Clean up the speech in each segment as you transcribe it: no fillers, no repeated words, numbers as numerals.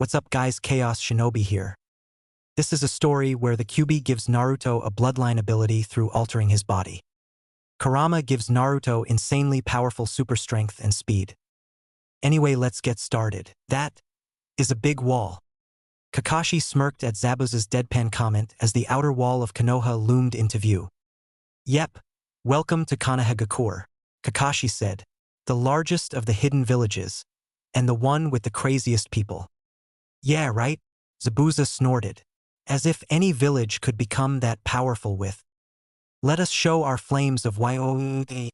What's up guys, Chaos Shinobi here. This is a story where the Kyuubi gives Naruto a bloodline ability through altering his body. Kurama gives Naruto insanely powerful super strength and speed. Anyway, let's get started. That is a big wall. Kakashi smirked at Zabuza's deadpan comment as the outer wall of Konoha loomed into view. Yep, welcome to Konohagakure, Kakashi said, the largest of the hidden villages, and the one with the craziest people. Yeah, right? Zabuza snorted, as if any village could become that powerful with. Let us show our flames of Yoke.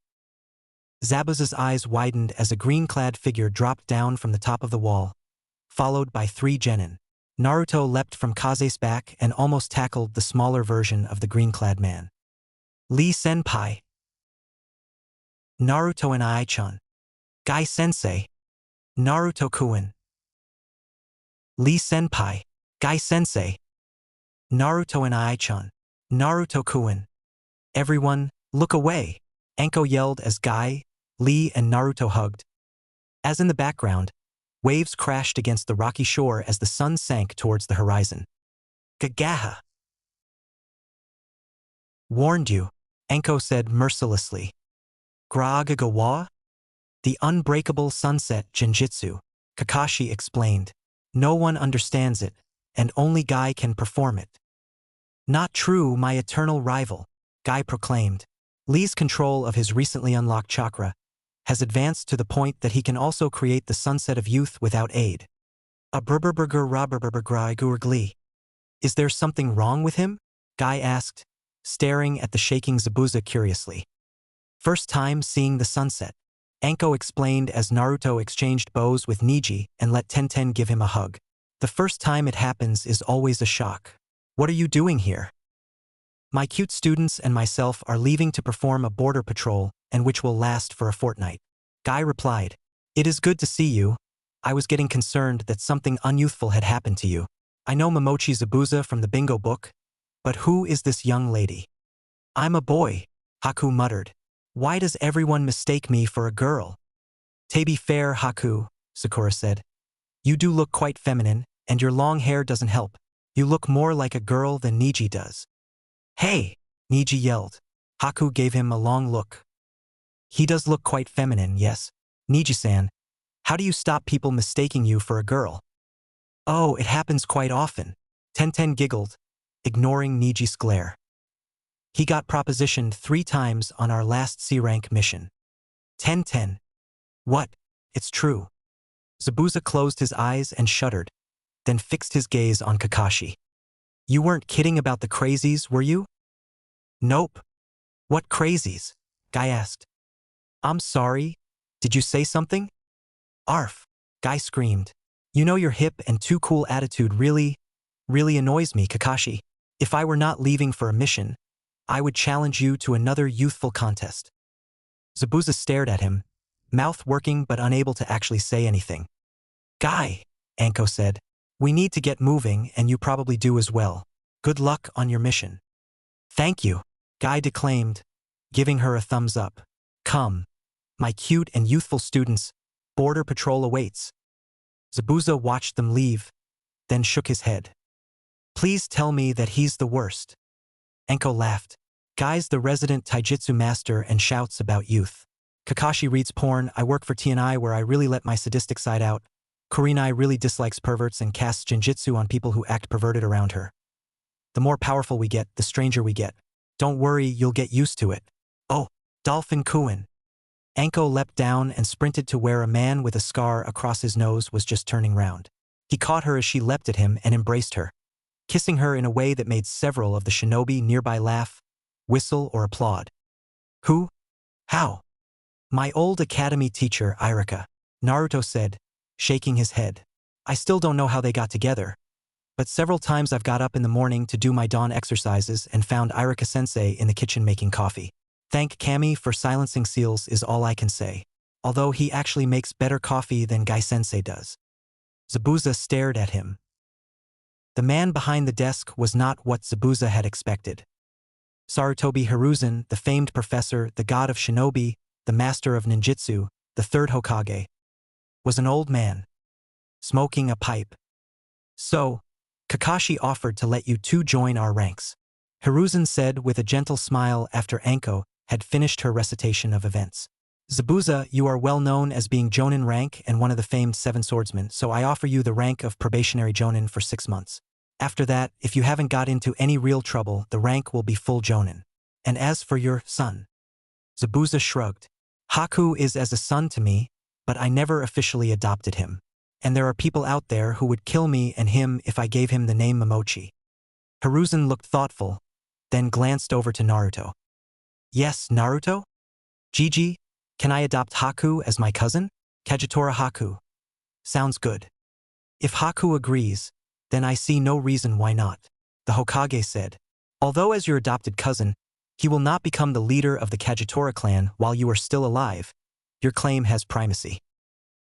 Zabuza's eyes widened as a green-clad figure dropped down from the top of the wall, followed by 3 genin. Naruto leapt from Kaze's back and almost tackled the smaller version of the green-clad man. Lee-senpai. Naruto and Ai-chan. Gai-sensei. Naruto-kun. Lee-senpai. Gai-sensei. Naruto and Ai-chan. Naruto-kun. Everyone, look away, Anko yelled as Gai, Lee and Naruto hugged. As in the background, waves crashed against the rocky shore as the sun sank towards the horizon. Gagaha! Warned you, Anko said mercilessly. Gragagawa? The unbreakable sunset genjutsu, Kakashi explained. No one understands it, and only Gai can perform it. Not true, my eternal rival, Gai proclaimed. Lee's control of his recently unlocked chakra has advanced to the point that he can also create the sunset of youth without aid. A Glee. Is there something wrong with him? Gai asked, staring at the shaking Zabuza curiously. First time seeing the sunset, Anko explained as Naruto exchanged bows with Neji and let Tenten give him a hug. The first time it happens is always a shock. What are you doing here? My cute students and myself are leaving to perform a border patrol, and which will last for a fortnight. Gai replied, It is good to see you. I was getting concerned that something unyouthful had happened to you. I know Momochi Zabuza from the bingo book, but who is this young lady? I'm a boy, Haku muttered. Why does everyone mistake me for a girl? To be fair, Haku, Sakura said. You do look quite feminine, and your long hair doesn't help. You look more like a girl than Neji does. Hey, Neji yelled. Haku gave him a long look. He does look quite feminine, yes. Neji-san, how do you stop people mistaking you for a girl? Oh, it happens quite often. Tenten giggled, ignoring Neji's glare. He got propositioned 3 times on our last C-rank mission. Tenten. What? It's true. Zabuza closed his eyes and shuddered, then fixed his gaze on Kakashi. You weren't kidding about the crazies, were you? Nope. What crazies? Gai asked. I'm sorry, did you say something? Arf, Gai screamed. You know your hip and too cool attitude really annoys me, Kakashi. If I were not leaving for a mission, I would challenge you to another youthful contest. Zabuza stared at him, mouth working but unable to actually say anything. Gai, Anko said, we need to get moving and you probably do as well. Good luck on your mission. Thank you, Gai declaimed, giving her a thumbs up. Come, my cute and youthful students, border patrol awaits. Zabuza watched them leave, then shook his head. Please tell me that he's the worst. Anko laughed. Gai's the resident taijutsu master and shouts about youth. Kakashi reads porn. I work for TNI where I really let my sadistic side out. Kurenai really dislikes perverts and casts genjutsu on people who act perverted around her. The more powerful we get, the stranger we get. Don't worry, you'll get used to it. Oh, Dolphin Kuin. Anko leapt down and sprinted to where a man with a scar across his nose was just turning round. He caught her as she leapt at him and embraced her, kissing her in a way that made several of the shinobi nearby laugh, whistle, or applaud. Who? How? My old academy teacher, Irika, Naruto said, shaking his head. I still don't know how they got together, but several times I've got up in the morning to do my dawn exercises and found Irika-sensei in the kitchen making coffee. Thank Kami for silencing seals is all I can say, although he actually makes better coffee than Gai-sensei does. Zabuza stared at him. The man behind the desk was not what Zabuza had expected. Sarutobi Hiruzen, the famed professor, the god of shinobi, the master of ninjutsu, the 3rd Hokage, was an old man, smoking a pipe. So, Kakashi offered to let you two join our ranks. Hiruzen said with a gentle smile after Anko had finished her recitation of events. Zabuza, you are well known as being Jonin rank and one of the famed 7 swordsmen, so I offer you the rank of probationary Jonin for 6 months. After that, if you haven't got into any real trouble, the rank will be full Jonin. And as for your son, Zabuza shrugged. Haku is as a son to me, but I never officially adopted him. And there are people out there who would kill me and him if I gave him the name Momochi. Hiruzen looked thoughtful, then glanced over to Naruto. Yes, Naruto? Gigi, can I adopt Haku as my cousin? Kagetora Haku. Sounds good. If Haku agrees, then I see no reason why not, the Hokage said. Although as your adopted cousin, he will not become the leader of the Kagetora clan while you are still alive. Your claim has primacy.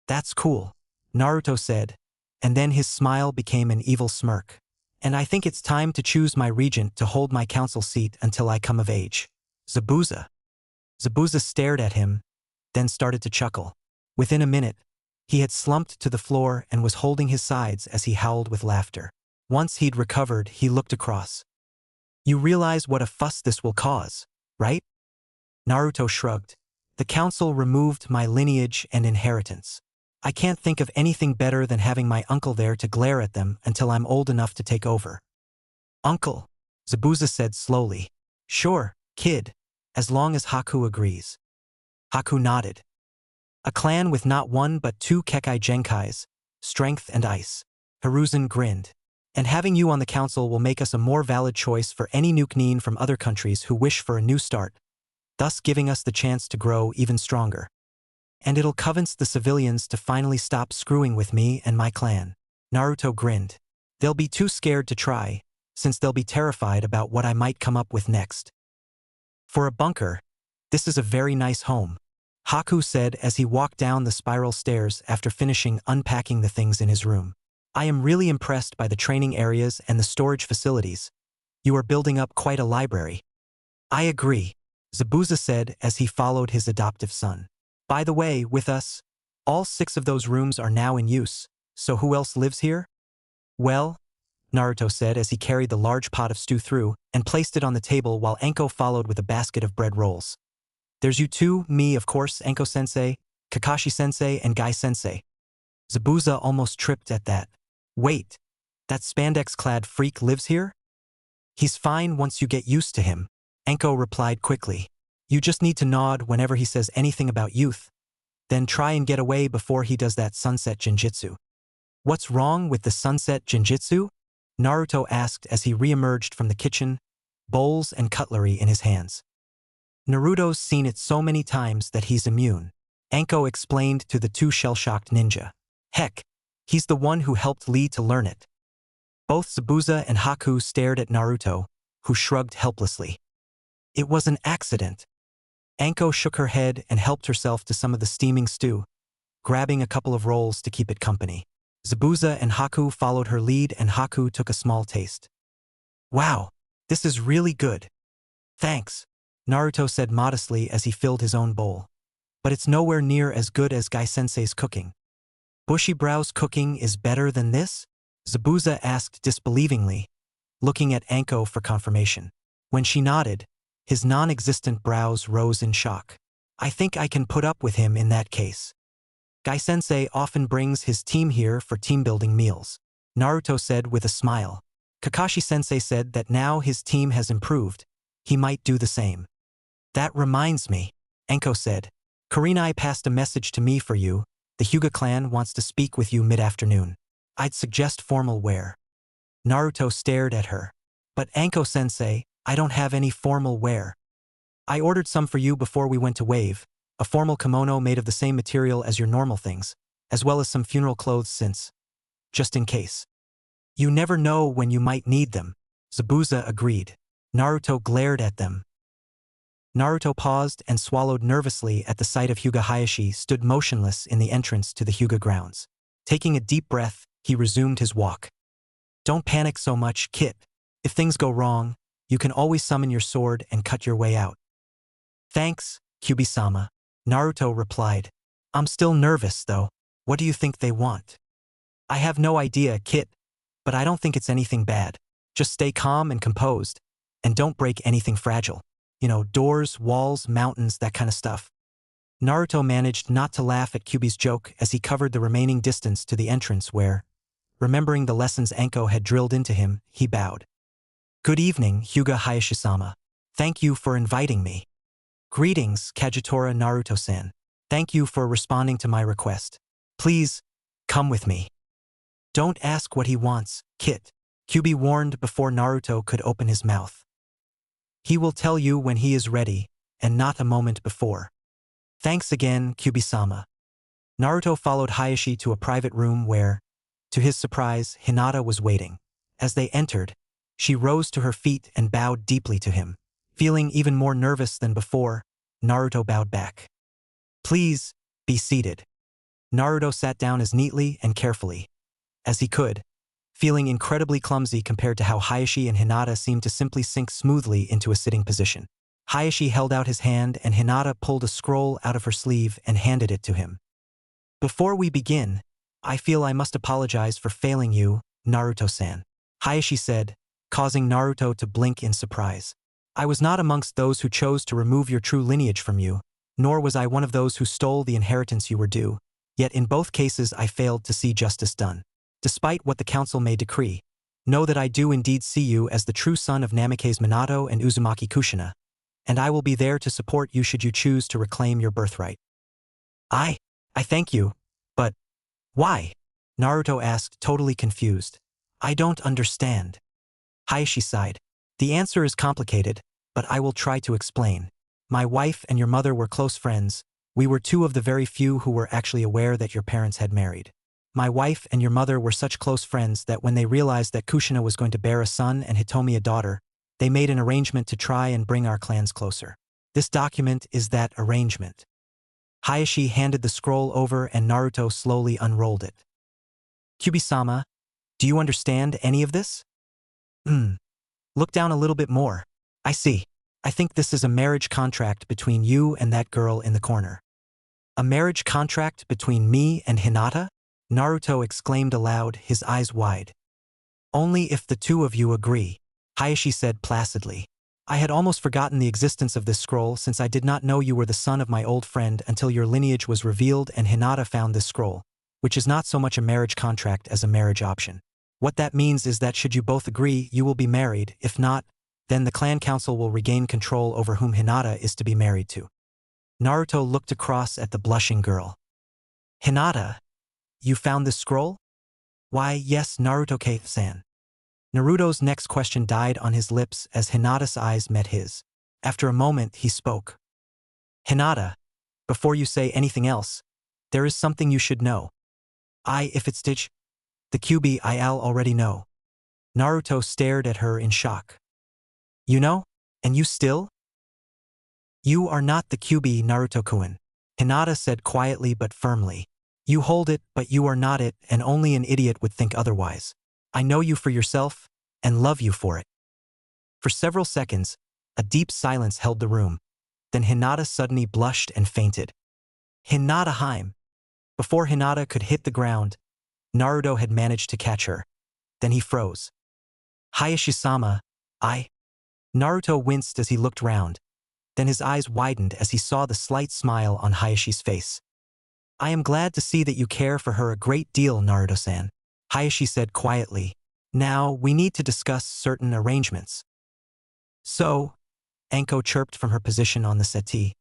That's cool, Naruto said, and then his smile became an evil smirk. And I think it's time to choose my regent to hold my council seat until I come of age. Zabuza. Zabuza stared at him, then started to chuckle. Within a minute, he had slumped to the floor and was holding his sides as he howled with laughter. Once he'd recovered, he looked across. You realize what a fuss this will cause, right? Naruto shrugged. The council removed my lineage and inheritance. I can't think of anything better than having my uncle there to glare at them until I'm old enough to take over. Uncle, Zabuza said slowly. Sure, kid, as long as Haku agrees. Haku nodded. A clan with not one but 2 Kekkai Genkais, strength and ice. Hiruzen grinned. And having you on the council will make us a more valid choice for any Nukenin from other countries who wish for a new start, thus giving us the chance to grow even stronger. And it'll convince the civilians to finally stop screwing with me and my clan. Naruto grinned. They'll be too scared to try, since they'll be terrified about what I might come up with next. For a bunker, this is a very nice home, Haku said as he walked down the spiral stairs after finishing unpacking the things in his room. I am really impressed by the training areas and the storage facilities. You are building up quite a library. I agree, Zabuza said as he followed his adoptive son. By the way, with us, all 6 of those rooms are now in use, so who else lives here? Well, Naruto said as he carried the large pot of stew through and placed it on the table while Anko followed with a basket of bread rolls. There's you two, me of course, Anko-sensei, Kakashi-sensei, and Guy-sensei. Zabuza almost tripped at that. Wait, that spandex-clad freak lives here? He's fine once you get used to him, Anko replied quickly. You just need to nod whenever he says anything about youth, then try and get away before he does that sunset genjutsu. What's wrong with the sunset genjutsu? Naruto asked as he re-emerged from the kitchen, bowls and cutlery in his hands. Naruto's seen it so many times that he's immune, Anko explained to the 2 shell-shocked ninja. Heck, he's the one who helped Lee to learn it. Both Zabuza and Haku stared at Naruto, who shrugged helplessly. It was an accident. Anko shook her head and helped herself to some of the steaming stew, grabbing a couple of rolls to keep it company. Zabuza and Haku followed her lead and Haku took a small taste. Wow, this is really good. Thanks, Naruto said modestly as he filled his own bowl. But it's nowhere near as good as Guy-sensei's cooking. Bushibrow's cooking is better than this? Zabuza asked disbelievingly, looking at Anko for confirmation. When she nodded, his non-existent brows rose in shock. I think I can put up with him in that case. Guy-sensei often brings his team here for team-building meals, Naruto said with a smile. Kakashi-sensei said that now his team has improved, he might do the same. That reminds me, Anko said. Kurenai passed a message to me for you. The Hyuga clan wants to speak with you mid-afternoon. I'd suggest formal wear. Naruto stared at her. But Anko-sensei, I don't have any formal wear. I ordered some for you before we went to Wave, a formal kimono made of the same material as your normal things, as well as some funeral clothes since. Just in case. You never know when you might need them, Zabuza agreed. Naruto glared at them. Naruto paused and swallowed nervously at the sight of Hyuga Hayashi stood motionless in the entrance to the Hyuga grounds. Taking a deep breath, he resumed his walk. Don't panic so much, Kit. If things go wrong, you can always summon your sword and cut your way out. Thanks, Kyubi-sama, Naruto replied. I'm still nervous, though. What do you think they want? I have no idea, Kit. but I don't think it's anything bad. Just stay calm and composed, and don't break anything fragile. You know, doors, walls, mountains, that kind of stuff. Naruto managed not to laugh at Kyuubi's joke as he covered the remaining distance to the entrance where, remembering the lessons Anko had drilled into him, he bowed. Good evening, Hyuga Hayashi-sama. Thank you for inviting me. Greetings, Kagetora Naruto-san. Thank you for responding to my request. Please, come with me. Don't ask what he wants, Kit. Kyuubi warned before Naruto could open his mouth. He will tell you when he is ready, and not a moment before. Thanks again, Kyuubi-sama. Naruto followed Hayashi to a private room where, to his surprise, Hinata was waiting. As they entered, she rose to her feet and bowed deeply to him. Feeling even more nervous than before, Naruto bowed back. Please, be seated. Naruto sat down as neatly and carefully as he could, feeling incredibly clumsy compared to how Hayashi and Hinata seemed to simply sink smoothly into a sitting position. Hayashi held out his hand and Hinata pulled a scroll out of her sleeve and handed it to him. Before we begin, I feel I must apologize for failing you, Naruto-san, Hayashi said, causing Naruto to blink in surprise. I was not amongst those who chose to remove your true lineage from you, nor was I one of those who stole the inheritance you were due, yet in both cases I failed to see justice done. Despite what the council may decree, know that I do indeed see you as the true son of Namikaze Minato and Uzumaki Kushina, and I will be there to support you should you choose to reclaim your birthright. I thank you, but why? Naruto asked, totally confused. I don't understand. Hayashi sighed. The answer is complicated, but I will try to explain. My wife and your mother were close friends. We were two of the very few who were actually aware that your parents had married. My wife and your mother were such close friends that when they realized that Kushina was going to bear a son and Hitomi a daughter, they made an arrangement to try and bring our clans closer. This document is that arrangement. Hayashi handed the scroll over and Naruto slowly unrolled it. Kyuubi-sama, do you understand any of this? Look down a little bit more. I see. I think this is a marriage contract between you and that girl in the corner. A marriage contract between me and Hinata? Naruto exclaimed aloud, his eyes wide. Only if the two of you agree, Hayashi said placidly. I had almost forgotten the existence of this scroll since I did not know you were the son of my old friend until your lineage was revealed and Hinata found this scroll, which is not so much a marriage contract as a marriage option. What that means is that should you both agree, you will be married. If not, then the clan council will regain control over whom Hinata is to be married to. Naruto looked across at the blushing girl. Hinata, you found this scroll? Why, yes, Naruto-san. Naruto's next question died on his lips as Hinata's eyes met his. After a moment, he spoke. Hinata, before you say anything else, there is something you should know. If it's Stitch, the Kyuubi I'll already know. Naruto stared at her in shock. You know? And you still? You are not the Kyuubi, Naruto-kun, Hinata said quietly but firmly. You hold it, but you are not it, and only an idiot would think otherwise. I know you for yourself, and love you for it. For several seconds, a deep silence held the room. Then Hinata suddenly blushed and fainted. Hinata-hime. Before Hinata could hit the ground, Naruto had managed to catch her. Then he froze. Hayashi-sama, Naruto winced as he looked round. Then his eyes widened as he saw the slight smile on Hayashi's face. I am glad to see that you care for her a great deal, Naruto-san, Hayashi said quietly. Now, we need to discuss certain arrangements. So, Anko chirped from her position on the settee,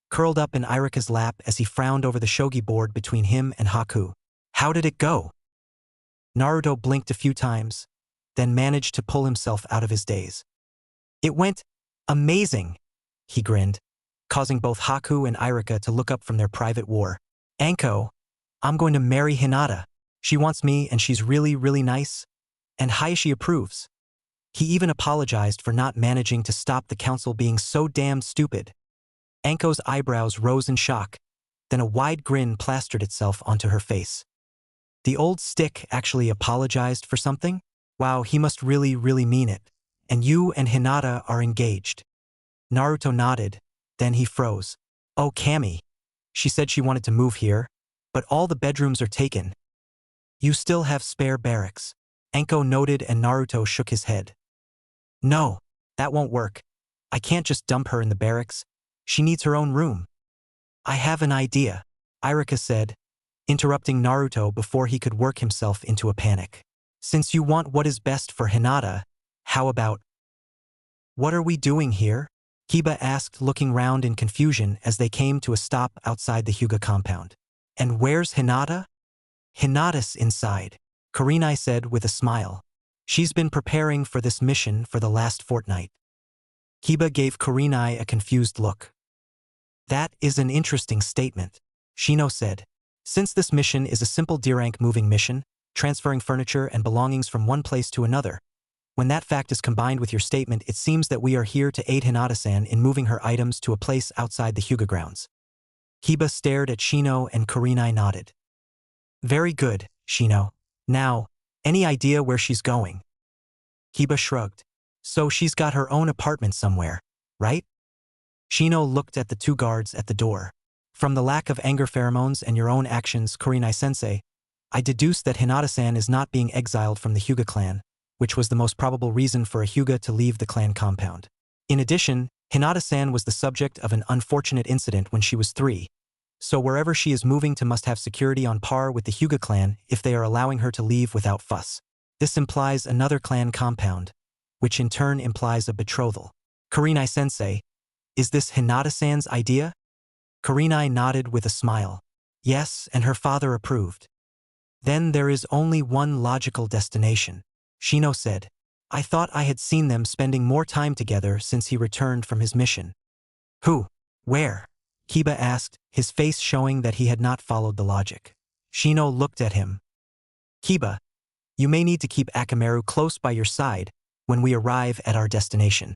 curled up in Irika's lap as he frowned over the shogi board between him and Haku. How did it go? Naruto blinked a few times, then managed to pull himself out of his daze. It went amazing, he grinned, causing both Haku and Irika to look up from their private war. Anko, I'm going to marry Hinata. She wants me and she's really, really nice. And Hayashi approves. He even apologized for not managing to stop the council being so damn stupid. Anko's eyebrows rose in shock, then a wide grin plastered itself onto her face. The old stick actually apologized for something? Wow, he must really, really mean it. And you and Hinata are engaged. Naruto nodded, then he froze. Oh, Kami. She said she wanted to move here, but all the bedrooms are taken. You still have spare barracks. Anko noted and Naruto shook his head. No, that won't work. I can't just dump her in the barracks. She needs her own room. I have an idea, Irika said, interrupting Naruto before he could work himself into a panic. Since you want what is best for Hinata, how about… What are we doing here? Kiba asked, looking round in confusion as they came to a stop outside the Hyuga compound. And where's Hinata? Hinata's inside, Kurenai said with a smile. She's been preparing for this mission for the last fortnight. Kiba gave Kurenai a confused look. That is an interesting statement, Shino said. Since this mission is a simple D-rank moving mission, transferring furniture and belongings from one place to another, when that fact is combined with your statement, it seems that we are here to aid Hinata-san in moving her items to a place outside the Hyuga grounds. Kiba stared at Shino and Kurenai nodded. Very good, Shino. Now, any idea where she's going? Kiba shrugged. So she's got her own apartment somewhere, right? Shino looked at the two guards at the door. From the lack of anger pheromones and your own actions, Kurenai-sensei, I deduced that Hinata-san is not being exiled from the Hyuga clan, which was the most probable reason for a Hyuga to leave the clan compound. In addition, Hinata-san was the subject of an unfortunate incident when she was 3, so wherever she is moving to must have security on par with the Hyuga clan if they are allowing her to leave without fuss. This implies another clan compound, which in turn implies a betrothal. Kurenai-sensei, is this Hinata-san's idea? Kurenai nodded with a smile. Yes, and her father approved. Then there is only one logical destination, Shino said. I thought I had seen them spending more time together since he returned from his mission. Who? Where? Kiba asked, his face showing that he had not followed the logic. Shino looked at him. Kiba, you may need to keep Akamaru close by your side when we arrive at our destination.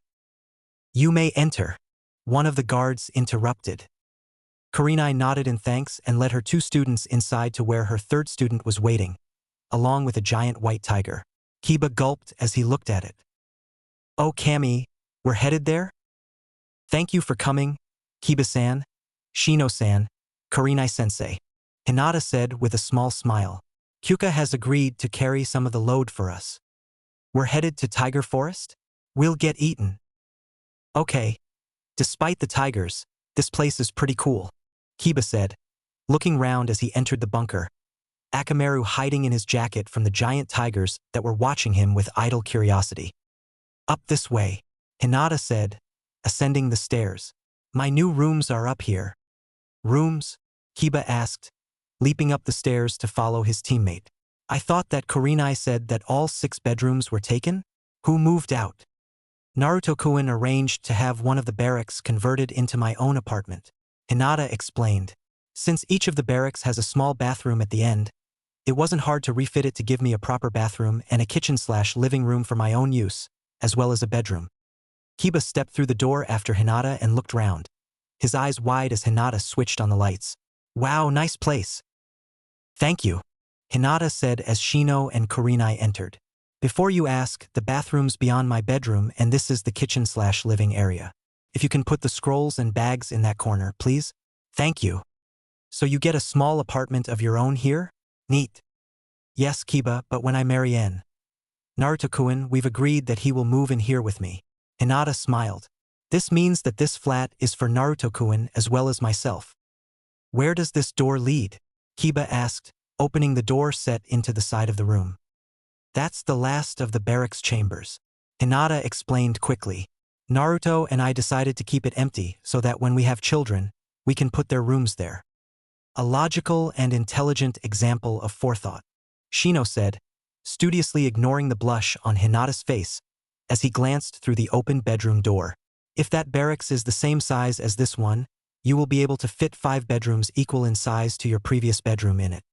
You may enter, one of the guards interrupted. Kurenai nodded in thanks and led her 2 students inside to where her 3rd student was waiting, along with a giant white tiger. Kiba gulped as he looked at it. Oh Kami, we're headed there? Thank you for coming, Kiba-san, Shino-san, Kurenai-sensei, Hinata said with a small smile. Kyuka has agreed to carry some of the load for us. We're headed to Tiger Forest? We'll get eaten. Okay. Despite the tigers, this place is pretty cool, Kiba said, looking round as he entered the bunker, Akamaru hiding in his jacket from the giant tigers that were watching him with idle curiosity. Up this way, Hinata said, ascending the stairs. My new rooms are up here. Rooms? Kiba asked, leaping up the stairs to follow his teammate. I thought that Kurenai said that all 6 bedrooms were taken? Who moved out? Naruto-kun arranged to have one of the barracks converted into my own apartment, Hinata explained. Since each of the barracks has a small bathroom at the end, it wasn't hard to refit it to give me a proper bathroom and a kitchen/living room for my own use, as well as a bedroom. Kiba stepped through the door after Hinata and looked round, his eyes wide as Hinata switched on the lights. Wow, nice place. Thank you, Hinata said as Shino and Kurenai entered. Before you ask, the bathroom's beyond my bedroom and this is the kitchen/living area. If you can put the scrolls and bags in that corner, please. Thank you. So you get a small apartment of your own here? Neat. Yes, Kiba, but when I marry En Naruto-kun, we've agreed that he will move in here with me. Hinata smiled. This means that this flat is for Naruto-kun as well as myself. Where does this door lead? Kiba asked, opening the door set into the side of the room. That's the last of the barracks chambers, Hinata explained quickly. Naruto and I decided to keep it empty so that when we have children, we can put their rooms there. A logical and intelligent example of forethought, Shino said, studiously ignoring the blush on Hinata's face as he glanced through the open bedroom door. If that barracks is the same size as this one, you will be able to fit 5 bedrooms equal in size to your previous bedroom in it.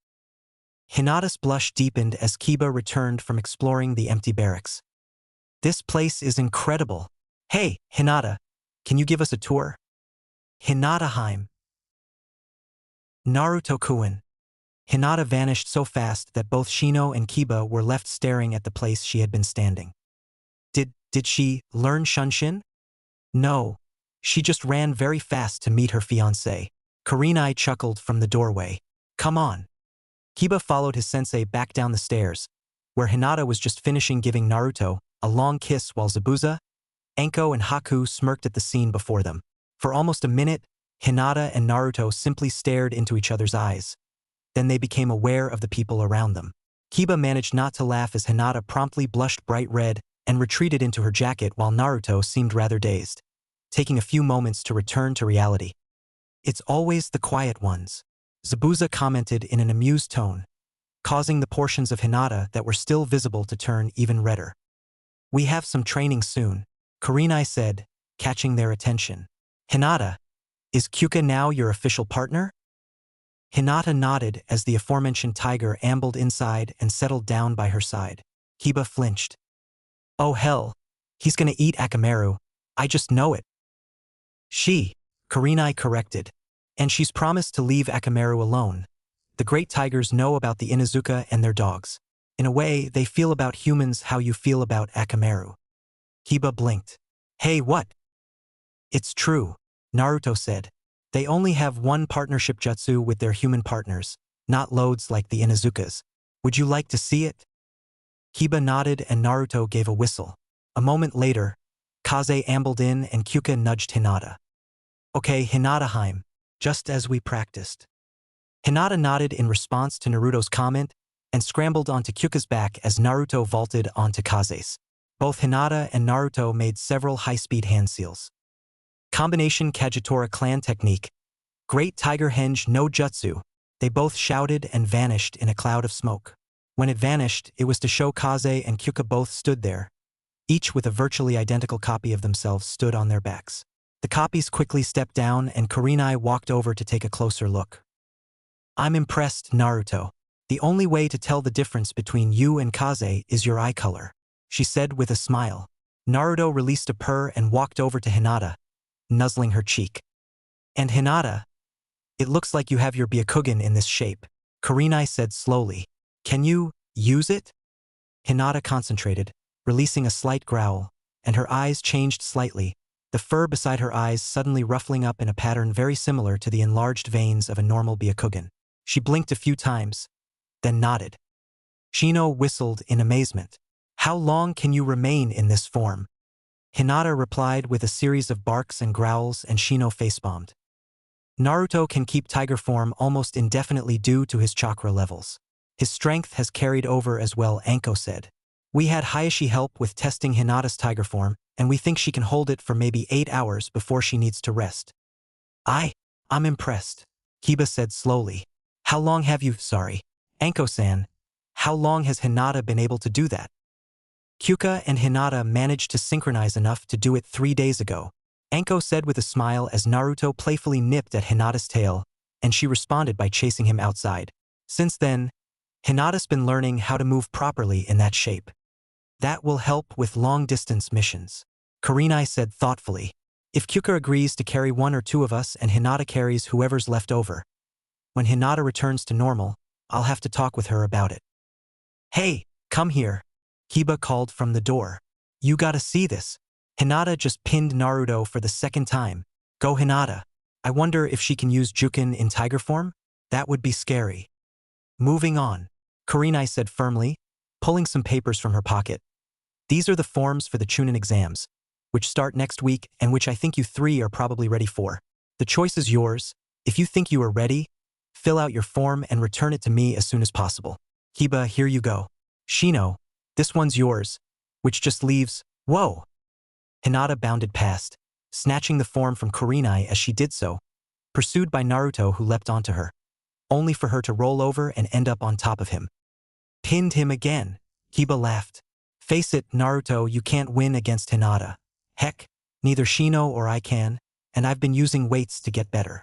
Hinata's blush deepened as Kiba returned from exploring the empty barracks. This place is incredible. Hey, Hinata, can you give us a tour? Hinata-heim. Naruto-kun. Hinata vanished so fast that both Shino and Kiba were left staring at the place she had been standing. Did she learn Shunshin? No. She just ran very fast to meet her fiancé. Kurenai chuckled from the doorway. Come on. Kiba followed his sensei back down the stairs, where Hinata was just finishing giving Naruto a long kiss while Zabuza, Anko and Haku smirked at the scene before them. For almost a minute, Hinata and Naruto simply stared into each other's eyes. Then they became aware of the people around them. Kiba managed not to laugh as Hinata promptly blushed bright red and retreated into her jacket while Naruto seemed rather dazed, taking a few moments to return to reality. "It's always the quiet ones," Zabuza commented in an amused tone, causing the portions of Hinata that were still visible to turn even redder. "We have some training soon," Kurenai said, catching their attention. "Hinata, is Kyuka now your official partner?" Hinata nodded as the aforementioned tiger ambled inside and settled down by her side. Kiba flinched. "Oh hell, he's gonna eat Akamaru, I just know it." Kurenai corrected. "And she's promised to leave Akamaru alone. The great tigers know about the Inuzuka and their dogs. In a way, they feel about humans how you feel about Akamaru." Kiba blinked. "Hey, what?" "It's true," Naruto said. "They only have one partnership jutsu with their human partners, not loads like the Inuzukas. Would you like to see it?" Kiba nodded and Naruto gave a whistle. A moment later, Kaze ambled in and Kyuka nudged Hinata. "Okay, Hinata-heim, just as we practiced." Hinata nodded in response to Naruto's comment and scrambled onto Kyuka's back as Naruto vaulted onto Kaze's. Both Hinata and Naruto made several high-speed hand seals. Combination Kagetora clan technique. Great Tiger Henge no Jutsu. They both shouted and vanished in a cloud of smoke. When it vanished, it was to show Kaze and Kyuka both stood there, each with a virtually identical copy of themselves stood on their backs. The copies quickly stepped down and Kurenai walked over to take a closer look. "I'm impressed, Naruto. The only way to tell the difference between you and Kaze is your eye color," she said with a smile. Naruto released a purr and walked over to Hinata, nuzzling her cheek. "And Hinata, it looks like you have your Byakugan in this shape," Kurenai said slowly. "Can you use it?" Hinata concentrated, releasing a slight growl, and her eyes changed slightly, the fur beside her eyes suddenly ruffling up in a pattern very similar to the enlarged veins of a normal Byakugan. She blinked a few times, then nodded. Shino whistled in amazement. "How long can you remain in this form?" Hinata replied with a series of barks and growls and Shino facepalmed. "Naruto can keep tiger form almost indefinitely due to his chakra levels. His strength has carried over as well," Anko said. "We had Hayashi help with testing Hinata's tiger form, and we think she can hold it for maybe 8 hours before she needs to rest." I'm impressed," Kiba said slowly. "How long have you, Anko-san, how long has Hinata been able to do that?" "Kyuka and Hinata managed to synchronize enough to do it 3 days ago," Anko said with a smile as Naruto playfully nipped at Hinata's tail, and she responded by chasing him outside. "Since then, Hinata's been learning how to move properly in that shape. That will help with long-distance missions," Kurenai said thoughtfully. "If Kyuka agrees to carry 1 or 2 of us and Hinata carries whoever's left over, when Hinata returns to normal, I'll have to talk with her about it." "Hey, come here," Kiba called from the door. "You gotta see this. Hinata just pinned Naruto for the 2nd time. Go Hinata. I wonder if she can use Juken in tiger form? That would be scary." "Moving on," Kurenai said firmly, pulling some papers from her pocket. "These are the forms for the Chunin exams, which start next week and which I think you 3 are probably ready for. The choice is yours. If you think you are ready, fill out your form and return it to me as soon as possible. Kiba, here you go. Shino, this one's yours, which just leaves—" "Whoa!" Hinata bounded past, snatching the form from Kurenai as she did so, pursued by Naruto who leapt onto her, only for her to roll over and end up on top of him. "Pinned him again," Kiba laughed. "Face it, Naruto, you can't win against Hinata. Heck, neither Shino or I can, and I've been using weights to get better."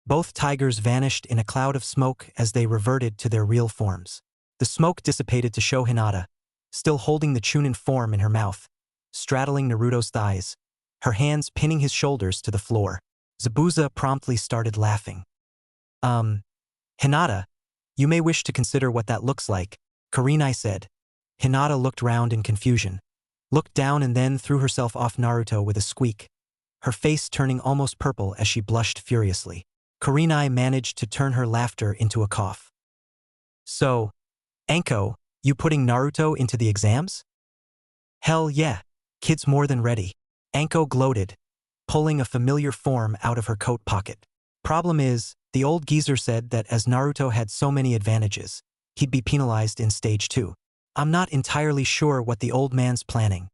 Both tigers vanished in a cloud of smoke as they reverted to their real forms. The smoke dissipated to show Hinata, still holding the Chunin form in her mouth, straddling Naruto's thighs, her hands pinning his shoulders to the floor. Zabuza promptly started laughing. "Hinata, you may wish to consider what that looks like," Kurenai said. Hinata looked round in confusion, looked down and then threw herself off Naruto with a squeak, her face turning almost purple as she blushed furiously. Kurenai managed to turn her laughter into a cough. "So, Anko, You putting Naruto into the exams? Hell yeah, kid's more than ready. Anko gloated, pulling a familiar form out of her coat pocket. Problem is, the old geezer said that as Naruto had so many advantages, he'd be penalized in stage 2. I'm not entirely sure what the old man's planning.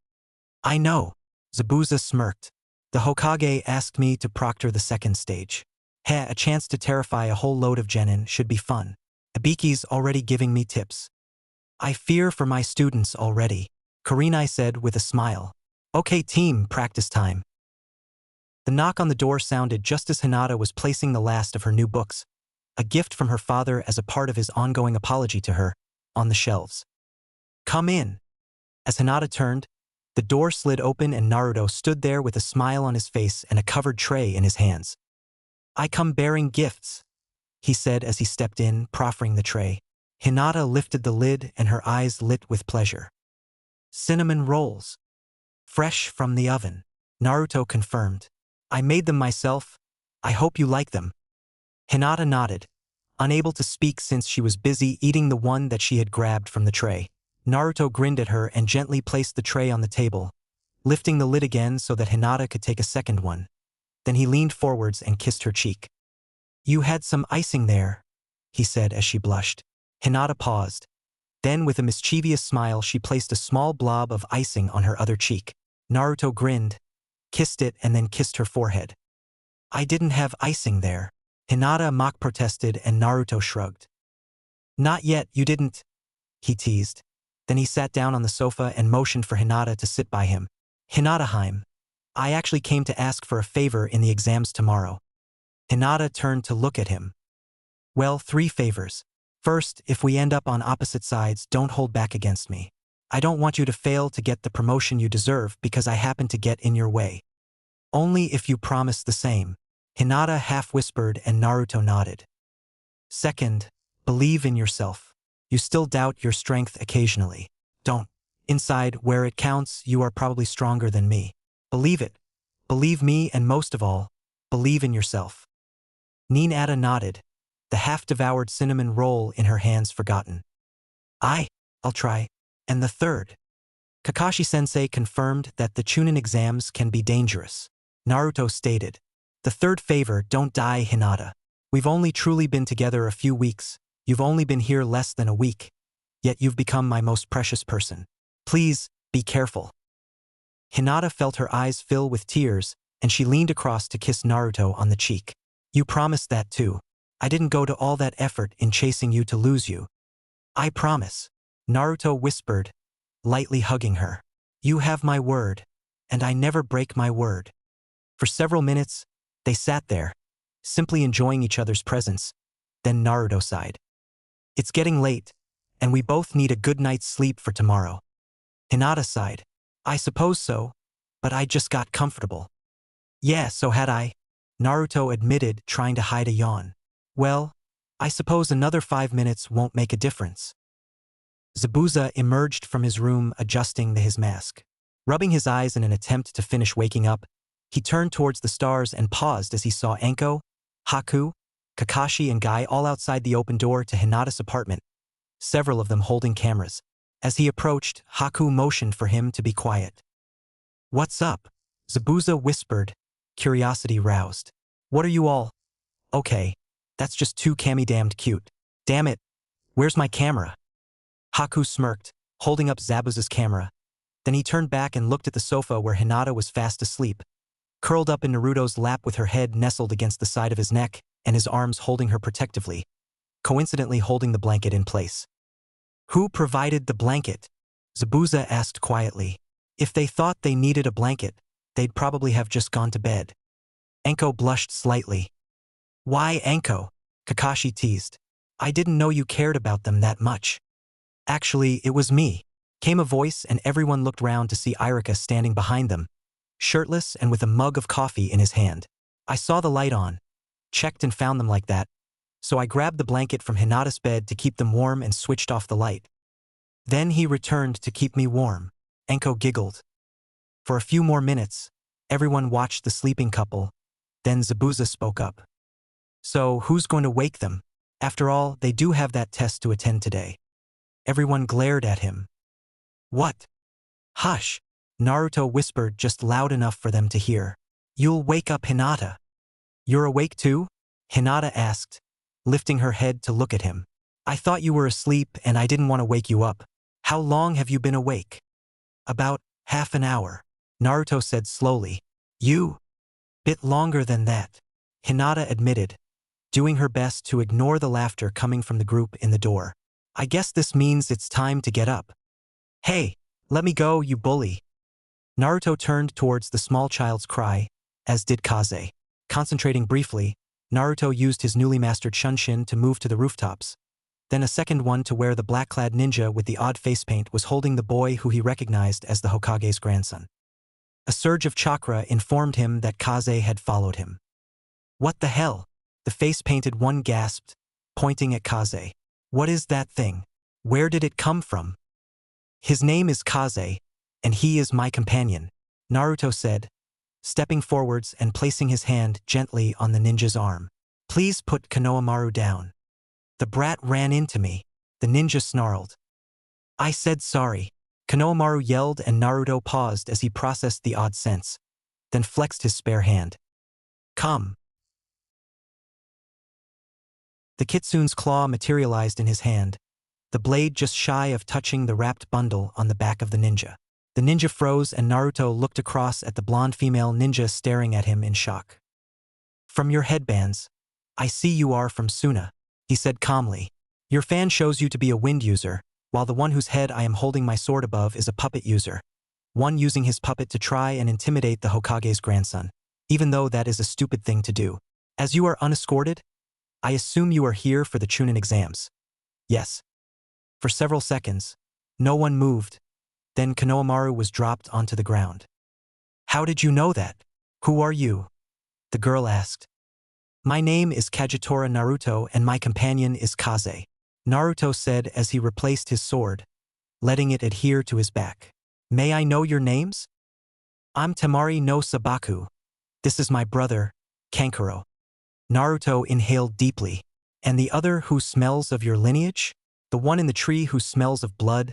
I know. Zabuza smirked. The Hokage asked me to proctor the second stage. Heh, a chance to terrify a whole load of genin should be fun. Ibiki's already giving me tips. I fear for my students already, Kurenai said with a smile. Okay team, practice time. The knock on the door sounded just as Hinata was placing the last of her new books, a gift from her father as a part of his ongoing apology to her, on the shelves. Come in. As Hinata turned, the door slid open and Naruto stood there with a smile on his face and a covered tray in his hands. I come bearing gifts, he said as he stepped in, proffering the tray. Hinata lifted the lid and her eyes lit with pleasure. Cinnamon rolls. Fresh from the oven. Naruto confirmed. I made them myself. I hope you like them. Hinata nodded, unable to speak since she was busy eating the one that she had grabbed from the tray. Naruto grinned at her and gently placed the tray on the table, lifting the lid again so that Hinata could take a second one. Then he leaned forwards and kissed her cheek. You had some icing there, he said as she blushed. Hinata paused. Then with a mischievous smile she placed a small blob of icing on her other cheek. Naruto grinned, kissed it and then kissed her forehead. I didn't have icing there. Hinata mock protested and Naruto shrugged. Not yet, you didn't, he teased. Then he sat down on the sofa and motioned for Hinata to sit by him. Hinata-heim, I actually came to ask for a favor in the exams tomorrow. Hinata turned to look at him. Well, 3 favors. First, if we end up on opposite sides, don't hold back against me. I don't want you to fail to get the promotion you deserve because I happen to get in your way. Only if you promise the same. Hinata half-whispered and Naruto nodded. Second, believe in yourself. You still doubt your strength occasionally. Don't. Inside, where it counts, you are probably stronger than me. Believe it. Believe me and most of all, believe in yourself. Ninata nodded, the half-devoured cinnamon roll in her hands forgotten. I'll try. And the third. Kakashi-sensei confirmed that the Chunin exams can be dangerous. Naruto stated. The third favor, don't die, Hinata. We've only truly been together a few weeks. You've only been here less than a week. Yet you've become my most precious person. Please, be careful. Hinata felt her eyes fill with tears, and she leaned across to kiss Naruto on the cheek. You promised that too. I didn't go to all that effort in chasing you to lose you. I promise. Naruto whispered, lightly hugging her. You have my word, and I never break my word. For several minutes, they sat there, simply enjoying each other's presence. Then Naruto sighed. It's getting late, and we both need a good night's sleep for tomorrow. Hinata sighed. I suppose so, but I just got comfortable. Yeah, so had I. Naruto admitted, trying to hide a yawn. Well, I suppose another 5 minutes won't make a difference. Zabuza emerged from his room, adjusting his mask. Rubbing his eyes in an attempt to finish waking up, he turned towards the stars and paused as he saw Anko, Haku, Kakashi and Guy all outside the open door to Hinata's apartment, several of them holding cameras. As he approached, Haku motioned for him to be quiet. What's up? Zabuza whispered, curiosity roused. What are you all? Okay, that's just too damned cute. Damn it, where's my camera? Haku smirked, holding up Zabuza's camera. Then he turned back and looked at the sofa where Hinata was fast asleep, curled up in Naruto's lap with her head nestled against the side of his neck and his arms holding her protectively, coincidentally holding the blanket in place. Who provided the blanket? Zabuza asked quietly. If they thought they needed a blanket, they'd probably have just gone to bed. Anko blushed slightly. Why Anko? Kakashi teased. I didn't know you cared about them that much. Actually, it was me. Came a voice and everyone looked round to see Irika standing behind them, shirtless and with a mug of coffee in his hand. I saw the light on, checked and found them like that, so I grabbed the blanket from Hinata's bed to keep them warm and switched off the light. Then he returned to keep me warm. Anko giggled. For a few more minutes, everyone watched the sleeping couple, then Zabuza spoke up. So who's going to wake them? After all, they do have that test to attend today. Everyone glared at him. What? Hush, Naruto whispered just loud enough for them to hear. You'll wake up Hinata. You're awake too? Hinata asked, lifting her head to look at him. I thought you were asleep and I didn't want to wake you up. How long have you been awake? About half an hour, Naruto said slowly. You? Bit longer than that, Hinata admitted, doing her best to ignore the laughter coming from the group in the door. I guess this means it's time to get up. Hey, let me go, you bully. Naruto turned towards the small child's cry, as did Kaze. Concentrating briefly, Naruto used his newly mastered Shunshin to move to the rooftops. Then a second one to where the black-clad ninja with the odd face paint was holding the boy who he recognized as the Hokage's grandson. A surge of chakra informed him that Kaze had followed him. What the hell? The face-painted one gasped, pointing at Kaze. What is that thing? Where did it come from? His name is Kaze, and he is my companion, Naruto said, stepping forwards and placing his hand gently on the ninja's arm. Please put Konohamaru down. The brat ran into me, the ninja snarled. I said sorry. Konohamaru yelled and Naruto paused as he processed the odd sense, then flexed his spare hand. Come. The kitsune's claw materialized in his hand, the blade just shy of touching the wrapped bundle on the back of the ninja. The ninja froze and Naruto looked across at the blonde female ninja staring at him in shock. From your headbands, I see you are from Suna, he said calmly. Your fan shows you to be a wind user, while the one whose head I am holding my sword above is a puppet user. One using his puppet to try and intimidate the Hokage's grandson, even though that is a stupid thing to do. As you are unescorted, I assume you are here for the Chunin exams. Yes. For several seconds, no one moved. Then Konohamaru was dropped onto the ground. How did you know that? Who are you? The girl asked. My name is Kagetora Naruto and my companion is Kaze, Naruto said as he replaced his sword, letting it adhere to his back. May I know your names? I'm Temari no Sabaku. This is my brother, Kankuro. Naruto inhaled deeply. And the other who smells of your lineage? The one in the tree who smells of blood,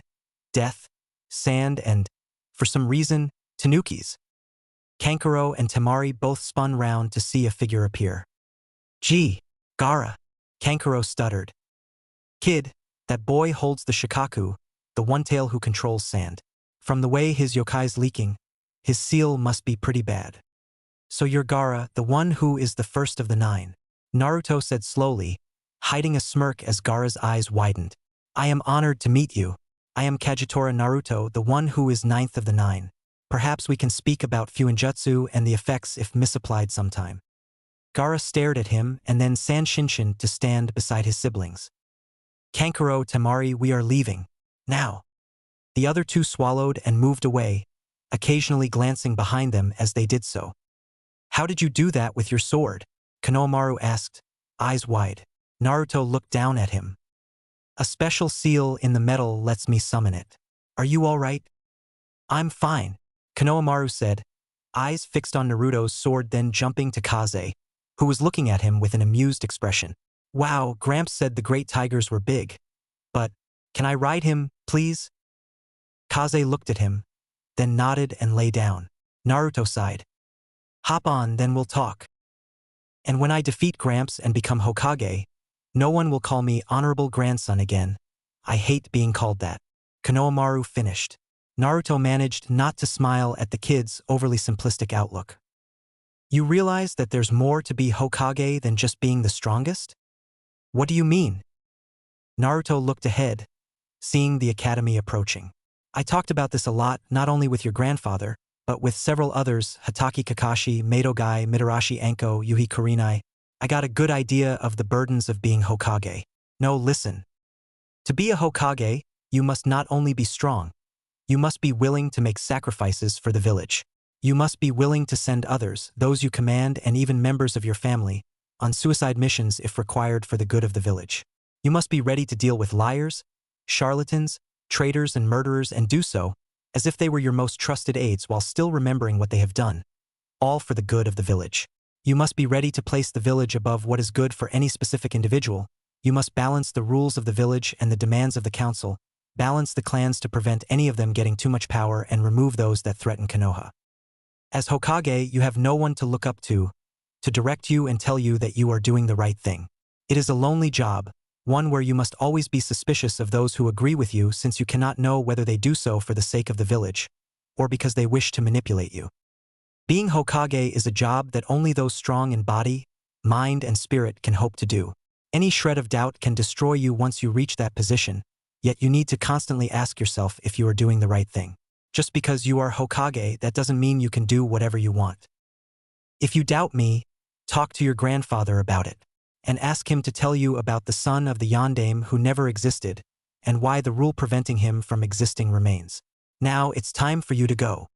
death, sand and, for some reason, tanukis. Kankuro and Temari both spun round to see a figure appear. Gee, Gaara, Kankuro stuttered. Kid, that boy holds the Shikaku, the one-tail who controls sand. From the way his yokai's leaking, his seal must be pretty bad. So you're Gaara, the one who is the first of the 9. Naruto said slowly, hiding a smirk as Gaara's eyes widened. I am honored to meet you. I am Kagetora Naruto, the one who is 9th of the 9. Perhaps we can speak about Fuinjutsu and the effects if misapplied sometime. Gaara stared at him and then Sanshinshin to stand beside his siblings. Kankuro, Temari, we are leaving. Now. The other two swallowed and moved away, occasionally glancing behind them as they did so. How did you do that with your sword? Konohamaru asked, eyes wide. Naruto looked down at him. A special seal in the metal lets me summon it. Are you all right? I'm fine, Konohamaru said, eyes fixed on Naruto's sword then jumping to Kaze, who was looking at him with an amused expression. Wow, Gramps said the great tigers were big. But, can I ride him, please? Kaze looked at him, then nodded and lay down. Naruto sighed. Hop on, then we'll talk. And when I defeat Gramps and become Hokage, no one will call me honorable grandson again. I hate being called that. Konohamaru finished. Naruto managed not to smile at the kid's overly simplistic outlook. You realize that there's more to be Hokage than just being the strongest? What do you mean? Naruto looked ahead, seeing the academy approaching. I talked about this a lot, not only with your grandfather, but with several others, Hatake Kakashi, Madogai, Mitarashi Anko, Yuhi Kurenai. I got a good idea of the burdens of being Hokage. No, listen. To be a Hokage, you must not only be strong. You must be willing to make sacrifices for the village. You must be willing to send others, those you command and even members of your family, on suicide missions if required for the good of the village. You must be ready to deal with liars, charlatans, traitors and murderers and do so as if they were your most trusted aides while still remembering what they have done, all for the good of the village. You must be ready to place the village above what is good for any specific individual. You must balance the rules of the village and the demands of the council, balance the clans to prevent any of them getting too much power and remove those that threaten Konoha. As Hokage, you have no one to look up to direct you and tell you that you are doing the right thing. It is a lonely job, one where you must always be suspicious of those who agree with you since you cannot know whether they do so for the sake of the village, or because they wish to manipulate you. Being Hokage is a job that only those strong in body, mind, and spirit can hope to do. Any shred of doubt can destroy you once you reach that position, yet you need to constantly ask yourself if you are doing the right thing. Just because you are Hokage, that doesn't mean you can do whatever you want. If you doubt me, talk to your grandfather about it, and ask him to tell you about the son of the Yondaime who never existed, and why the rule preventing him from existing remains. Now it's time for you to go.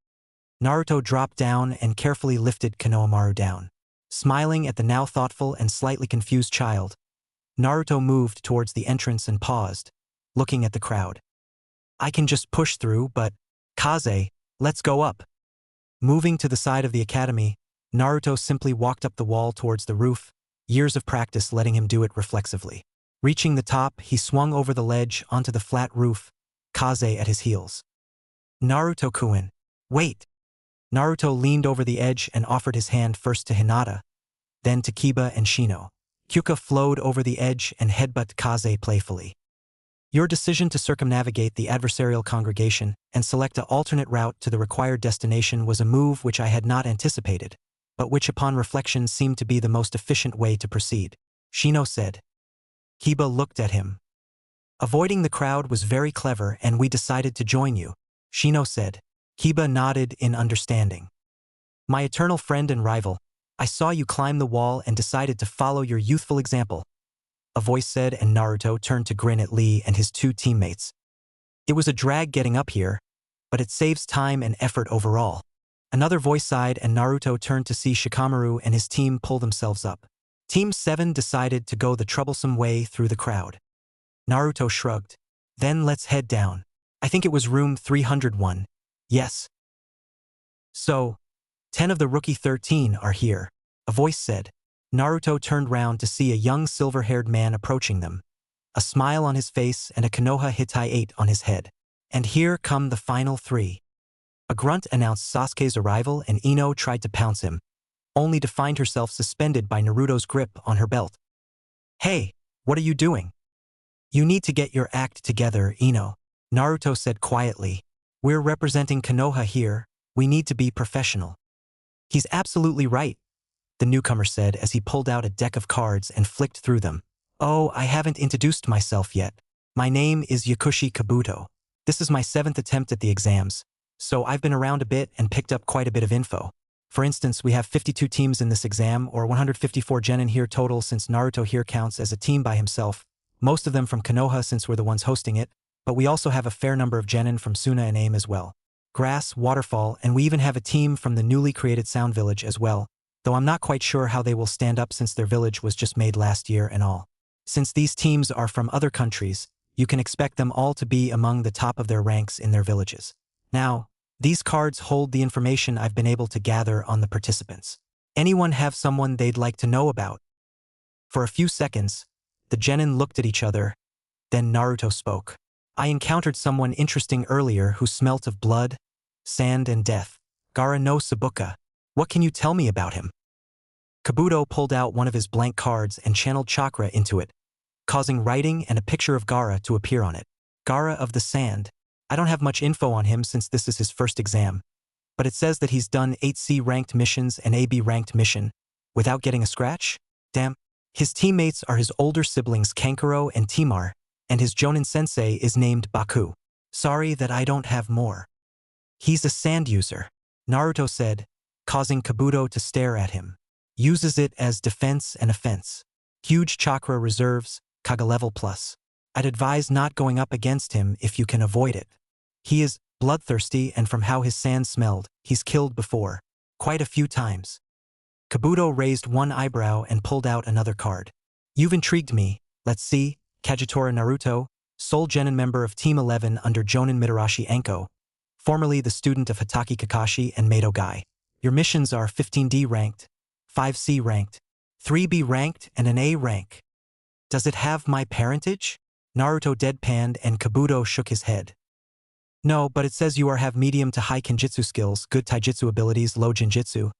Naruto dropped down and carefully lifted Konohamaru down. Smiling at the now thoughtful and slightly confused child, Naruto moved towards the entrance and paused, looking at the crowd. I can just push through, but, Kaze, let's go up. Moving to the side of the academy, Naruto simply walked up the wall towards the roof, years of practice letting him do it reflexively. Reaching the top, he swung over the ledge onto the flat roof, Kaze at his heels. Naruto-kun, wait! Naruto leaned over the edge and offered his hand first to Hinata, then to Kiba and Shino. Kyuka flowed over the edge and headbutted Kaze playfully. Your decision to circumnavigate the adversarial congregation and select an alternate route to the required destination was a move which I had not anticipated, but which upon reflection seemed to be the most efficient way to proceed, Shino said. Kiba looked at him. Avoiding the crowd was very clever and we decided to join you, Shino said. Kiba nodded in understanding. My eternal friend and rival, I saw you climb the wall and decided to follow your youthful example, a voice said, and Naruto turned to grin at Lee and his two teammates. It was a drag getting up here, but it saves time and effort overall. Another voice sighed and Naruto turned to see Shikamaru and his team pull themselves up. Team 7 decided to go the troublesome way through the crowd. Naruto shrugged. Then let's head down. I think it was room 301. Yes. So, 10 of the rookie 13 are here, a voice said. Naruto turned round to see a young silver-haired man approaching them, a smile on his face and a Konoha Hitai-8 on his head. And here come the final 3. A grunt announced Sasuke's arrival and Ino tried to pounce him, only to find herself suspended by Naruto's grip on her belt. Hey, what are you doing? You need to get your act together, Ino, Naruto said quietly. We're representing Konoha here, we need to be professional. He's absolutely right, the newcomer said as he pulled out a deck of cards and flicked through them. Oh, I haven't introduced myself yet. My name is Yakushi Kabuto. This is my 7th attempt at the exams, so I've been around a bit and picked up quite a bit of info. For instance, we have 52 teams in this exam, or 154 genin here total since Naruto here counts as a team by himself, most of them from Konoha since we're the ones hosting it, but we also have a fair number of genin from Suna and AIM as well. Grass, Waterfall, and we even have a team from the newly created Sound Village as well, though I'm not quite sure how they will stand up since their village was just made last year and all. Since these teams are from other countries, you can expect them all to be among the top of their ranks in their villages. Now, these cards hold the information I've been able to gather on the participants. Anyone have someone they'd like to know about? For a few seconds, the genin looked at each other, then Naruto spoke. I encountered someone interesting earlier who smelt of blood, sand and death. Gaara no Sabuka. What can you tell me about him? Kabuto pulled out one of his blank cards and channeled chakra into it, causing writing and a picture of Gaara to appear on it. Gaara of the Sand. I don't have much info on him since this is his first exam, but it says that he's done 8C ranked missions and AB ranked mission, without getting a scratch? Damn. His teammates are his older siblings Kankuro and Timar, and his Jonin sensei is named Baku. Sorry that I don't have more. He's a sand user, Naruto said, causing Kabuto to stare at him. Uses it as defense and offense. Huge chakra reserves, Kaga level plus. I'd advise not going up against him if you can avoid it. He is bloodthirsty and from how his sand smelled, he's killed before. Quite a few times. Kabuto raised one eyebrow and pulled out another card. You've intrigued me, let's see, Kagetora Naruto, sole genin member of Team 11 under Jonin Mitarashi Anko, formerly the student of Hatake Kakashi and Mado Gai. Your missions are 15D ranked, 5C ranked, 3B ranked and an A rank. Does it have my parentage? Naruto deadpanned and Kabuto shook his head. No, but it says you have medium to high Kenjutsu skills, good taijutsu abilities, low Jinjutsu,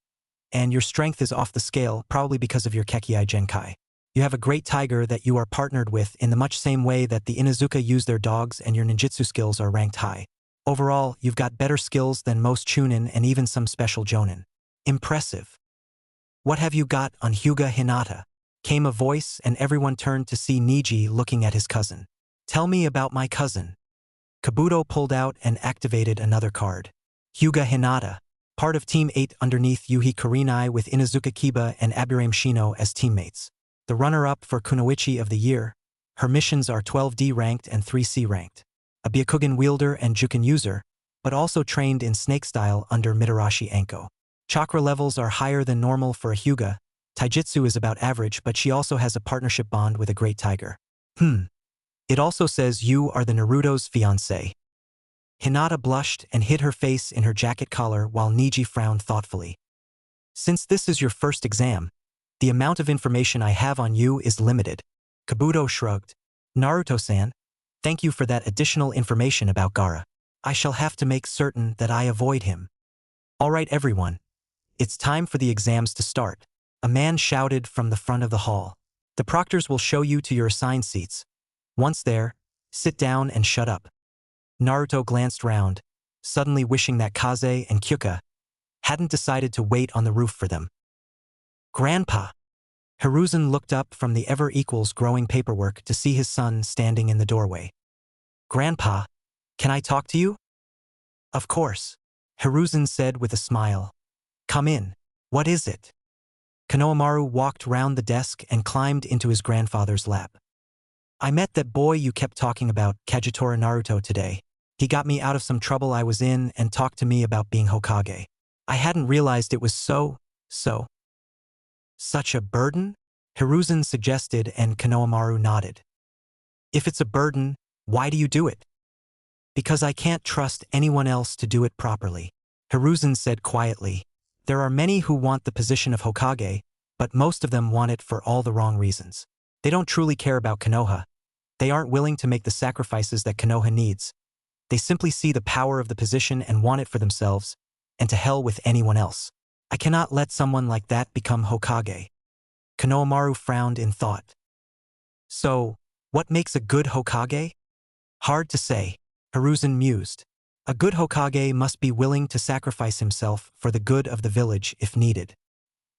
and your strength is off the scale, probably because of your Kekkai Genkai. You have a great tiger that you are partnered with in the much same way that the Inuzuka use their dogs, and your ninjutsu skills are ranked high. Overall, you've got better skills than most chunin and even some special jonin. Impressive. What have you got on Hyuga Hinata? Came a voice, and everyone turned to see Niji looking at his cousin. Tell me about my cousin. Kabuto pulled out and activated another card. Hyuga Hinata, part of Team 8 underneath Yuhi Kurenai with Inuzuka Kiba and Aburame Shino as teammates. The runner-up for Kunoichi of the year. Her missions are 12D ranked and 3C ranked. A Byakugan wielder and Juken user, but also trained in snake style under Mitarashi Anko. Chakra levels are higher than normal for a Hyuga. Taijutsu is about average, but she also has a partnership bond with a great tiger. It also says you are the Naruto's fiancé. Hinata blushed and hid her face in her jacket collar while Niji frowned thoughtfully. Since this is your first exam, the amount of information I have on you is limited. Kabuto shrugged. Naruto-san, thank you for that additional information about Gaara. I shall have to make certain that I avoid him. All right, everyone. It's time for the exams to start. A man shouted from the front of the hall. The proctors will show you to your assigned seats. Once there, sit down and shut up. Naruto glanced round, suddenly wishing that Kaze and Kyuka hadn't decided to wait on the roof for them. Grandpa! Hiruzen looked up from the ever-equals growing paperwork to see his son standing in the doorway. Grandpa, can I talk to you? Of course, Hiruzen said with a smile. Come in. What is it? Konohamaru walked round the desk and climbed into his grandfather's lap. I met that boy you kept talking about, Kagetora Naruto, today. He got me out of some trouble I was in and talked to me about being Hokage. I hadn't realized it was such a burden? Hiruzen suggested and Konohamaru nodded. If it's a burden, why do you do it? Because I can't trust anyone else to do it properly. Hiruzen said quietly. There are many who want the position of Hokage, but most of them want it for all the wrong reasons. They don't truly care about Konoha. They aren't willing to make the sacrifices that Konoha needs. They simply see the power of the position and want it for themselves, and to hell with anyone else. I cannot let someone like that become Hokage. Konohamaru frowned in thought. So, what makes a good Hokage? Hard to say, Hiruzen mused. A good Hokage must be willing to sacrifice himself for the good of the village if needed.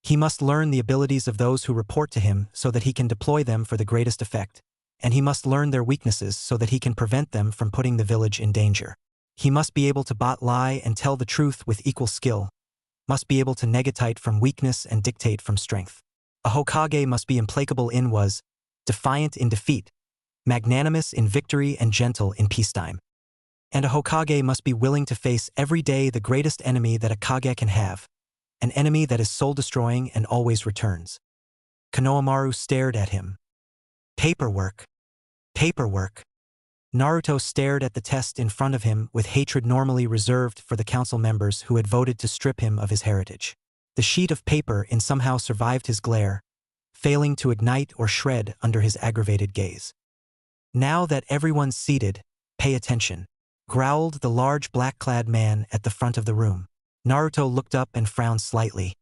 He must learn the abilities of those who report to him so that he can deploy them for the greatest effect, and he must learn their weaknesses so that he can prevent them from putting the village in danger. He must be able to lie and tell the truth with equal skill, must be able to negatite from weakness and dictate from strength. A Hokage must be implacable in was, defiant in defeat, magnanimous in victory and gentle in peacetime. And a Hokage must be willing to face every day the greatest enemy that a Kage can have, an enemy that is soul-destroying and always returns. Konohamaru stared at him. Paperwork. Paperwork. Naruto stared at the test in front of him with hatred normally reserved for the council members who had voted to strip him of his heritage. The sheet of paper somehow survived his glare, failing to ignite or shred under his aggravated gaze. Now that everyone's seated, pay attention, growled the large black-clad man at the front of the room. Naruto looked up and frowned slightly.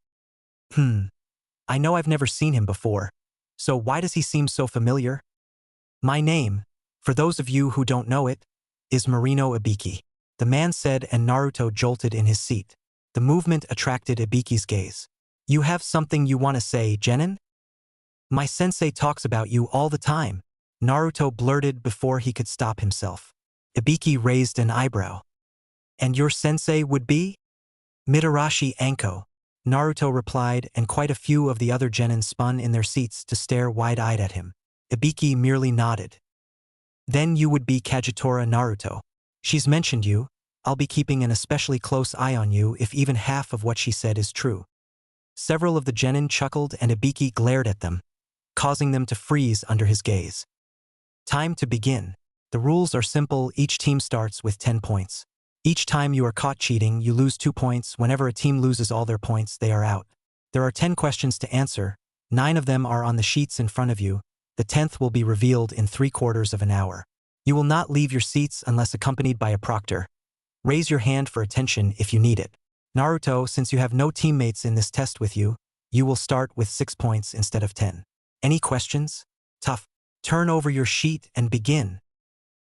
I know I've never seen him before, so why does he seem so familiar? My name, for those of you who don't know it, is Marino Ibiki, the man said, and Naruto jolted in his seat. The movement attracted Ibiki's gaze. You have something you want to say, Genin? My sensei talks about you all the time, Naruto blurted before he could stop himself. Ibiki raised an eyebrow. And your sensei would be? Mitarashi Anko, Naruto replied, and quite a few of the other genin spun in their seats to stare wide-eyed at him. Ibiki merely nodded. Then you would be Kagetora Naruto. She's mentioned you. I'll be keeping an especially close eye on you if even half of what she said is true. Several of the genin chuckled and Ibiki glared at them, causing them to freeze under his gaze. Time to begin. The rules are simple. Each team starts with 10 points. Each time you are caught cheating, you lose 2 points. Whenever a team loses all their points, they are out. There are 10 questions to answer. 9 of them are on the sheets in front of you. The 10th will be revealed in 3/4 of an hour. You will not leave your seats unless accompanied by a proctor. Raise your hand for attention if you need it. Naruto, since you have no teammates in this test with you, you will start with 6 points instead of 10. Any questions? Tough. Turn over your sheet and begin.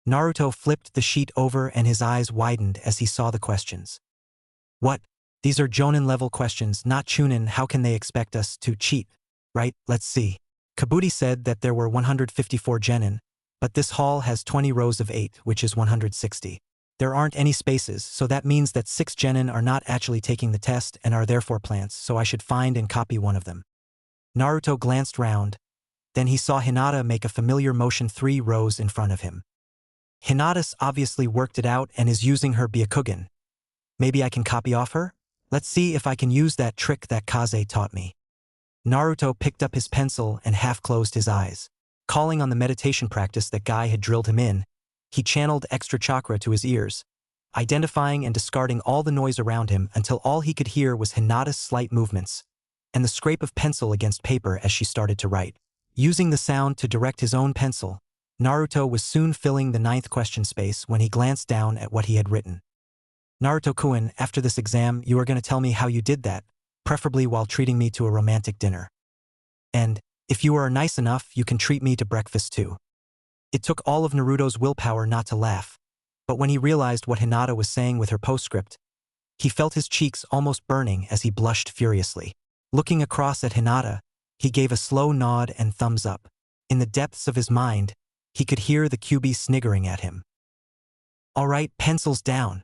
Naruto flipped the sheet over and his eyes widened as he saw the questions. What? These are Jonin-level questions, not Chunin. How can they expect us to cheat? Right, let's see. Kabuki said that there were 154 genin, but this hall has 20 rows of 8, which is 160. There aren't any spaces, so that means that 6 genin are not actually taking the test and are therefore plants, so I should find and copy one of them. Naruto glanced round. Then he saw Hinata make a familiar motion 3 rows in front of him. Hinata's obviously worked it out and is using her Byakugan. Maybe I can copy off her? Let's see if I can use that trick that Kaze taught me. Naruto picked up his pencil and half-closed his eyes. Calling on the meditation practice that Guy had drilled him in, he channeled extra chakra to his ears, identifying and discarding all the noise around him until all he could hear was Hinata's slight movements and the scrape of pencil against paper as she started to write. Using the sound to direct his own pencil, Naruto was soon filling the 9th question space when he glanced down at what he had written. Naruto-kun, after this exam, you are going to tell me how you did that, preferably while treating me to a romantic dinner. And, if you are nice enough, you can treat me to breakfast too. It took all of Naruto's willpower not to laugh, but when he realized what Hinata was saying with her postscript, he felt his cheeks almost burning as he blushed furiously. Looking across at Hinata, he gave a slow nod and thumbs up. In the depths of his mind, he could hear the QB sniggering at him. All right, pencils down.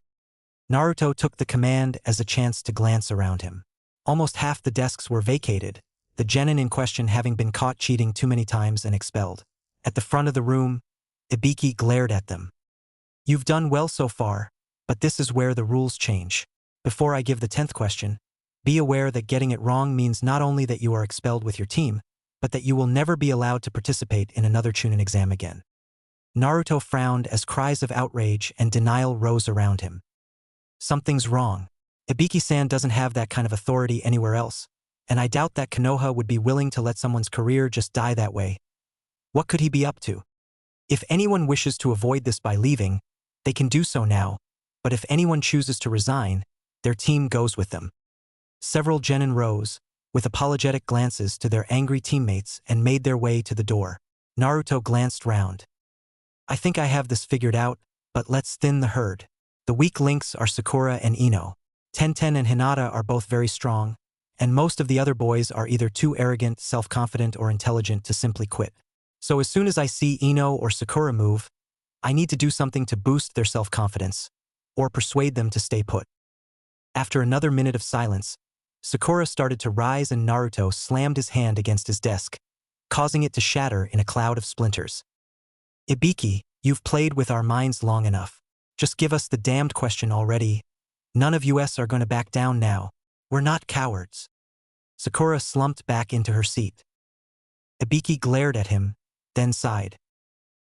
Naruto took the command as a chance to glance around him. Almost half the desks were vacated, the genin in question having been caught cheating too many times and expelled. At the front of the room, Ibiki glared at them. You've done well so far, but this is where the rules change. Before I give the 10th question, be aware that getting it wrong means not only that you are expelled with your team, but that you will never be allowed to participate in another Chunin exam again. Naruto frowned as cries of outrage and denial rose around him. Something's wrong. Ibiki-san doesn't have that kind of authority anywhere else, and I doubt that Konoha would be willing to let someone's career just die that way. What could he be up to? If anyone wishes to avoid this by leaving, they can do so now, but if anyone chooses to resign, their team goes with them. Several genin rose, with apologetic glances to their angry teammates, and made their way to the door. Naruto glanced round. I think I have this figured out, but let's thin the herd. The weak links are Sakura and Ino. Tenten and Hinata are both very strong, and most of the other boys are either too arrogant, self-confident, or intelligent to simply quit. So as soon as I see Ino or Sakura move, I need to do something to boost their self-confidence, or persuade them to stay put. After another minute of silence, Sakura started to rise and Naruto slammed his hand against his desk, causing it to shatter in a cloud of splinters. Ibiki, you've played with our minds long enough. Just give us the damned question already. None of us are going to back down now. We're not cowards. Sakura slumped back into her seat. Ibiki glared at him, then sighed.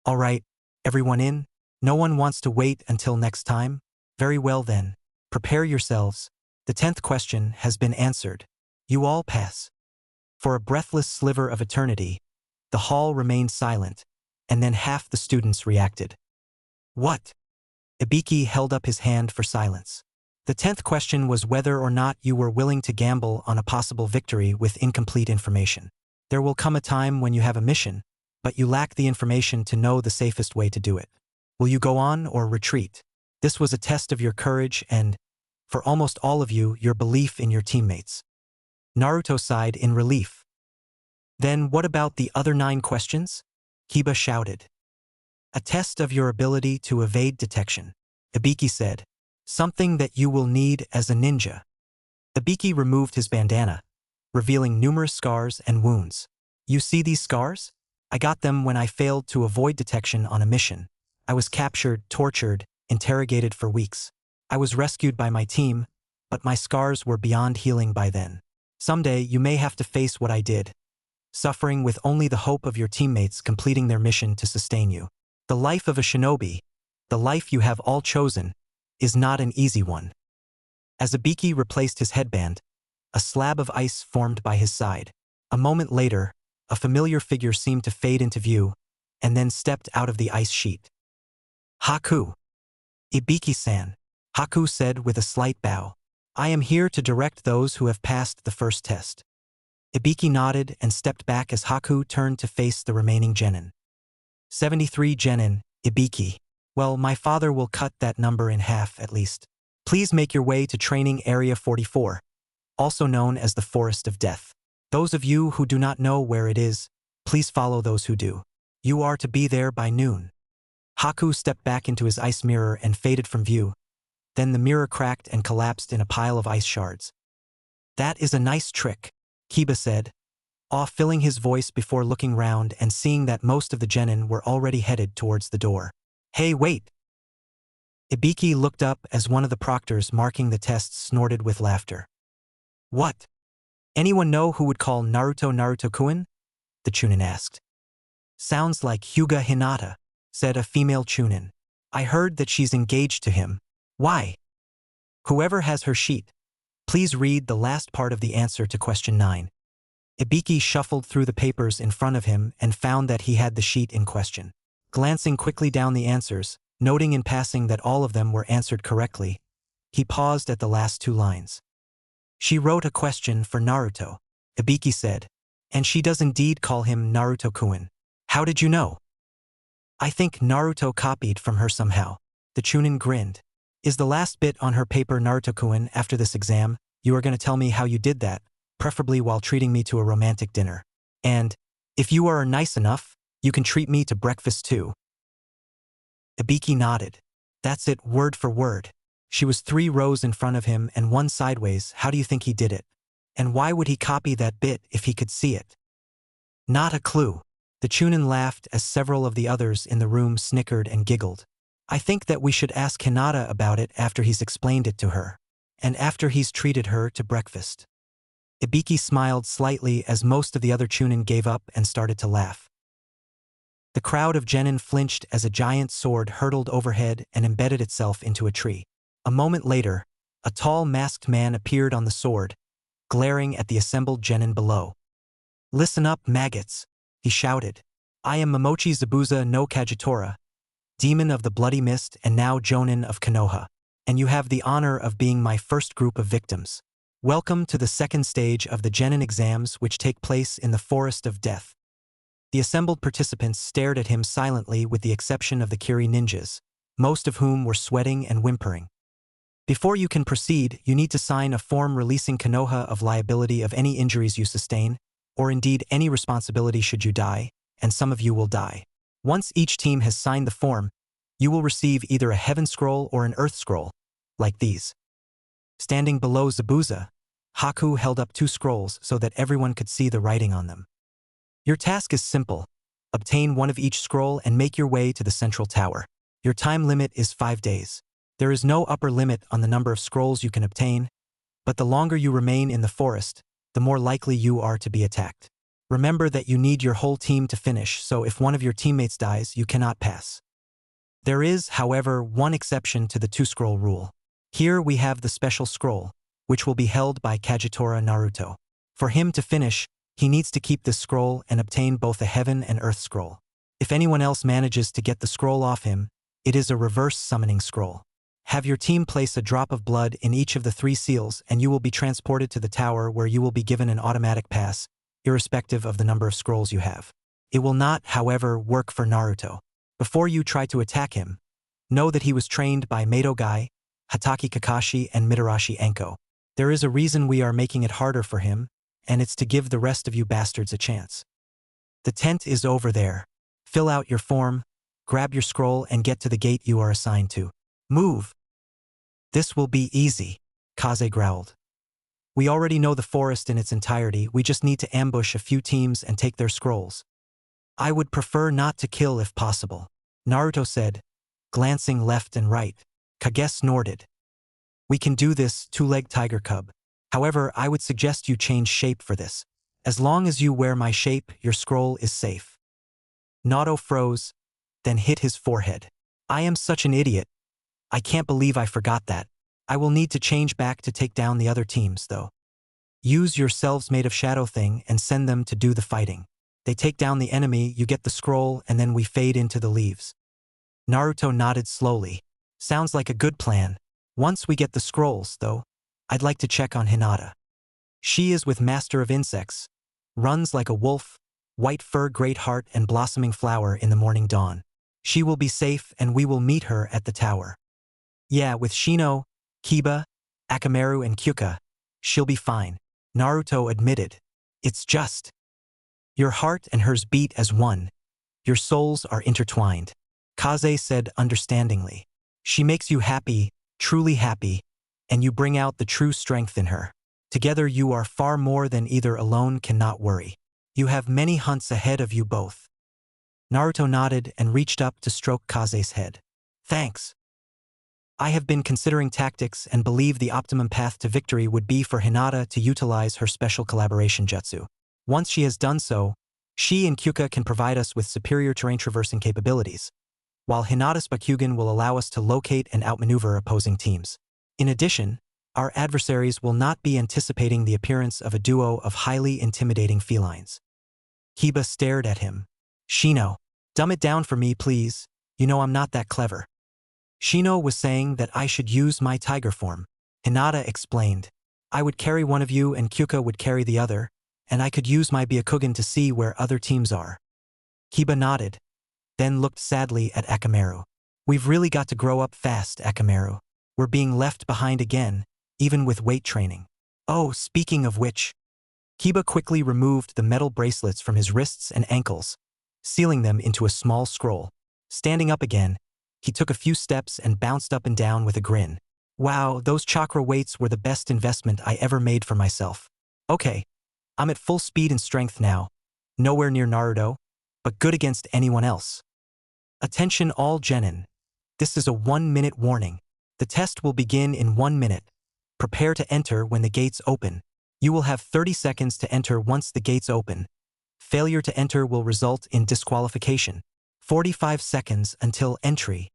All right, everyone in? No one wants to wait until next time? Very well then. Prepare yourselves. The 10th question has been answered. You all pass. For a breathless sliver of eternity, the hall remained silent, and then half the students reacted. What? Ibiki held up his hand for silence. The 10th question was whether or not you were willing to gamble on a possible victory with incomplete information. There will come a time when you have a mission, but you lack the information to know the safest way to do it. Will you go on or retreat? This was a test of your courage and, for almost all of you, your belief in your teammates. Naruto sighed in relief. Then what about the other 9 questions? Kiba shouted. A test of your ability to evade detection. Ibiki said. Something that you will need as a ninja. Ibiki removed his bandana, revealing numerous scars and wounds. You see these scars? I got them when I failed to avoid detection on a mission. I was captured, tortured, interrogated for weeks. I was rescued by my team, but my scars were beyond healing by then. Someday you may have to face what I did, suffering with only the hope of your teammates completing their mission to sustain you. The life of a shinobi, the life you have all chosen, is not an easy one. As Ibiki replaced his headband, a slab of ice formed by his side. A moment later, a familiar figure seemed to fade into view, and then stepped out of the ice sheet. Haku. Ibiki-san, Haku said with a slight bow. I am here to direct those who have passed the first test. Ibiki nodded and stepped back as Haku turned to face the remaining genin. 73 genin, Ibiki. Well, my father will cut that number in half at least. Please make your way to Training Area 44, also known as the Forest of Death. Those of you who do not know where it is, please follow those who do. You are to be there by noon. Haku stepped back into his ice mirror and faded from view. Then the mirror cracked and collapsed in a pile of ice shards. That is a nice trick, Kiba said, awe-filling his voice before looking round and seeing that most of the genin were already headed towards the door. Hey, wait! Ibiki looked up as one of the proctors marking the tests snorted with laughter. What? Anyone know who would call Naruto Naruto-kun? The Chunin asked. Sounds like Hyuga Hinata, said a female Chunin. I heard that she's engaged to him. Why? Whoever has her sheet, please read the last part of the answer to question 9. Ibiki shuffled through the papers in front of him and found that he had the sheet in question. Glancing quickly down the answers, noting in passing that all of them were answered correctly, he paused at the last 2 lines. She wrote a question for Naruto, Ibiki said, and she does indeed call him Naruto-kun. How did you know? I think Naruto copied from her somehow. The Chunin grinned. Is the last bit on her paper Naruto-kun? After this exam, you are going to tell me how you did that, preferably while treating me to a romantic dinner. And, if you are nice enough, you can treat me to breakfast too. Ibiki nodded. That's it, word for word. She was 3 rows in front of him and 1 sideways. How do you think he did it? And why would he copy that bit if he could see it? Not a clue. The Chunin laughed as several of the others in the room snickered and giggled. I think that we should ask Hinata about it after he's explained it to her. And after he's treated her to breakfast. Ibiki smiled slightly as most of the other Chunin gave up and started to laugh. The crowd of genin flinched as a giant sword hurtled overhead and embedded itself into a tree. A moment later, a tall masked man appeared on the sword, glaring at the assembled genin below. Listen up, maggots, he shouted. I am Momochi Zabuza no Kagetora, demon of the Bloody Mist and now Jonin of Konoha, and you have the honor of being my first group of victims. Welcome to the second stage of the genin exams which take place in the Forest of Death. The assembled participants stared at him silently with the exception of the Kiri ninjas, most of whom were sweating and whimpering. Before you can proceed, you need to sign a form releasing Konoha of liability of any injuries you sustain, or indeed any responsibility should you die, and some of you will die. Once each team has signed the form, you will receive either a heaven scroll or an earth scroll, like these. Standing below Zabuza, Haku held up 2 scrolls so that everyone could see the writing on them. Your task is simple. Obtain 1 of each scroll and make your way to the central tower. Your time limit is 5 days. There is no upper limit on the number of scrolls you can obtain, but the longer you remain in the forest, the more likely you are to be attacked. Remember that you need your whole team to finish, so if one of your teammates dies, you cannot pass. There is, however, one exception to the 2-scroll rule. Here we have the special scroll, which will be held by Kagetora Naruto. For him to finish, he needs to keep this scroll and obtain both a heaven and earth scroll. If anyone else manages to get the scroll off him, it is a reverse summoning scroll. Have your team place a drop of blood in each of the 3 seals and you will be transported to the tower where you will be given an automatic pass, irrespective of the number of scrolls you have. It will not, however, work for Naruto. Before you try to attack him, know that he was trained by Mato Gai, Hatake Kakashi, and Mitarashi Enko. There is a reason we are making it harder for him, and it's to give the rest of you bastards a chance. The tent is over there. Fill out your form, grab your scroll, and get to the gate you are assigned to. Move! This will be easy, Kaze growled. We already know the forest in its entirety, we just need to ambush a few teams and take their scrolls. I would prefer not to kill if possible, Naruto said, glancing left and right. Kage snorted. We can do this, 2-legged tiger cub. However, I would suggest you change shape for this. As long as you wear my shape, your scroll is safe. Naruto froze, then hit his forehead. I am such an idiot. I can't believe I forgot that. I will need to change back to take down the other teams, though. Use your selves made of shadow thing and send them to do the fighting. They take down the enemy, you get the scroll, and then we fade into the leaves. Naruto nodded slowly. Sounds like a good plan. Once we get the scrolls, though, I'd like to check on Hinata. She is with Master of Insects. Runs like a wolf, white fur, great heart, and blossoming flower in the morning dawn. She will be safe and we will meet her at the tower. Yeah, with Shino, Kiba, Akamaru, and Kyuka, she'll be fine, Naruto admitted. It's just. Your heart and hers beat as one. Your souls are intertwined. Kaze said understandingly. She makes you happy, truly happy, and you bring out the true strength in her. Together you are far more than either alone. Cannot worry. You have many hunts ahead of you both. Naruto nodded and reached up to stroke Kaze's head. Thanks. I have been considering tactics and believe the optimum path to victory would be for Hinata to utilize her special collaboration jutsu. Once she has done so, she and Kyuka can provide us with superior terrain traversing capabilities, while Hinata's Bakugan will allow us to locate and outmaneuver opposing teams. In addition, our adversaries will not be anticipating the appearance of a duo of highly intimidating felines. Kiba stared at him. Shino, dumb it down for me, please. You know I'm not that clever. Shino was saying that I should use my tiger form. Hinata explained. I would carry one of you and Kyuka would carry the other, and I could use my Byakugan to see where other teams are. Kiba nodded, then looked sadly at Akamaru. We've really got to grow up fast, Akamaru. We're being left behind again, even with weight training. Oh, speaking of which. Kiba quickly removed the metal bracelets from his wrists and ankles, sealing them into a small scroll. Standing up again, he took a few steps and bounced up and down with a grin. Wow, those chakra weights were the best investment I ever made for myself. Okay, I'm at full speed and strength now. Nowhere near Naruto, but good against anyone else. Attention all genin. This is a 1-minute warning. The test will begin in 1 minute. Prepare to enter when the gates open. You will have 30 seconds to enter once the gates open. Failure to enter will result in disqualification. 45 seconds until entry.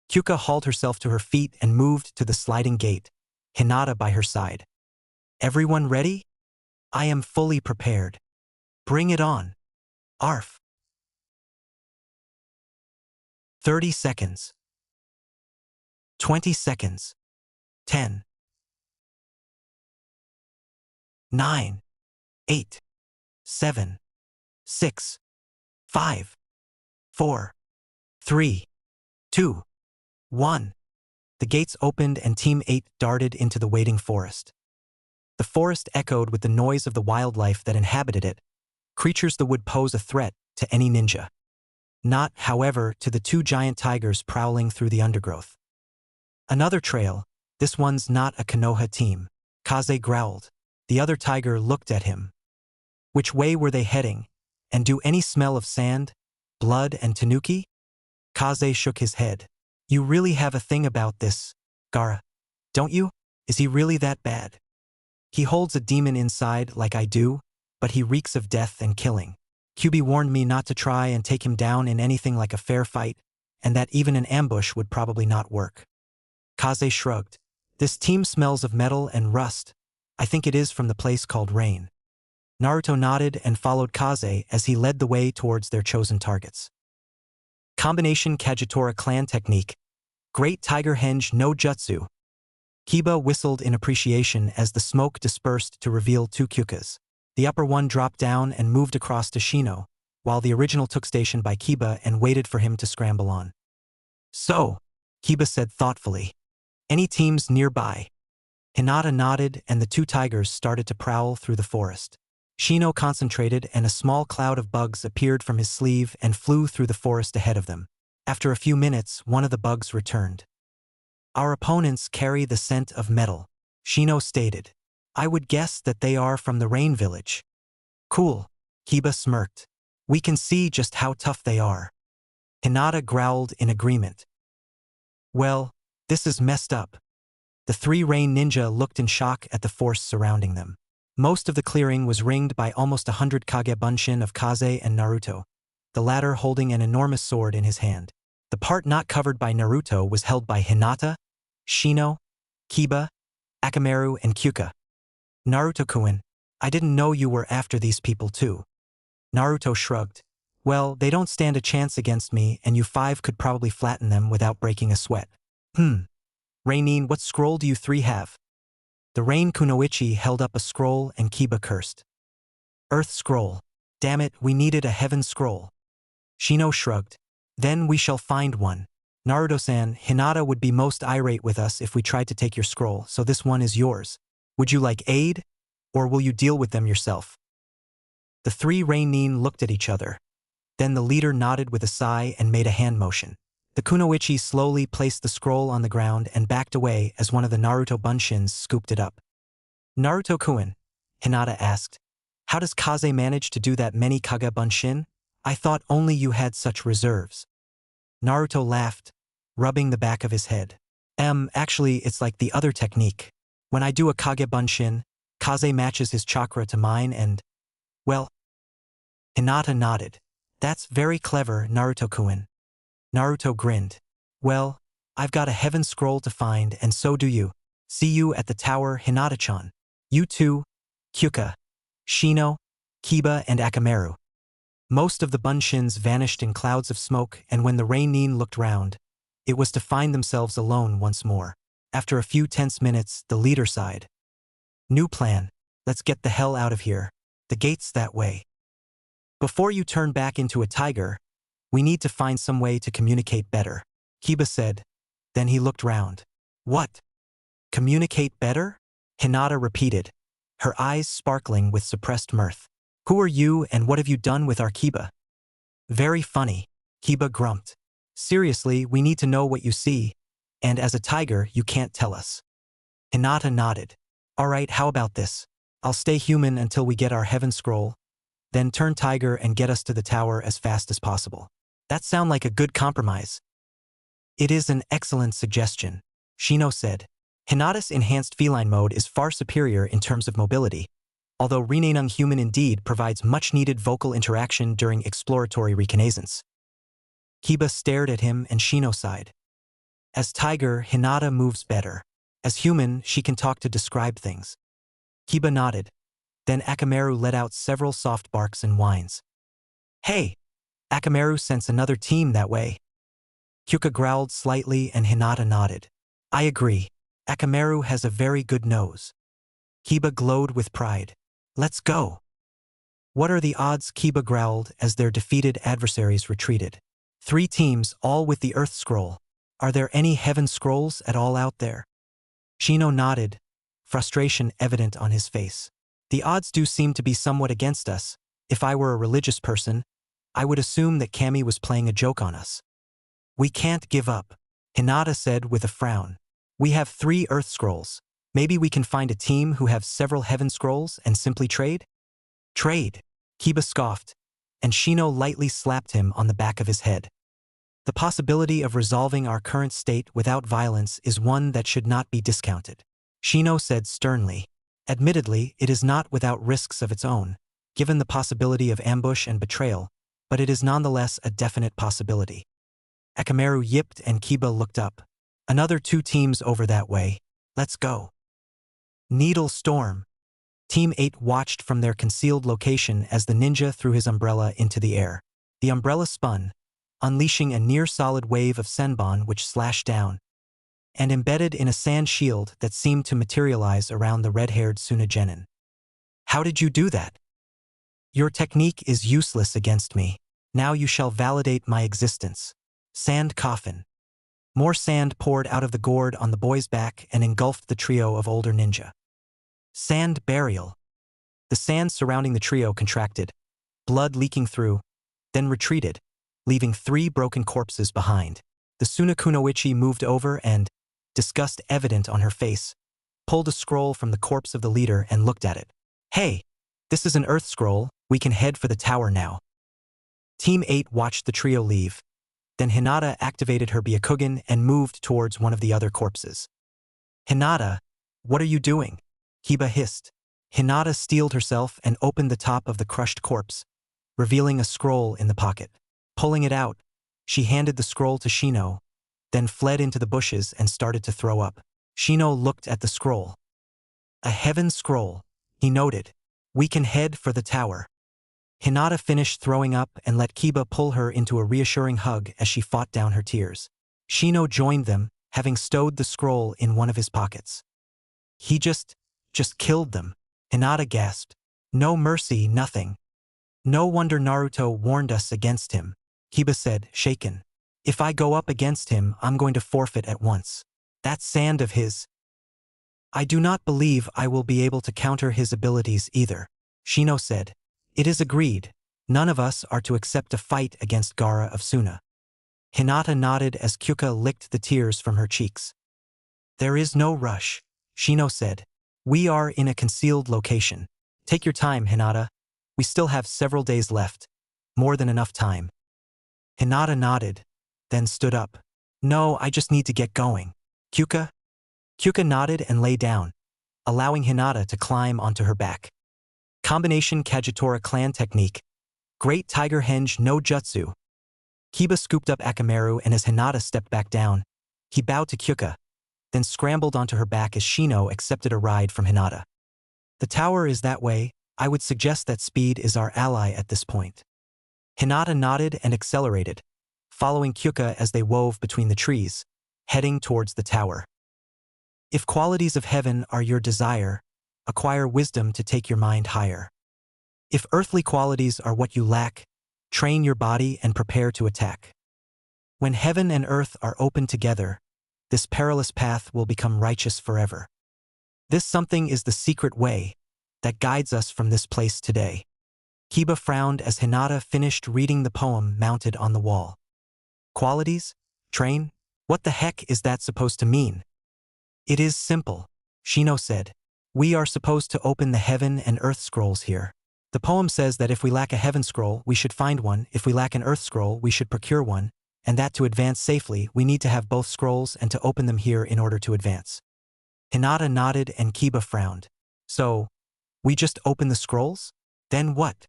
Kyuka hauled herself to her feet and moved to the sliding gate, Hinata by her side. Everyone ready? I am fully prepared. Bring it on. Arf. 30 seconds. 20 seconds. 10. 9. 8. 7. 6. 5. 4. 3. 2. 1. The gates opened and Team 8 darted into the waiting forest. The forest echoed with the noise of the wildlife that inhabited it. Creatures that would pose a threat to any ninja. Not, however, to the 2 giant tigers prowling through the undergrowth. Another trail. This one's not a Konoha team. Kaze growled. The other tiger looked at him. Which way were they heading? And do any smell of sand, blood, and tanuki? Kaze shook his head. You really have a thing about this, Gaara, don't you? Is he really that bad? He holds a demon inside like I do, but he reeks of death and killing. QB warned me not to try and take him down in anything like a fair fight, and that even an ambush would probably not work. Kaze shrugged. This team smells of metal and rust. I think it is from the place called Rain. Naruto nodded and followed Kaze as he led the way towards their chosen targets. Combination Kagetora clan technique. Great Tiger Henge no Jutsu. Kiba whistled in appreciation as the smoke dispersed to reveal 2 Kyukas. The upper one dropped down and moved across to Shino, while the original took station by Kiba and waited for him to scramble on. So, Kiba said thoughtfully. Any teams nearby? Hinata nodded and the 2 tigers started to prowl through the forest. Shino concentrated and a small cloud of bugs appeared from his sleeve and flew through the forest ahead of them. After a few minutes, one of the bugs returned. Our opponents carry the scent of metal, Shino stated. I would guess that they are from the Rain Village. Cool, Kiba smirked. We can see just how tough they are. Hinata growled in agreement. Well, this is messed up. The 3 Rain Ninja looked in shock at the force surrounding them. Most of the clearing was ringed by almost 100 Kage Bunshin of Kaze and Naruto, the latter holding an enormous sword in his hand. The part not covered by Naruto was held by Hinata, Shino, Kiba, Akamaru, and Kyuka. Naruto-kun, I didn't know you were after these people too. Naruto shrugged. Well, they don't stand a chance against me and you five could probably flatten them without breaking a sweat. Rainin, what scroll do you three have? The Rain Kunoichi held up a scroll and Kiba cursed. Earth scroll. Damn it, we needed a heaven scroll. Shino shrugged. Then we shall find one. Naruto-san, Hinata would be most irate with us if we tried to take your scroll, so this one is yours. Would you like aid? Or will you deal with them yourself? The three Rainin looked at each other. Then the leader nodded with a sigh and made a hand motion. The Kunoichi slowly placed the scroll on the ground and backed away as one of the Naruto bunshins scooped it up. Naruto-kun, Hinata asked, how does Kaze manage to do that many Kage bunshin? I thought only you had such reserves. Naruto laughed, rubbing the back of his head. Actually, it's like the other technique. When I do a Kage bunshin, Kaze matches his chakra to mine and… well… Hinata nodded. That's very clever, Naruto-kun. Naruto grinned. Well, I've got a heaven scroll to find and so do you. See you at the tower, Hinata-chan. You too, Kyuka, Shino, Kiba and Akamaru. Most of the bunshins vanished in clouds of smoke and when the Rainin looked round, it was to find themselves alone once more. After a few tense minutes, the leader sighed. New plan. Let's get the hell out of here. The gate's that way. Before you turn back into a tiger, we need to find some way to communicate better, Kiba said. Then he looked round. What? Communicate better? Hinata repeated, her eyes sparkling with suppressed mirth. Who are you and what have you done with our Kiba? Very funny, Kiba grumped. Seriously, we need to know what you see, and as a tiger, you can't tell us. Hinata nodded. Alright, how about this? I'll stay human until we get our heaven scroll, then turn tiger and get us to the tower as fast as possible. That sound like a good compromise. It is an excellent suggestion, Shino said. Hinata's enhanced feline mode is far superior in terms of mobility, although Renanung human indeed provides much-needed vocal interaction during exploratory reconnaissance. Kiba stared at him and Shino sighed. As tiger, Hinata moves better. As human, she can talk to describe things. Kiba nodded. Then Akamaru let out several soft barks and whines. Hey! Akamaru sensed another team that way. Kyuka growled slightly and Hinata nodded. I agree. Akamaru has a very good nose. Kiba glowed with pride. Let's go. What are the odds? Kiba growled as their defeated adversaries retreated. 3 teams, all with the Earth Scroll. Are there any Heaven Scrolls at all out there? Shino nodded, frustration evident on his face. The odds do seem to be somewhat against us. If I were a religious person, I would assume that Kami was playing a joke on us. We can't give up, Hinata said with a frown. We have 3 Earth Scrolls. Maybe we can find a team who have several Heaven Scrolls and simply trade? Trade, Kiba scoffed, and Shino lightly slapped him on the back of his head. The possibility of resolving our current state without violence is one that should not be discounted, Shino said sternly. Admittedly, it is not without risks of its own, given the possibility of ambush and betrayal, but it is nonetheless a definite possibility. Akamaru yipped and Kiba looked up. Another 2 teams over that way. Let's go. Needle Storm. Team 8 watched from their concealed location as the ninja threw his umbrella into the air. The umbrella spun, unleashing a near-solid wave of senbon which slashed down, and embedded in a sand shield that seemed to materialize around the red-haired Sunagenin. How did you do that? Your technique is useless against me. Now you shall validate my existence. Sand coffin. More sand poured out of the gourd on the boy's back and engulfed the trio of older ninja. Sand burial. The sand surrounding the trio contracted, blood leaking through, then retreated, leaving 3 broken corpses behind. The Sunakunoichi moved over and, disgust evident on her face, pulled a scroll from the corpse of the leader and looked at it. Hey, this is an Earth Scroll, we can head for the tower now. Team 8 watched the trio leave. Then Hinata activated her Byakugan and moved towards one of the other corpses. Hinata, what are you doing? Kiba hissed. Hinata steeled herself and opened the top of the crushed corpse, revealing a scroll in the pocket. Pulling it out, she handed the scroll to Shino, then fled into the bushes and started to throw up. Shino looked at the scroll. A heaven scroll, he noted. We can head for the tower. Hinata finished throwing up and let Kiba pull her into a reassuring hug as she fought down her tears. Shino joined them, having stowed the scroll in one of his pockets. He just killed them. Hinata gasped. No mercy, nothing. No wonder Naruto warned us against him. Kiba said, shaken. If I go up against him, I'm going to forfeit at once. That sand of his. I do not believe I will be able to counter his abilities either. Shino said. It is agreed. None of us are to accept a fight against Gaara of Suna. Hinata nodded as Kyuka licked the tears from her cheeks. There is no rush, Shino said. We are in a concealed location. Take your time, Hinata. We still have several days left. More than enough time. Hinata nodded, then stood up. No, I just need to get going. Kyuka? Kyuka nodded and lay down, allowing Hinata to climb onto her back. Combination Kagetora clan technique. Great Tiger Henge no Jutsu. Kiba scooped up Akamaru, and as Hinata stepped back down, he bowed to Kyuka, then scrambled onto her back as Shino accepted a ride from Hinata. The tower is that way. I would suggest that speed is our ally at this point. Hinata nodded and accelerated, following Kyuka as they wove between the trees, heading towards the tower. If qualities of heaven are your desire, acquire wisdom to take your mind higher. If earthly qualities are what you lack, train your body and prepare to attack. When heaven and earth are open together, this perilous path will become righteous forever. This something is the secret way that guides us from this place today. Kiba frowned as Hinata finished reading the poem mounted on the wall. Qualities? Train? What the heck is that supposed to mean? It is simple, Shino said. We are supposed to open the heaven and earth scrolls here. The poem says that if we lack a heaven scroll, we should find one. If we lack an earth scroll, we should procure one. And that to advance safely, we need to have both scrolls and to open them here in order to advance. Hinata nodded and Kiba frowned. So, we just open the scrolls? Then what?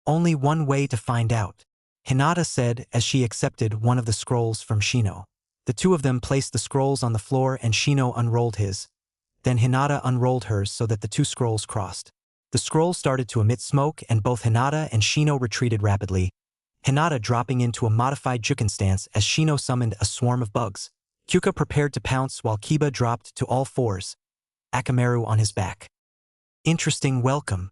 Only one way to find out, Hinata said as she accepted one of the scrolls from Shino. The two of them placed the scrolls on the floor and Shino unrolled his. Then Hinata unrolled hers so that the two scrolls crossed. The scroll started to emit smoke and both Hinata and Shino retreated rapidly, Hinata dropping into a modified Juken stance as Shino summoned a swarm of bugs. Kyuka prepared to pounce while Kiba dropped to all fours, Akamaru on his back. Interesting welcome.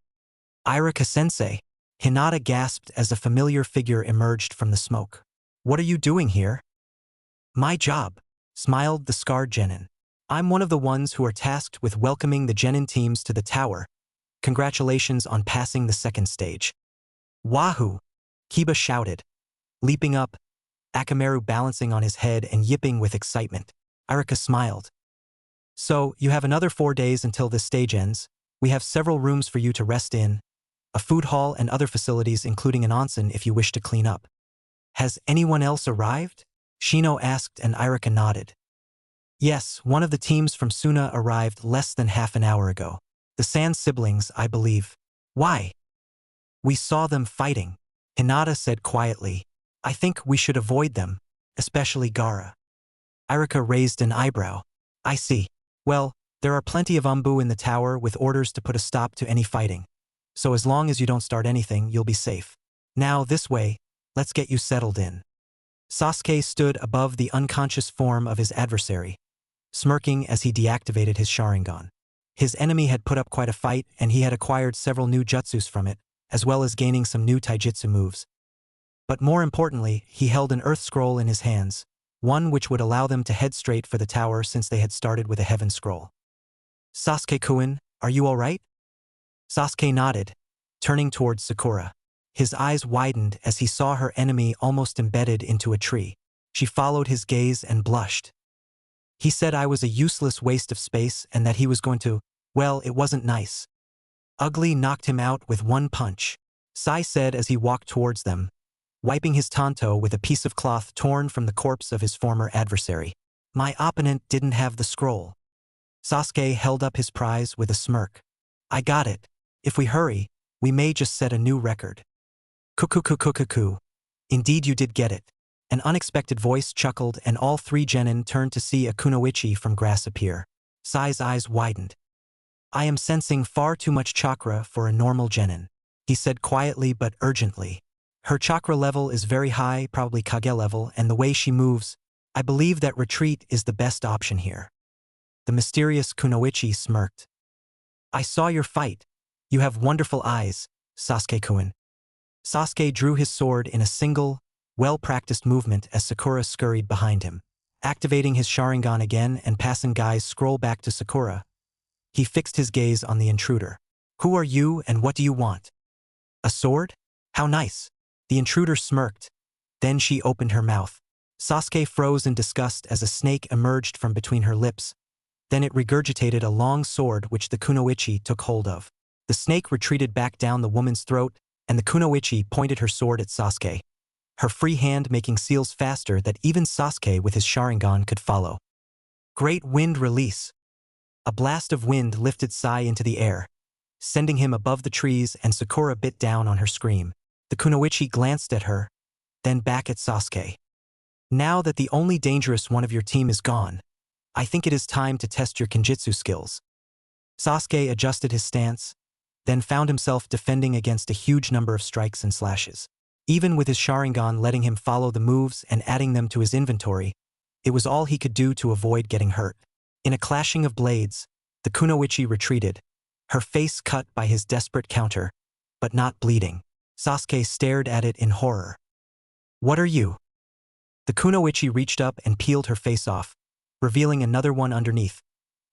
Irika-sensei. Hinata gasped as a familiar figure emerged from the smoke. What are you doing here? My job, smiled the scarred genin. I'm one of the ones who are tasked with welcoming the genin teams to the tower. Congratulations on passing the second stage. Wahoo! Kiba shouted, leaping up, Akamaru balancing on his head and yipping with excitement. Irika smiled. So, you have another 4 days until this stage ends. We have several rooms for you to rest in, a food hall and other facilities including an onsen if you wish to clean up. Has anyone else arrived? Shino asked and Irika nodded. Yes, one of the teams from Suna arrived less than half an hour ago. The Sand siblings, I believe. Why? We saw them fighting, Hinata said quietly. I think we should avoid them, especially Gaara. Irika raised an eyebrow. I see. Well, there are plenty of Umbu in the tower with orders to put a stop to any fighting. So as long as you don't start anything, you'll be safe. Now, this way, let's get you settled in. Sasuke stood above the unconscious form of his adversary, smirking as he deactivated his Sharingan. His enemy had put up quite a fight and he had acquired several new jutsus from it, as well as gaining some new taijutsu moves. But more importantly, he held an earth scroll in his hands, one which would allow them to head straight for the tower since they had started with a heaven scroll. Sasuke-kun, are you all right? Sasuke nodded, turning towards Sakura. His eyes widened as he saw her enemy almost embedded into a tree. She followed his gaze and blushed. He said I was a useless waste of space and that he was going to, well, it wasn't nice. Ugly knocked him out with one punch, Sai said as he walked towards them, wiping his tanto with a piece of cloth torn from the corpse of his former adversary. My opponent didn't have the scroll. Sasuke held up his prize with a smirk. I got it. If we hurry, we may just set a new record. Kuku. Indeed you did get it. An unexpected voice chuckled and all three genin turned to see a kunoichi from grass appear. Sai's eyes widened. I am sensing far too much chakra for a normal genin. he said quietly but urgently. Her chakra level is very high, probably Kage level, and the way she moves, I believe that retreat is the best option here. The mysterious kunoichi smirked. I saw your fight. You have wonderful eyes, Sasuke-kun. Sasuke drew his sword in a single, well-practiced movement as Sakura scurried behind him. Activating his Sharingan again and passing Guy's scroll back to Sakura, he fixed his gaze on the intruder. Who are you and what do you want? A sword? How nice. The intruder smirked. Then she opened her mouth. Sasuke froze in disgust as a snake emerged from between her lips. Then it regurgitated a long sword which the kunoichi took hold of. The snake retreated back down the woman's throat, and the kunoichi pointed her sword at Sasuke, her free hand making seals faster that even Sasuke with his Sharingan could follow. Great wind release. A blast of wind lifted Sai into the air, sending him above the trees, and Sakura bit down on her scream. The kunoichi glanced at her, then back at Sasuke. Now that the only dangerous one of your team is gone, I think it is time to test your Kenjutsu skills. Sasuke adjusted his stance, then found himself defending against a huge number of strikes and slashes. Even with his Sharingan letting him follow the moves and adding them to his inventory, it was all he could do to avoid getting hurt. In a clashing of blades, the kunoichi retreated, her face cut by his desperate counter, but not bleeding. Sasuke stared at it in horror. What are you? The kunoichi reached up and peeled her face off, revealing another one underneath,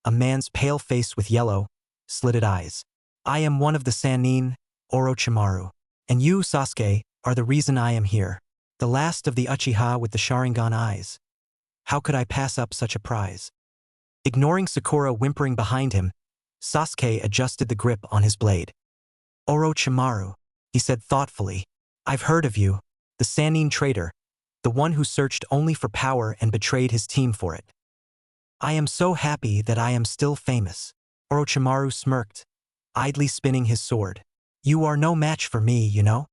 a man's pale face with yellow, slitted eyes. I am one of the Sannin, Orochimaru. And you, Sasuke, are the reason I am here. The last of the Uchiha with the Sharingan eyes. How could I pass up such a prize? Ignoring Sakura whimpering behind him, Sasuke adjusted the grip on his blade. Orochimaru, he said thoughtfully. I've heard of you, the Sannin traitor, the one who searched only for power and betrayed his team for it. I am so happy that I am still famous. Orochimaru smirked, idly spinning his sword. You are no match for me, you know?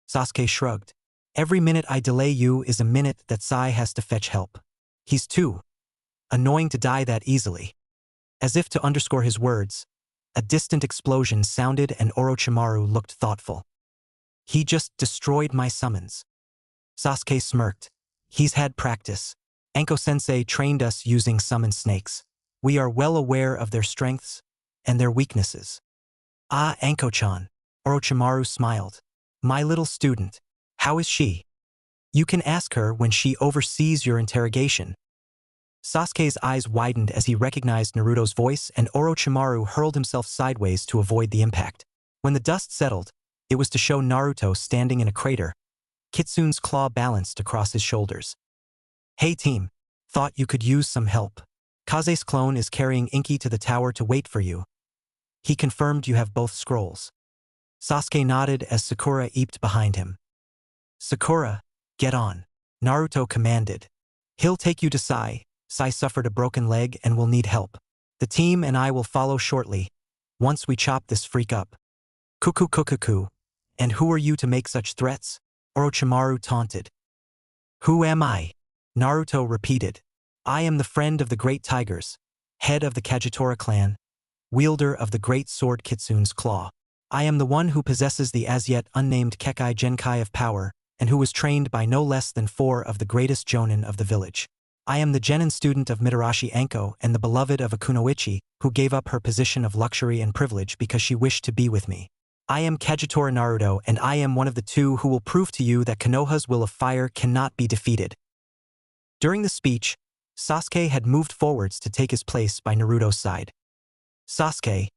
Sasuke shrugged. Every minute I delay you is a minute that Sai has to fetch help. He's too annoying to die that easily. As if to underscore his words, a distant explosion sounded and Orochimaru looked thoughtful. He just destroyed my summons. Sasuke smirked. He's had practice. Anko-sensei trained us using summon snakes. We are well aware of their strengths and their weaknesses. Ah, Anko-chan. Orochimaru smiled. My little student. How is she? You can ask her when she oversees your interrogation. Sasuke's eyes widened as he recognized Naruto's voice, and Orochimaru hurled himself sideways to avoid the impact. When the dust settled, it was to show Naruto standing in a crater, Kitsune's claw balanced across his shoulders. Hey team, thought you could use some help. Kaze's clone is carrying Inky to the tower to wait for you. He confirmed you have both scrolls. Sasuke nodded as Sakura eeped behind him. Sakura, get on. Naruto commanded. He'll take you to Sai. Sai suffered a broken leg and will need help. The team and I will follow shortly, once we chop this freak up. Kuku. And who are you to make such threats? Orochimaru taunted. Who am I? Naruto repeated. I am the friend of the great tigers, head of the Kagetora clan, wielder of the great sword Kitsune's claw. I am the one who possesses the as yet unnamed Kekkai Genkai of power, and who was trained by no less than 4 of the greatest jonin of the village. I am the genin student of Mitarashi Anko and the beloved of a kunoichi who gave up her position of luxury and privilege because she wished to be with me. I am Kagetora Naruto, and I am one of the 2 who will prove to you that Konoha's will of fire cannot be defeated. During the speech, Sasuke had moved forwards to take his place by Naruto's side. Sasuke,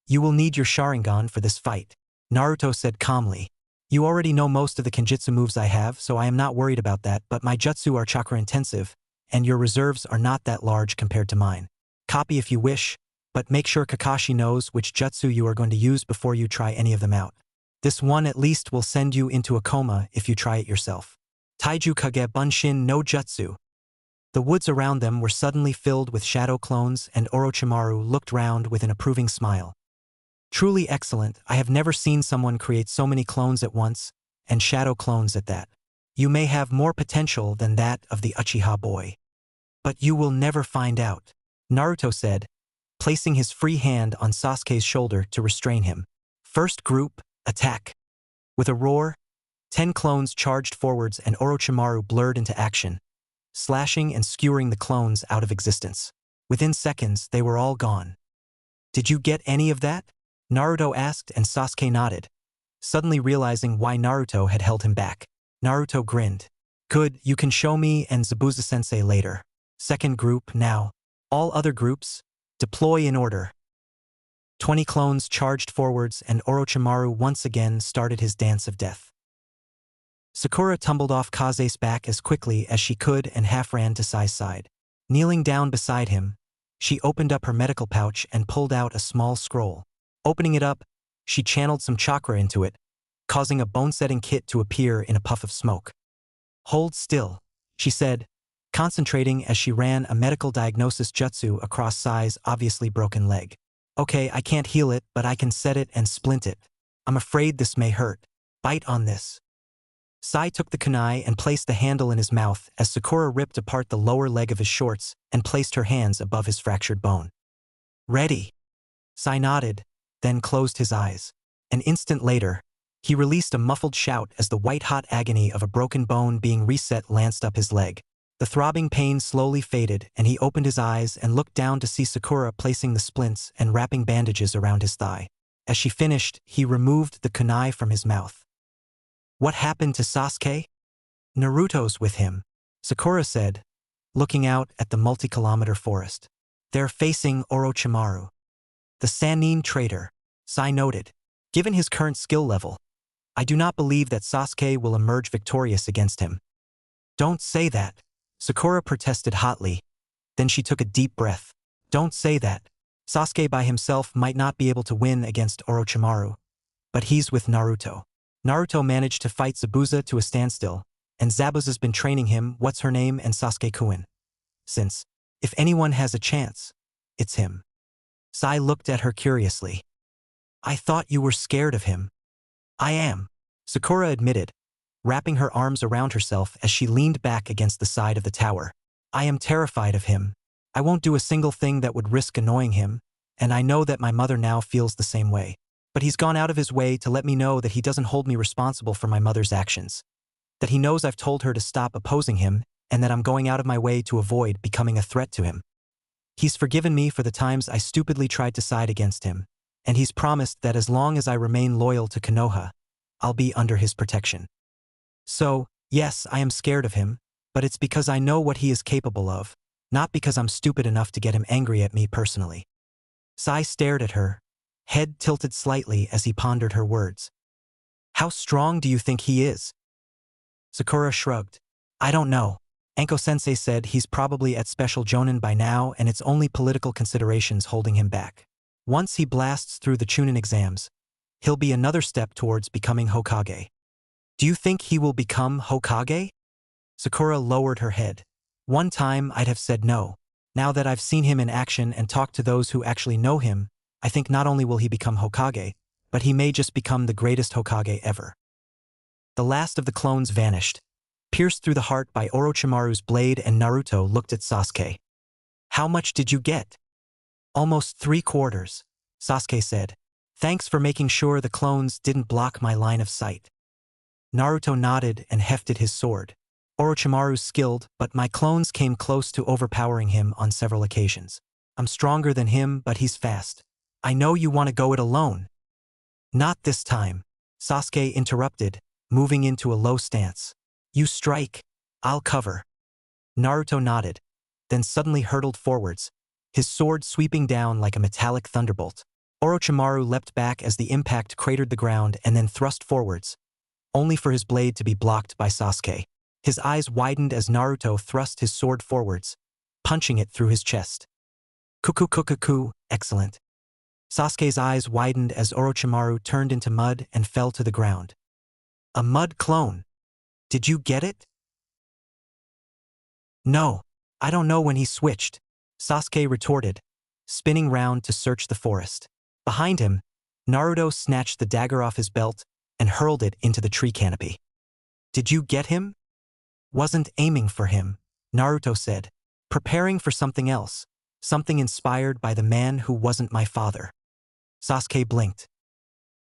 you will need your Sharingan for this fight, Naruto said calmly. You already know most of the Kenjutsu moves I have, so I am not worried about that, but my jutsu are chakra intensive, and your reserves are not that large compared to mine. Copy if you wish, but make sure Kakashi knows which jutsu you are going to use before you try any of them out. This one at least will send you into a coma if you try it yourself. Taiju Kage Bunshin no Jutsu. The woods around them were suddenly filled with shadow clones, and Orochimaru looked round with an approving smile. Truly excellent. I have never seen someone create so many clones at once, and shadow clones at that. You may have more potential than that of the Uchiha boy. But you will never find out, Naruto said, placing his free hand on Sasuke's shoulder to restrain him. First group, attack. With a roar, 10 clones charged forwards and Orochimaru blurred into action, slashing and skewering the clones out of existence. Within seconds, they were all gone. Did you get any of that? Naruto asked and Sasuke nodded, suddenly realizing why Naruto had held him back. Naruto grinned. Good, you can show me and Zabuza-sensei later. Second group, now. All other groups, deploy in order. 20 clones charged forwards and Orochimaru once again started his dance of death. Sakura tumbled off Kaze's back as quickly as she could and half ran to Sai's side. Kneeling down beside him, she opened up her medical pouch and pulled out a small scroll. Opening it up, she channeled some chakra into it, causing a bone-setting kit to appear in a puff of smoke. Hold still, she said, concentrating as she ran a medical diagnosis jutsu across Sai's obviously broken leg. Okay, I can't heal it, but I can set it and splint it. I'm afraid this may hurt. Bite on this. Sai took the kunai and placed the handle in his mouth as Sakura ripped apart the lower leg of his shorts and placed her hands above his fractured bone. Ready. Sai nodded, then closed his eyes. An instant later, he released a muffled shout as the white-hot agony of a broken bone being reset lanced up his leg. The throbbing pain slowly faded and he opened his eyes and looked down to see Sakura placing the splints and wrapping bandages around his thigh. As she finished, he removed the kunai from his mouth. What happened to Sasuke? Naruto's with him, Sakura said, looking out at the multi-kilometer forest. They're facing Orochimaru. The Sannin traitor, Sai noted. Given his current skill level, I do not believe that Sasuke will emerge victorious against him. Don't say that, Sakura protested hotly. Then she took a deep breath. Don't say that. Sasuke by himself might not be able to win against Orochimaru, but he's with Naruto. Naruto managed to fight Zabuza to a standstill, and Zabuza's been training him, what's her name, and Sasuke-kun. Since, if anyone has a chance, it's him. Sai looked at her curiously. I thought you were scared of him. I am, Sakura admitted, wrapping her arms around herself as she leaned back against the side of the tower. I am terrified of him. I won't do a single thing that would risk annoying him, and I know that my mother now feels the same way. But he's gone out of his way to let me know that he doesn't hold me responsible for my mother's actions. That he knows I've told her to stop opposing him, and that I'm going out of my way to avoid becoming a threat to him. He's forgiven me for the times I stupidly tried to side against him, and he's promised that as long as I remain loyal to Konoha, I'll be under his protection. So, yes, I am scared of him, but it's because I know what he is capable of, not because I'm stupid enough to get him angry at me personally. Sai stared at her, head tilted slightly as he pondered her words. How strong do you think he is? Sakura shrugged. I don't know. Anko-sensei said he's probably at Special Jonin by now and it's only political considerations holding him back. Once he blasts through the Chunin exams, he'll be another step towards becoming Hokage. Do you think he will become Hokage? Sakura lowered her head. One time I'd have said no. Now that I've seen him in action and talked to those who actually know him, I think not only will he become Hokage, but he may just become the greatest Hokage ever. The last of the clones vanished, pierced through the heart by Orochimaru's blade, and Naruto looked at Sasuke. How much did you get? Almost 3/4, Sasuke said. Thanks for making sure the clones didn't block my line of sight. Naruto nodded and hefted his sword. Orochimaru's skilled, but my clones came close to overpowering him on several occasions. I'm stronger than him, but he's fast. I know you want to go it alone. Not this time, Sasuke interrupted, moving into a low stance. You strike, I'll cover. Naruto nodded, then suddenly hurtled forwards, his sword sweeping down like a metallic thunderbolt. Orochimaru leapt back as the impact cratered the ground and then thrust forwards, only for his blade to be blocked by Sasuke. His eyes widened as Naruto thrust his sword forwards, punching it through his chest. Kuku, excellent. Sasuke's eyes widened as Orochimaru turned into mud and fell to the ground. A mud clone. Did you get it? No, I don't know when he switched, Sasuke retorted, spinning round to search the forest. Behind him, Naruto snatched the dagger off his belt and hurled it into the tree canopy. Did you get him? Wasn't aiming for him, Naruto said, preparing for something else, something inspired by the man who wasn't my father. Sasuke blinked.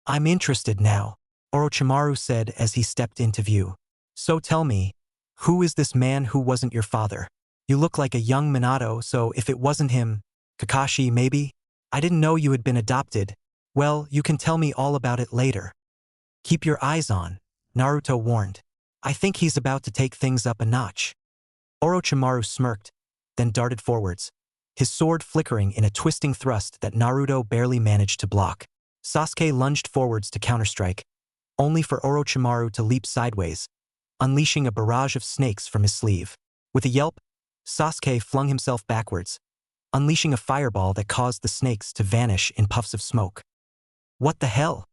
I'm interested now, Orochimaru said as he stepped into view. So tell me, who is this man who wasn't your father? You look like a young Minato, so if it wasn't him, Kakashi maybe? I didn't know you had been adopted. Well, you can tell me all about it later. Keep your eyes on, Naruto warned. I think he's about to take things up a notch. Orochimaru smirked, then darted forwards, his sword flickering in a twisting thrust that Naruto barely managed to block. Sasuke lunged forwards to counterstrike, only for Orochimaru to leap sideways, unleashing a barrage of snakes from his sleeve. With a yelp, Sasuke flung himself backwards, unleashing a fireball that caused the snakes to vanish in puffs of smoke. What the hell?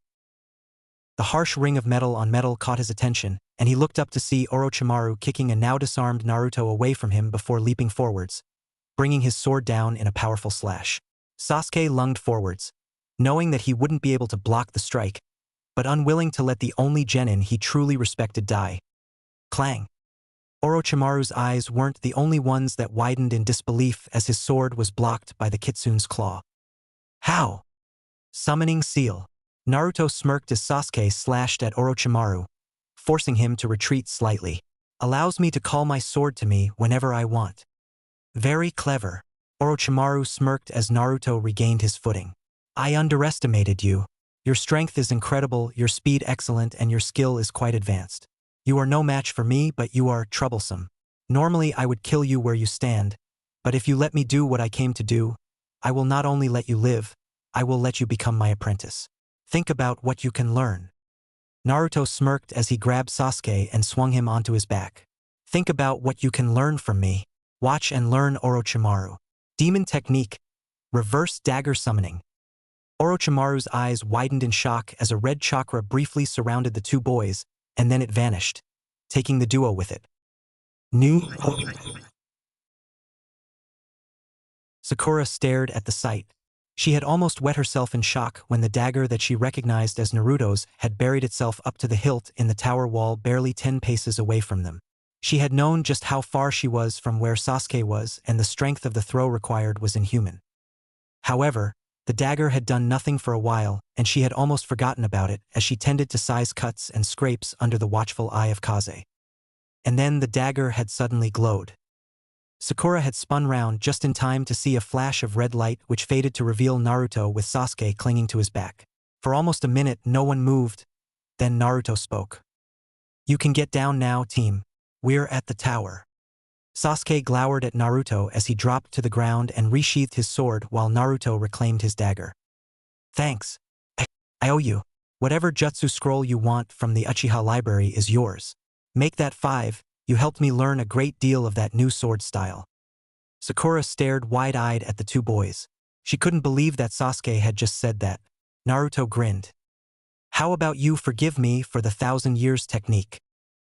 The harsh ring of metal on metal caught his attention, and he looked up to see Orochimaru kicking a now disarmed Naruto away from him before leaping forwards, bringing his sword down in a powerful slash. Sasuke lunged forwards, knowing that he wouldn't be able to block the strike, but unwilling to let the only genin he truly respected die. Clang! Orochimaru's eyes weren't the only ones that widened in disbelief as his sword was blocked by the kitsune's claw. How? Summoning seal. Naruto smirked as Sasuke slashed at Orochimaru, forcing him to retreat slightly. Allows me to call my sword to me whenever I want. Very clever. Orochimaru smirked as Naruto regained his footing. I underestimated you. Your strength is incredible, your speed excellent, and your skill is quite advanced. You are no match for me, but you are troublesome. Normally I would kill you where you stand, but if you let me do what I came to do, I will not only let you live, I will let you become my apprentice. Think about what you can learn. Naruto smirked as he grabbed Sasuke and swung him onto his back. Think about what you can learn from me. Watch and learn Orochimaru. Demon technique. Reverse dagger summoning. Orochimaru's eyes widened in shock as a red chakra briefly surrounded the two boys, and then it vanished, taking the duo with it. Sakura stared at the sight. She had almost wet herself in shock when the dagger that she recognized as Naruto's had buried itself up to the hilt in the tower wall barely 10 paces away from them. She had known just how far she was from where Sasuke was, and the strength of the throw required was inhuman. However, the dagger had done nothing for a while, and she had almost forgotten about it as she tended to size cuts and scrapes under the watchful eye of Kaze. And then the dagger had suddenly glowed. Sakura had spun round just in time to see a flash of red light which faded to reveal Naruto with Sasuke clinging to his back. For almost a minute no one moved, then Naruto spoke. You can get down now, team. We're at the tower. Sasuke glowered at Naruto as he dropped to the ground and resheathed his sword while Naruto reclaimed his dagger. Thanks. I owe you. Whatever jutsu scroll you want from the Uchiha library is yours. Make that 5. You helped me learn a great deal of that new sword style. Sakura stared wide-eyed at the two boys. She couldn't believe that Sasuke had just said that. Naruto grinned. How about you forgive me for the 1,000 years technique?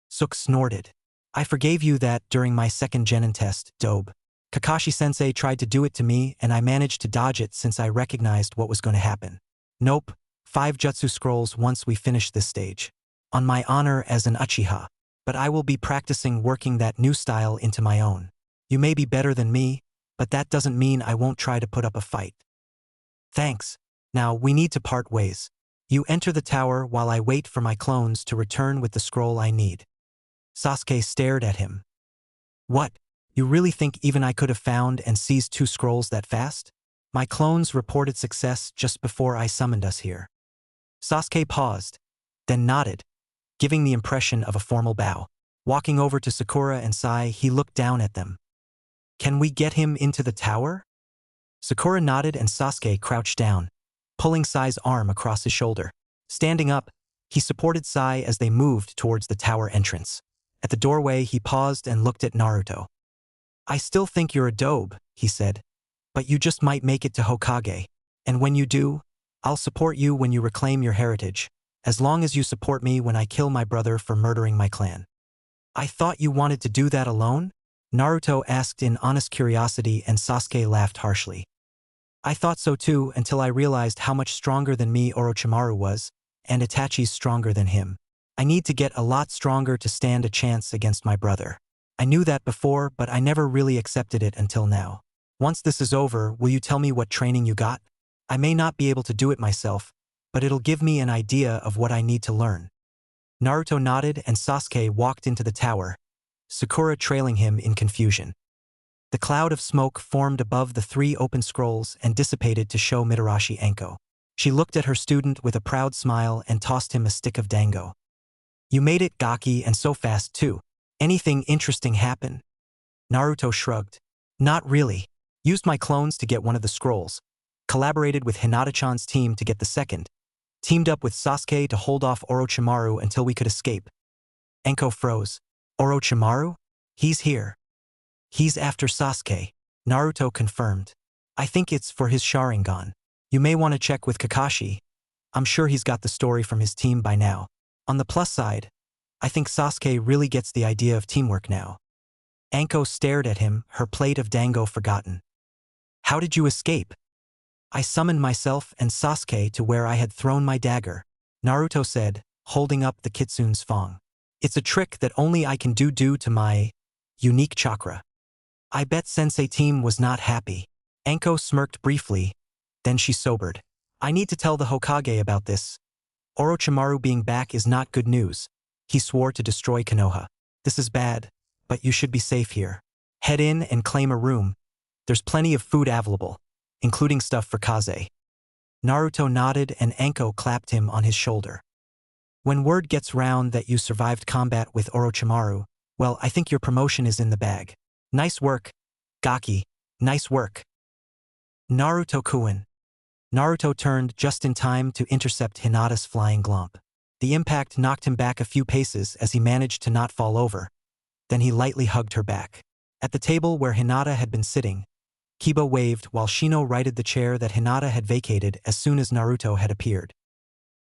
Suk snorted. I forgave you that during my second genin test, Dobe. Kakashi-sensei tried to do it to me and I managed to dodge it since I recognized what was going to happen. Nope, 5 jutsu scrolls once we finish this stage. On my honor as an Uchiha. But I will be practicing working that new style into my own. You may be better than me, but that doesn't mean I won't try to put up a fight. Thanks. Now we need to part ways. You enter the tower while I wait for my clones to return with the scroll I need. Sasuke stared at him. What? You really think even I could have found and seized 2 scrolls that fast? My clones reported success just before I summoned us here. Sasuke paused, then nodded, giving the impression of a formal bow. Walking over to Sakura and Sai, he looked down at them. Can we get him into the tower? Sakura nodded and Sasuke crouched down, pulling Sai's arm across his shoulder. Standing up, he supported Sai as they moved towards the tower entrance. At the doorway, he paused and looked at Naruto. I still think you're a dobe, he said, but you just might make it to Hokage. And when you do, I'll support you when you reclaim your heritage, as long as you support me when I kill my brother for murdering my clan. I thought you wanted to do that alone? Naruto asked in honest curiosity and Sasuke laughed harshly. I thought so too until I realized how much stronger than me Orochimaru was, and Itachi's stronger than him. I need to get a lot stronger to stand a chance against my brother. I knew that before, but I never really accepted it until now. Once this is over, will you tell me what training you got? I may not be able to do it myself, but it'll give me an idea of what I need to learn. Naruto nodded and Sasuke walked into the tower, Sakura trailing him in confusion. The cloud of smoke formed above the 3 open scrolls and dissipated to show Mitarashi Anko. She looked at her student with a proud smile and tossed him a stick of dango. You made it, Gaki, and so fast too. Anything interesting happen? Naruto shrugged. Not really. Used my clones to get one of the scrolls. Collaborated with Hinata-chan's team to get the second. Teamed up with Sasuke to hold off Orochimaru until we could escape. Anko froze. Orochimaru? He's here. He's after Sasuke. Naruto confirmed. I think it's for his Sharingan. You may want to check with Kakashi. I'm sure he's got the story from his team by now. On the plus side, I think Sasuke really gets the idea of teamwork now. Anko stared at him, her plate of dango forgotten. How did you escape? I summoned myself and Sasuke to where I had thrown my dagger, Naruto said, holding up the kitsune's fang. It's a trick that only I can do due to my unique chakra. I bet Sensei team was not happy. Anko smirked briefly, then she sobered. I need to tell the Hokage about this. Orochimaru being back is not good news. He swore to destroy Konoha. This is bad, but you should be safe here. Head in and claim a room. There's plenty of food available, including stuff for Kaze. Naruto nodded and Anko clapped him on his shoulder. When word gets round that you survived combat with Orochimaru, well, I think your promotion is in the bag. Nice work, Gaki. Nice work. Naruto-kun. Naruto turned just in time to intercept Hinata's flying glomp. The impact knocked him back a few paces as he managed to not fall over. Then he lightly hugged her back. At the table where Hinata had been sitting, Kiba waved while Shino righted the chair that Hinata had vacated as soon as Naruto had appeared.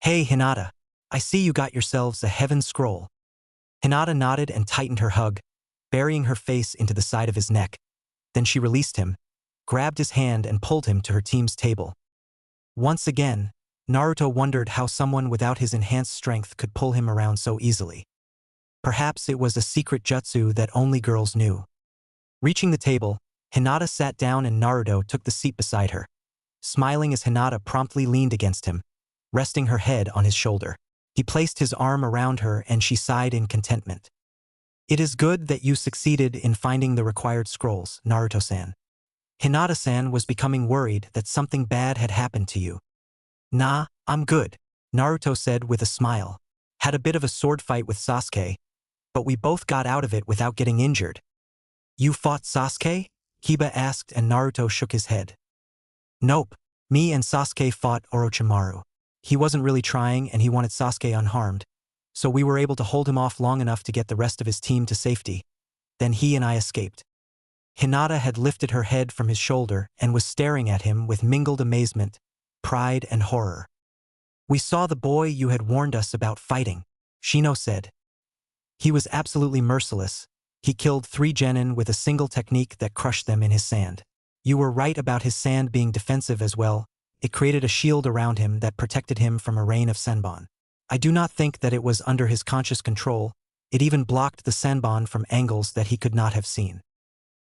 Hey Hinata, I see you got yourselves a heaven scroll. Hinata nodded and tightened her hug, burying her face into the side of his neck. Then she released him, grabbed his hand and pulled him to her team's table. Once again, Naruto wondered how someone without his enhanced strength could pull him around so easily. Perhaps it was a secret jutsu that only girls knew. Reaching the table, Hinata sat down and Naruto took the seat beside her, smiling as Hinata promptly leaned against him, resting her head on his shoulder. He placed his arm around her and she sighed in contentment. It is good that you succeeded in finding the required scrolls, Naruto-san. Hinata-san was becoming worried that something bad had happened to you. Nah, I'm good, Naruto said with a smile. Had a bit of a sword fight with Sasuke, but we both got out of it without getting injured. You fought Sasuke? Kiba asked and Naruto shook his head. Nope, me and Sasuke fought Orochimaru. He wasn't really trying and he wanted Sasuke unharmed, so we were able to hold him off long enough to get the rest of his team to safety. Then he and I escaped. Hinata had lifted her head from his shoulder and was staring at him with mingled amazement, pride and horror. We saw the boy you had warned us about fighting, Shino said. He was absolutely merciless. He killed 3 genin with a single technique that crushed them in his sand. You were right about his sand being defensive as well. It created a shield around him that protected him from a rain of senbon. I do not think that it was under his conscious control. It even blocked the senbon from angles that he could not have seen.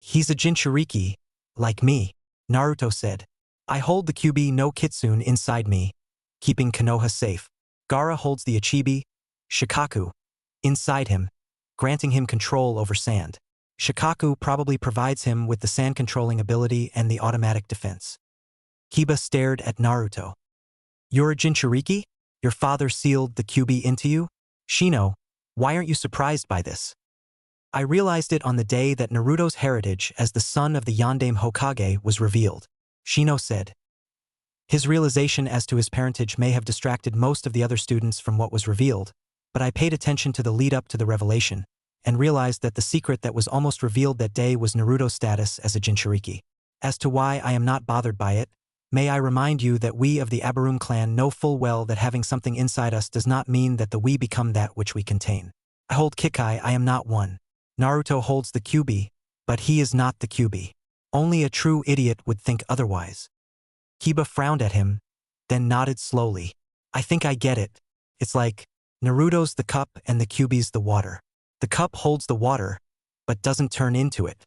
He's a Jinchuriki, like me, Naruto said. I hold the Kyuubi no Kitsune inside me, keeping Konoha safe. Gaara holds the Ichibi, Shikaku, inside him, granting him control over sand. Shikaku probably provides him with the sand-controlling ability and the automatic defense. Kiba stared at Naruto. You're a Jinchuriki? Your father sealed the Kyuubi into you? Shino, why aren't you surprised by this? I realized it on the day that Naruto's heritage as the son of the Yondaime Hokage was revealed, Shino said. His realization as to his parentage may have distracted most of the other students from what was revealed, but I paid attention to the lead-up to the revelation, and realized that the secret that was almost revealed that day was Naruto's status as a Jinchuriki. As to why I am not bothered by it, may I remind you that we of the Aburun clan know full well that having something inside us does not mean that we become that which we contain. I hold Kekkai, I am not one. Naruto holds the Kyuubi, but he is not the Kyuubi. Only a true idiot would think otherwise. Kiba frowned at him, then nodded slowly. I think I get it. It's like, Naruto's the cup and the Kyuubi's the water. The cup holds the water, but doesn't turn into it.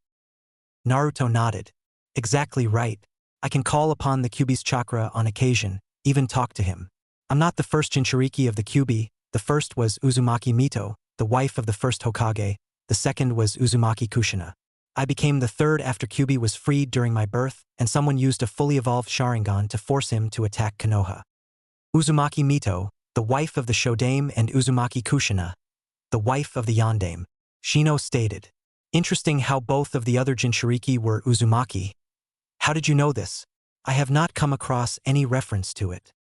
Naruto nodded. Exactly right. I can call upon the Kyuubi's chakra on occasion, even talk to him. I'm not the first Jinchuriki of the Kyuubi, The first was Uzumaki Mito, the wife of the first Hokage. The second was Uzumaki Kushina. I became the third after Kyuubi was freed during my birth, and someone used a fully evolved Sharingan to force him to attack Konoha. Uzumaki Mito, the wife of the Shodame, and Uzumaki Kushina, the wife of the Yandame, Shino stated. Interesting how both of the other Jinchuriki were Uzumaki. How did you know this? I have not come across any reference to it.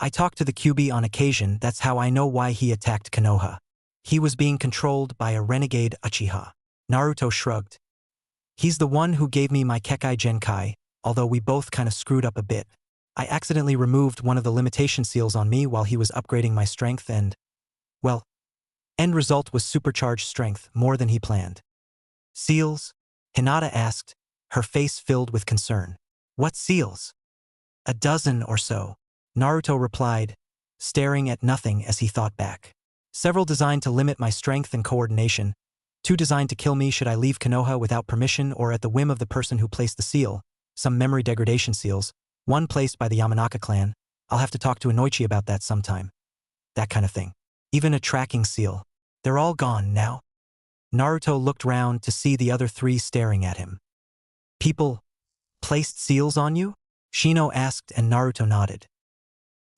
I talked to the Kyuubi on occasion, that's how I know why he attacked Konoha. He was being controlled by a renegade Uchiha. Naruto shrugged. He's the one who gave me my Kekkai Genkai, although we both kinda screwed up a bit. I accidentally removed one of the limitation seals on me while he was upgrading my strength and, well, end result was supercharged strength, more than he planned. Seals? Hinata asked, her face filled with concern. What seals? A dozen or so. Naruto replied, staring at nothing as he thought back. Several designed to limit my strength and coordination. 2 designed to kill me should I leave Konoha without permission or at the whim of the person who placed the seal. Some memory degradation seals. 1 placed by the Yamanaka clan. I'll have to talk to Inoichi about that sometime. That kind of thing. Even a tracking seal. They're all gone now. Naruto looked round to see the other 3 staring at him. People placed seals on you? Shino asked and Naruto nodded.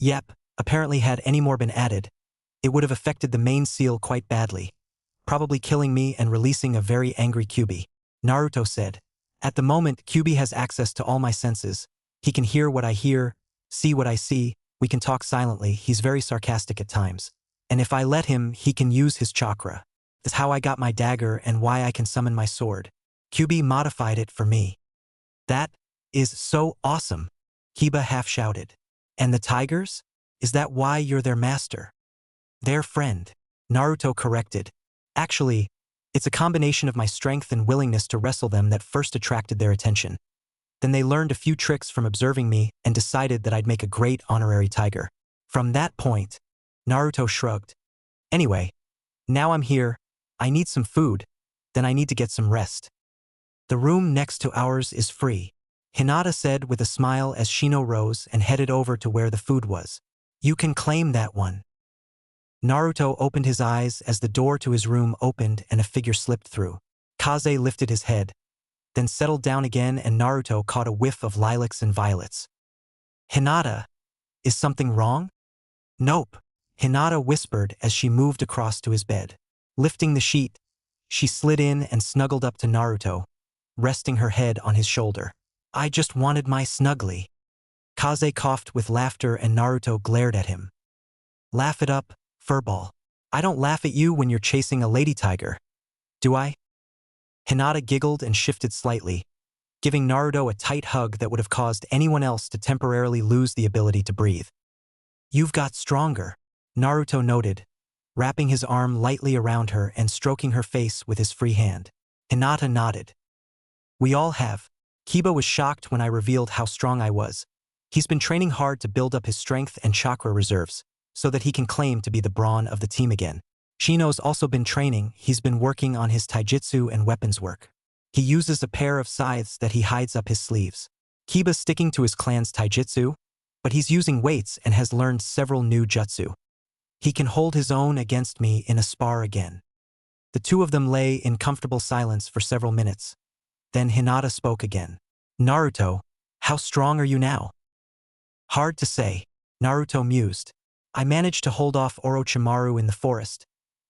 Yep, apparently had any more been added, it would have affected the main seal quite badly, probably killing me and releasing a very angry Kyuubi. Naruto said. At the moment, Kyuubi has access to all my senses. He can hear what I hear, see what I see, we can talk silently, he's very sarcastic at times. And if I let him, he can use his chakra. That's how I got my dagger and why I can summon my sword. Kyuubi modified it for me. That is so awesome, Kiba half shouted. And the tigers? Is that why you're their master? Their friend, Naruto corrected. Actually, it's a combination of my strength and willingness to wrestle them that first attracted their attention. Then they learned a few tricks from observing me and decided that I'd make a great honorary tiger. From that point, Naruto shrugged. Anyway, now I'm here, I need some food, then I need to get some rest. The room next to ours is free, Hinata said with a smile as Shino rose and headed over to where the food was. You can claim that one. Naruto opened his eyes as the door to his room opened and a figure slipped through. Kaze lifted his head, then settled down again and Naruto caught a whiff of lilacs and violets. Hinata, is something wrong? Nope, Hinata whispered as she moved across to his bed. Lifting the sheet, she slid in and snuggled up to Naruto, resting her head on his shoulder. I just wanted my snuggly. Kaze coughed with laughter and Naruto glared at him. Laugh it up, furball. I don't laugh at you when you're chasing a lady tiger. Do I? Hinata giggled and shifted slightly, giving Naruto a tight hug that would have caused anyone else to temporarily lose the ability to breathe. You've got stronger, Naruto noted, wrapping his arm lightly around her and stroking her face with his free hand. Hinata nodded. We all have. Kiba was shocked when I revealed how strong I was. He's been training hard to build up his strength and chakra reserves, so that he can claim to be the brawn of the team again. Shino's also been training, he's been working on his taijutsu and weapons work. He uses a pair of scythes that he hides up his sleeves. Kiba's sticking to his clan's taijutsu, but he's using weights and has learned several new jutsu. He can hold his own against me in a spar again. The 2 of them lay in comfortable silence for several minutes. Then Hinata spoke again. Naruto, how strong are you now? Hard to say, Naruto mused. I managed to hold off Orochimaru in the forest,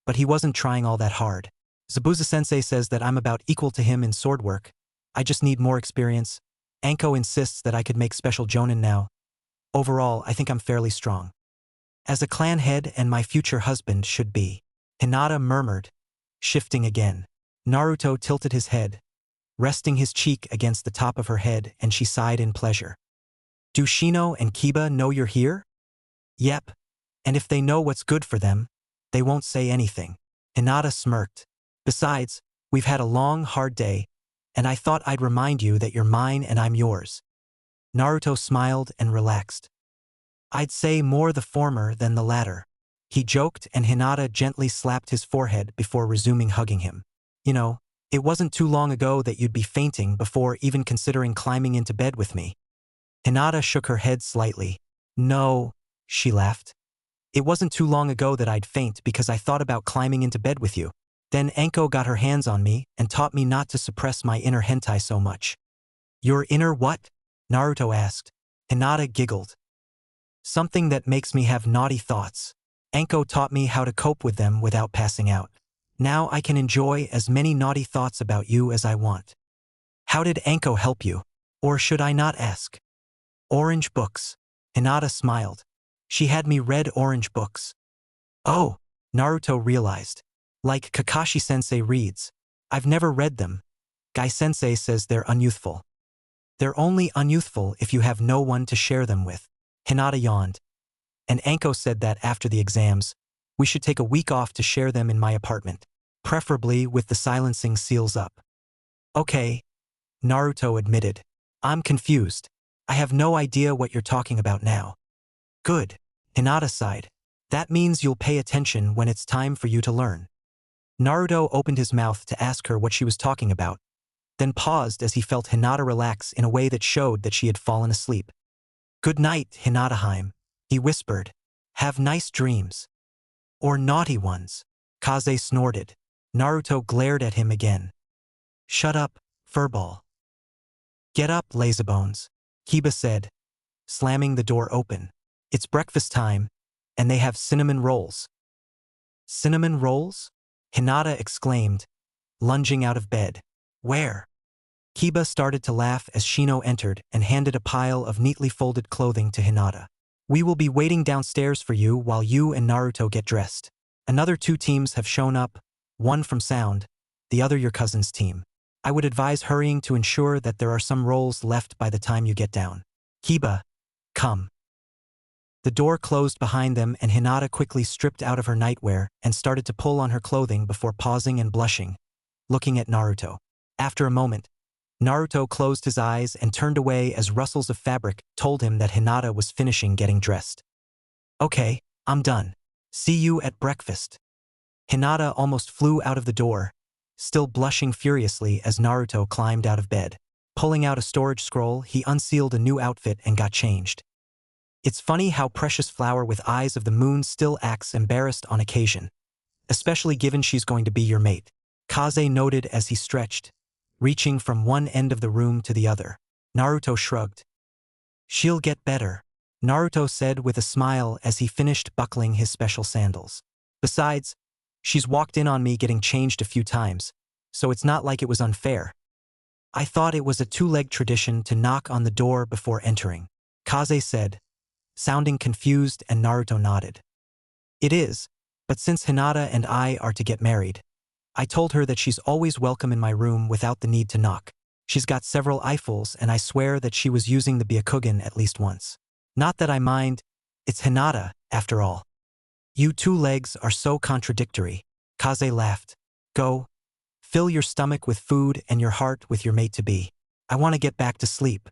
but he wasn't trying all that hard. Zabuza-sensei says that I'm about equal to him in sword work. I just need more experience. Anko insists that I could make special jonin now. Overall, I think I'm fairly strong. As a clan head and my future husband should be. Hinata murmured, shifting again. Naruto tilted his head, resting his cheek against the top of her head, and she sighed in pleasure. Do Shino and Kiba know you're here? Yep. And if they know what's good for them, they won't say anything. Hinata smirked. Besides, we've had a long, hard day, and I thought I'd remind you that you're mine and I'm yours. Naruto smiled and relaxed. I'd say more the former than the latter. He joked and Hinata gently slapped his forehead before resuming hugging him. You know, it wasn't too long ago that you'd be fainting before even considering climbing into bed with me. Hinata shook her head slightly. No, she laughed. It wasn't too long ago that I'd faint because I thought about climbing into bed with you. Then Anko got her hands on me and taught me not to suppress my inner hentai so much. Your inner what? Naruto asked. Hinata giggled. Something that makes me have naughty thoughts. Anko taught me how to cope with them without passing out. Now I can enjoy as many naughty thoughts about you as I want. How did Anko help you? Or should I not ask? Orange books. Hinata smiled. She had me read orange books. Oh, Naruto realized. Like Kakashi-sensei reads. I've never read them. Guy-sensei says they're unyouthful. They're only unyouthful if you have no one to share them with. Hinata yawned. And Anko said that after the exams, we should take a week off to share them in my apartment, preferably with the silencing seals up. Okay, Naruto admitted. I'm confused. I have no idea what you're talking about now. Good, Hinata sighed. That means you'll pay attention when it's time for you to learn. Naruto opened his mouth to ask her what she was talking about, then paused as he felt Hinata relax in a way that showed that she had fallen asleep. Good night, Hinata-heim, he whispered. Have nice dreams. Or naughty ones. Kaze snorted. Naruto glared at him again. Shut up, furball. Get up, lazybones, Kiba said, slamming the door open. It's breakfast time, and they have cinnamon rolls. Cinnamon rolls? Hinata exclaimed, lunging out of bed. Where? Kiba started to laugh as Shino entered and handed a pile of neatly folded clothing to Hinata. We will be waiting downstairs for you while you and Naruto get dressed. Another 2 teams have shown up, one from Sound, the other your cousin's team. I would advise hurrying to ensure that there are some rolls left by the time you get down. Kiba, come. The door closed behind them and Hinata quickly stripped out of her nightwear and started to pull on her clothing before pausing and blushing, looking at Naruto. After a moment, Naruto closed his eyes and turned away as rustles of fabric told him that Hinata was finishing getting dressed. Okay, I'm done. See you at breakfast. Hinata almost flew out of the door, still blushing furiously as Naruto climbed out of bed. Pulling out a storage scroll, he unsealed a new outfit and got changed. It's funny how Precious Flower with Eyes of the Moon still acts embarrassed on occasion, especially given she's going to be your mate, Kaze noted as he stretched, reaching from one end of the room to the other. Naruto shrugged. She'll get better, Naruto said with a smile as he finished buckling his special sandals. Besides, she's walked in on me getting changed a few times, so it's not like it was unfair. I thought it was a 2-leg tradition to knock on the door before entering, Kaze said, sounding confused, and Naruto nodded. It is, but since Hinata and I are to get married, I told her that she's always welcome in my room without the need to knock. She's got several Eiffels and I swear that she was using the Byakugan at least once. Not that I mind, it's Hinata, after all. You 2 legs are so contradictory, Kaze laughed. Go, fill your stomach with food and your heart with your mate-to-be. I want to get back to sleep.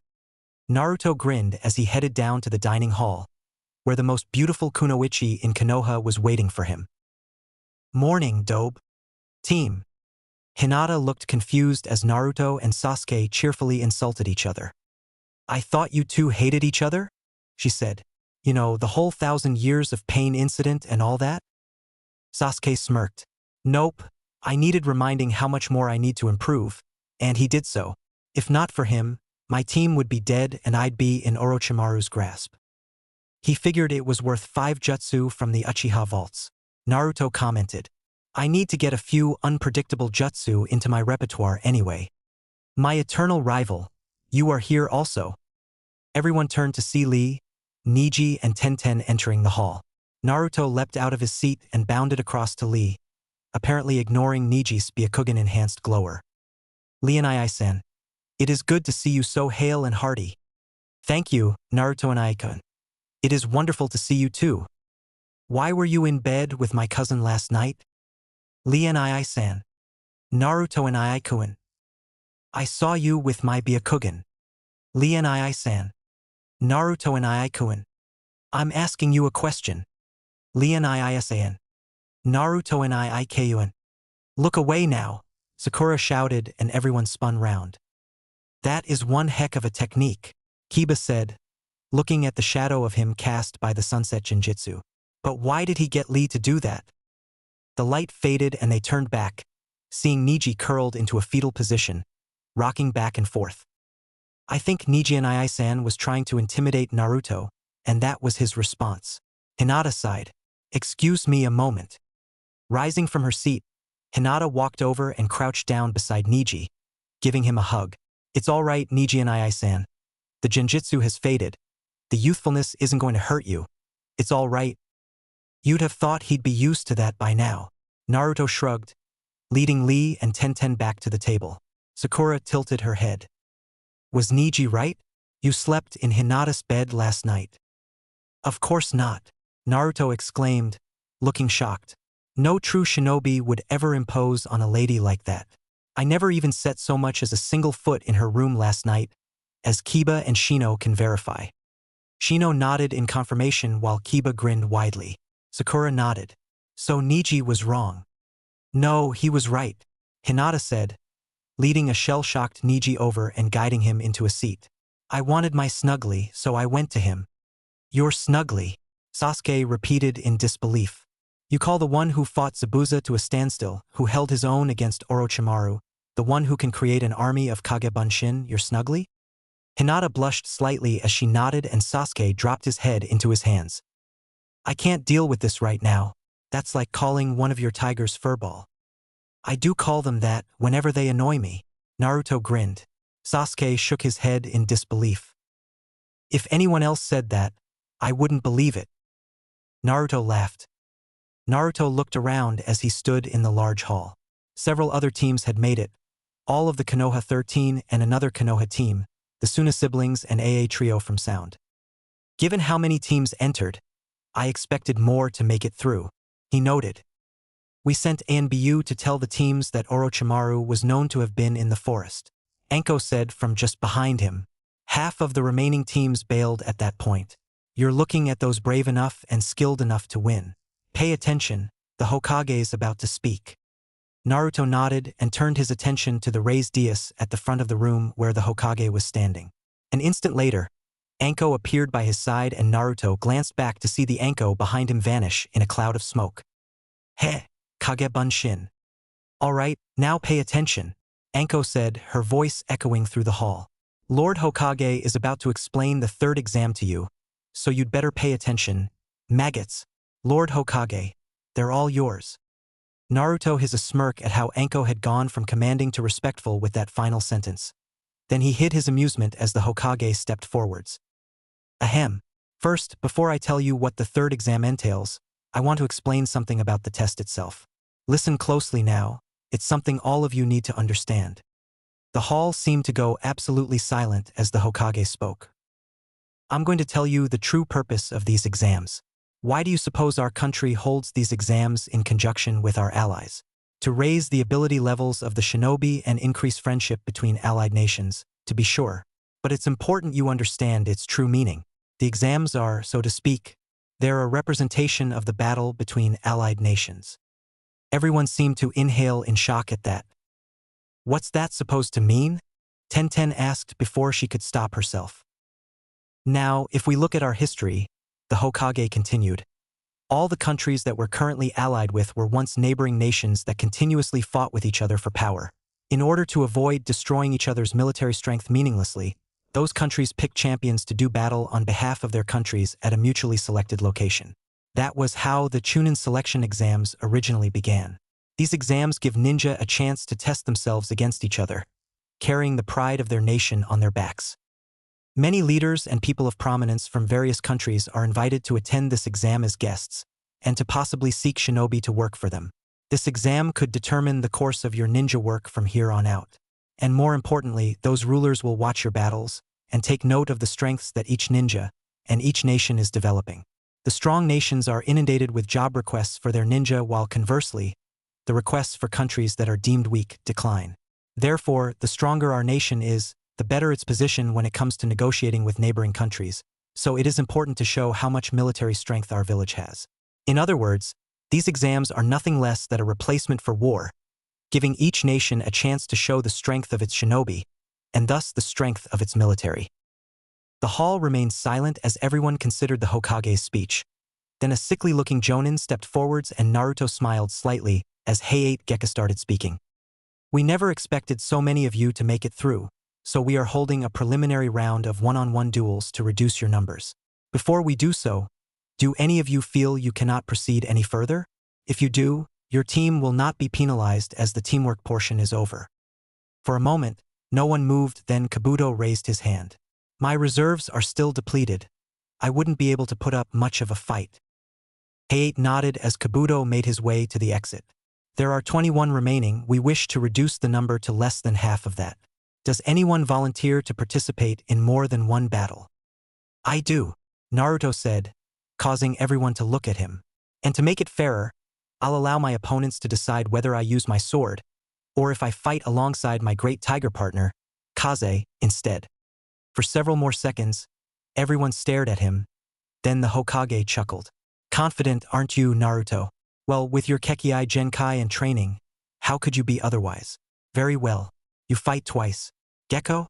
Naruto grinned as he headed down to the dining hall, where the most beautiful kunoichi in Konoha was waiting for him. Morning, dobe. Team. Hinata looked confused as Naruto and Sasuke cheerfully insulted each other. I thought you 2 hated each other? She said. You know, the whole 1,000 years of pain incident and all that? Sasuke smirked. Nope, I needed reminding how much more I need to improve, and he did so. If not for him, my team would be dead and I'd be in Orochimaru's grasp. He figured it was worth 5 jutsu from the Uchiha vaults. Naruto commented. I need to get a few unpredictable jutsu into my repertoire anyway. My eternal rival, you are here also. Everyone turned to see Lee, Niji and Tenten entering the hall. Naruto leapt out of his seat and bounded across to Lee, apparently ignoring Niji's Byakugan-enhanced glower. Lee and I-san. It is good to see you so hale and hearty. Thank you, Naruto and I-kun. It is wonderful to see you too. Why were you in bed with my cousin last night? Lee and I-san. Naruto and I-kun. I saw you with my Byakugan. Lee and I-san. Naruto and I-kun. I'm asking you a question. Lee and I-san. Naruto and I-kun. Look away now, Sakura shouted and everyone spun round. That is one heck of a technique, Kiba said, looking at the shadow of him cast by the sunset Jinjitsu. But why did he get Lee to do that? The light faded and they turned back, seeing Niji curled into a fetal position, rocking back and forth. I think Niji-san was trying to intimidate Naruto, and that was his response. Hinata sighed. Excuse me a moment. Rising from her seat, Hinata walked over and crouched down beside Niji, giving him a hug. It's all right, Niji-san. The genjutsu has faded. The youthfulness isn't going to hurt you. It's all right. You'd have thought he'd be used to that by now. Naruto shrugged, leading Lee and Tenten back to the table. Sakura tilted her head. Was Niji right? You slept in Hinata's bed last night. Of course not, Naruto exclaimed, looking shocked. No true shinobi would ever impose on a lady like that. I never even set so much as a single foot in her room last night, as Kiba and Shino can verify. Shino nodded in confirmation while Kiba grinned widely. Sakura nodded. So Niji was wrong. No, he was right, Hinata said, leading a shell-shocked Niji over and guiding him into a seat. I wanted my snuggly, so I went to him. Your snuggly, Sasuke repeated in disbelief. You call the one who fought Zabuza to a standstill, who held his own against Orochimaru, the one who can create an army of Kage Bunshin, your snuggly? Hinata blushed slightly as she nodded and Sasuke dropped his head into his hands. I can't deal with this right now. That's like calling one of your tigers furball. I do call them that whenever they annoy me. Naruto grinned. Sasuke shook his head in disbelief. If anyone else said that, I wouldn't believe it. Naruto laughed. Naruto looked around as he stood in the large hall. Several other teams had made it, all of the Konoha 13 and another Konoha team, the Suna siblings and AA trio from Sound. Given how many teams entered, I expected more to make it through, he noted. We sent Anbu to tell the teams that Orochimaru was known to have been in the forest. Anko said from just behind him. Half of the remaining teams bailed at that point. You're looking at those brave enough and skilled enough to win. Pay attention, the Hokage's about to speak. Naruto nodded and turned his attention to the raised dais at the front of the room where the Hokage was standing. An instant later, Anko appeared by his side and Naruto glanced back to see the Anko behind him vanish in a cloud of smoke. Heh, Kage Bunshin. All right, now pay attention, Anko said, her voice echoing through the hall. Lord Hokage is about to explain the third exam to you, so you'd better pay attention. Maggots. Lord Hokage, they're all yours. Naruto his a smirk at how Anko had gone from commanding to respectful with that final sentence. Then he hid his amusement as the Hokage stepped forwards. Ahem. First, before I tell you what the third exam entails, I want to explain something about the test itself. Listen closely now, it's something all of you need to understand. The hall seemed to go absolutely silent as the Hokage spoke. I'm going to tell you the true purpose of these exams. Why do you suppose our country holds these exams in conjunction with our allies? To raise the ability levels of the shinobi and increase friendship between allied nations, to be sure. But it's important you understand its true meaning. The exams are, so to speak, they're a representation of the battle between allied nations. Everyone seemed to inhale in shock at that. What's that supposed to mean? Tenten asked before she could stop herself. Now, if we look at our history, the Hokage continued, all the countries that we're currently allied with were once neighboring nations that continuously fought with each other for power. In order to avoid destroying each other's military strength meaninglessly, those countries picked champions to do battle on behalf of their countries at a mutually selected location. That was how the Chunin selection exams originally began. These exams give ninja a chance to test themselves against each other, carrying the pride of their nation on their backs. Many leaders and people of prominence from various countries are invited to attend this exam as guests, and to possibly seek shinobi to work for them. This exam could determine the course of your ninja work from here on out. And more importantly, those rulers will watch your battles, and take note of the strengths that each ninja and each nation is developing. The strong nations are inundated with job requests for their ninja, while conversely, the requests for countries that are deemed weak decline. Therefore, the stronger our nation is, the better its position when it comes to negotiating with neighboring countries, so it is important to show how much military strength our village has. In other words, these exams are nothing less than a replacement for war, giving each nation a chance to show the strength of its shinobi, and thus the strength of its military. The hall remained silent as everyone considered the Hokage's speech. Then a sickly-looking Jonin stepped forwards and Naruto smiled slightly as Kekkai Genkai started speaking. We never expected so many of you to make it through, so we are holding a preliminary round of one-on-one duels to reduce your numbers. Before we do so, do any of you feel you cannot proceed any further? If you do, your team will not be penalized as the teamwork portion is over. For a moment, no one moved, then Kabuto raised his hand. My reserves are still depleted. I wouldn't be able to put up much of a fight. Kekkai nodded as Kabuto made his way to the exit. There are 21 remaining. We wish to reduce the number to less than half of that. Does anyone volunteer to participate in more than one battle? I do, Naruto said, causing everyone to look at him. And to make it fairer, I'll allow my opponents to decide whether I use my sword, or if I fight alongside my great tiger partner, Kaze, instead. For several more seconds, everyone stared at him. Then the Hokage chuckled. Confident, aren't you, Naruto? Well, with your Kekkai Genkai and training, how could you be otherwise? Very well. You fight twice. Gecko?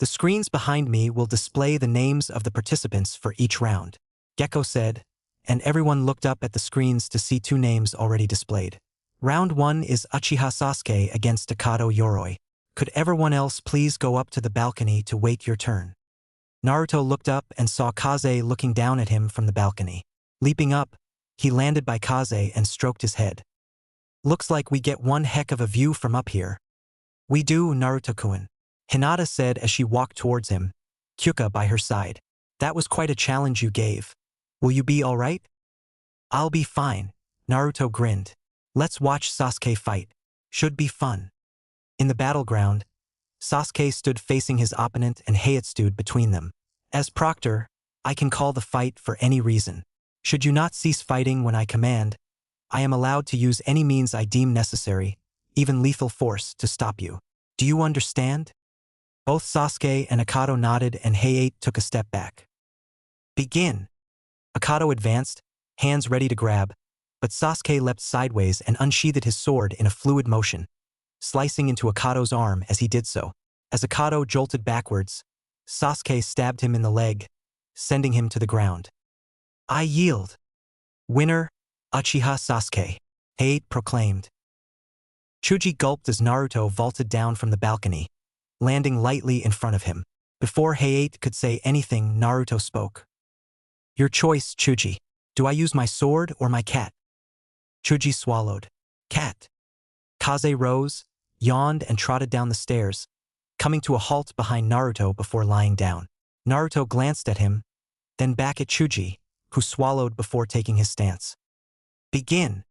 The screens behind me will display the names of the participants for each round, Gecko said, and everyone looked up at the screens to see 2 names already displayed. Round 1 is Uchiha Sasuke against Takato Yoroi. Could everyone else please go up to the balcony to wait your turn? Naruto looked up and saw Kaze looking down at him from the balcony. Leaping up, he landed by Kaze and stroked his head. Looks like we get one heck of a view from up here. We do, Naruto-kun, Hinata said as she walked towards him, Kyuka by her side. That was quite a challenge you gave. Will you be all right? I'll be fine, Naruto grinned. Let's watch Sasuke fight. Should be fun. In the battleground, Sasuke stood facing his opponent and Hayate stood between them. As Proctor, I can call the fight for any reason. Should you not cease fighting when I command, I am allowed to use any means I deem necessary, even lethal force, to stop you. Do you understand? Both Sasuke and Akato nodded and Hayate took a step back. Begin. Akato advanced, hands ready to grab, but Sasuke leapt sideways and unsheathed his sword in a fluid motion, slicing into Akato's arm as he did so. As Akato jolted backwards, Sasuke stabbed him in the leg, sending him to the ground. I yield. Winner, Uchiha Sasuke, Hayate proclaimed. Chuji gulped as Naruto vaulted down from the balcony, landing lightly in front of him. Before Hayate could say anything, Naruto spoke. Your choice, Chuji. Do I use my sword or my cat? Chuji swallowed. Cat. Kaze rose, yawned and trotted down the stairs, coming to a halt behind Naruto before lying down. Naruto glanced at him, then back at Chuji, who swallowed before taking his stance. Begin.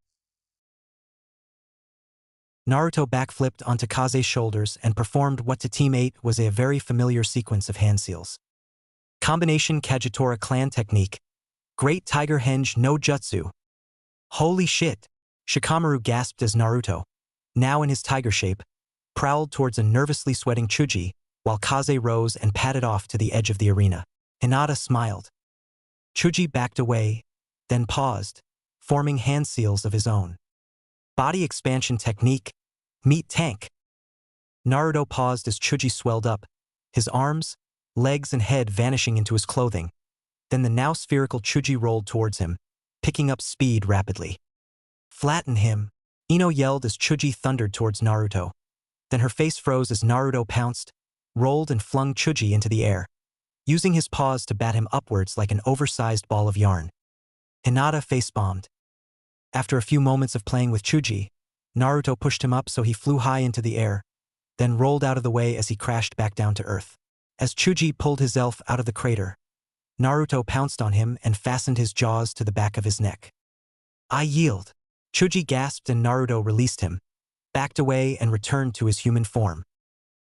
Naruto backflipped onto Kaze's shoulders and performed what to teammate was a very familiar sequence of hand seals. Combination Kagetora clan technique. Great Tiger Henge no Jutsu. Holy shit! Shikamaru gasped as Naruto, now in his tiger shape, prowled towards a nervously sweating Chuji, while Kaze rose and padded off to the edge of the arena. Hinata smiled. Chuji backed away, then paused, forming hand seals of his own. Body expansion technique. Meat tank. Naruto paused as Chuji swelled up, his arms, legs and head vanishing into his clothing. Then the now spherical Chuji rolled towards him, picking up speed rapidly. Flatten him, Ino yelled as Chuji thundered towards Naruto. Then her face froze as Naruto pounced, rolled and flung Chuji into the air, using his paws to bat him upwards like an oversized ball of yarn. Hinata face-bombed. After a few moments of playing with Chuji, Naruto pushed him up so he flew high into the air, then rolled out of the way as he crashed back down to earth. As Chuji pulled his elf out of the crater, Naruto pounced on him and fastened his jaws to the back of his neck. I yield. Chuji gasped and Naruto released him, backed away and returned to his human form.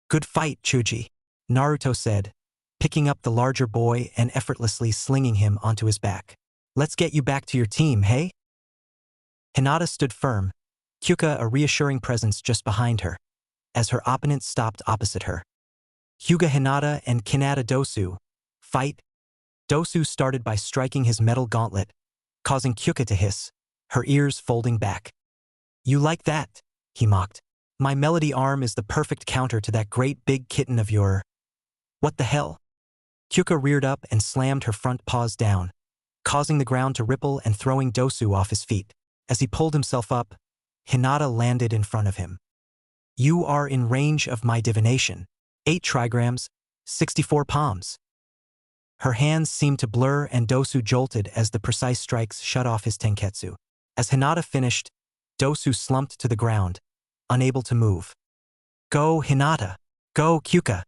Good fight, Chuji, Naruto said, picking up the larger boy and effortlessly slinging him onto his back. Let's get you back to your team, hey? Hinata stood firm, Kyuka a reassuring presence just behind her, as her opponent stopped opposite her. Hyuga Hinata and Kinata Dosu. Fight. Dosu started by striking his metal gauntlet, causing Kyuka to hiss, her ears folding back. You like that? He mocked. My melody arm is the perfect counter to that great big kitten of your... What the hell? Kyuka reared up and slammed her front paws down, causing the ground to ripple and throwing Dosu off his feet. As he pulled himself up, Hinata landed in front of him. You are in range of my divination. 8 trigrams, 64 palms. Her hands seemed to blur and Dosu jolted as the precise strikes shut off his tenketsu. As Hinata finished, Dosu slumped to the ground, unable to move. Go Hinata! Go Kyuka!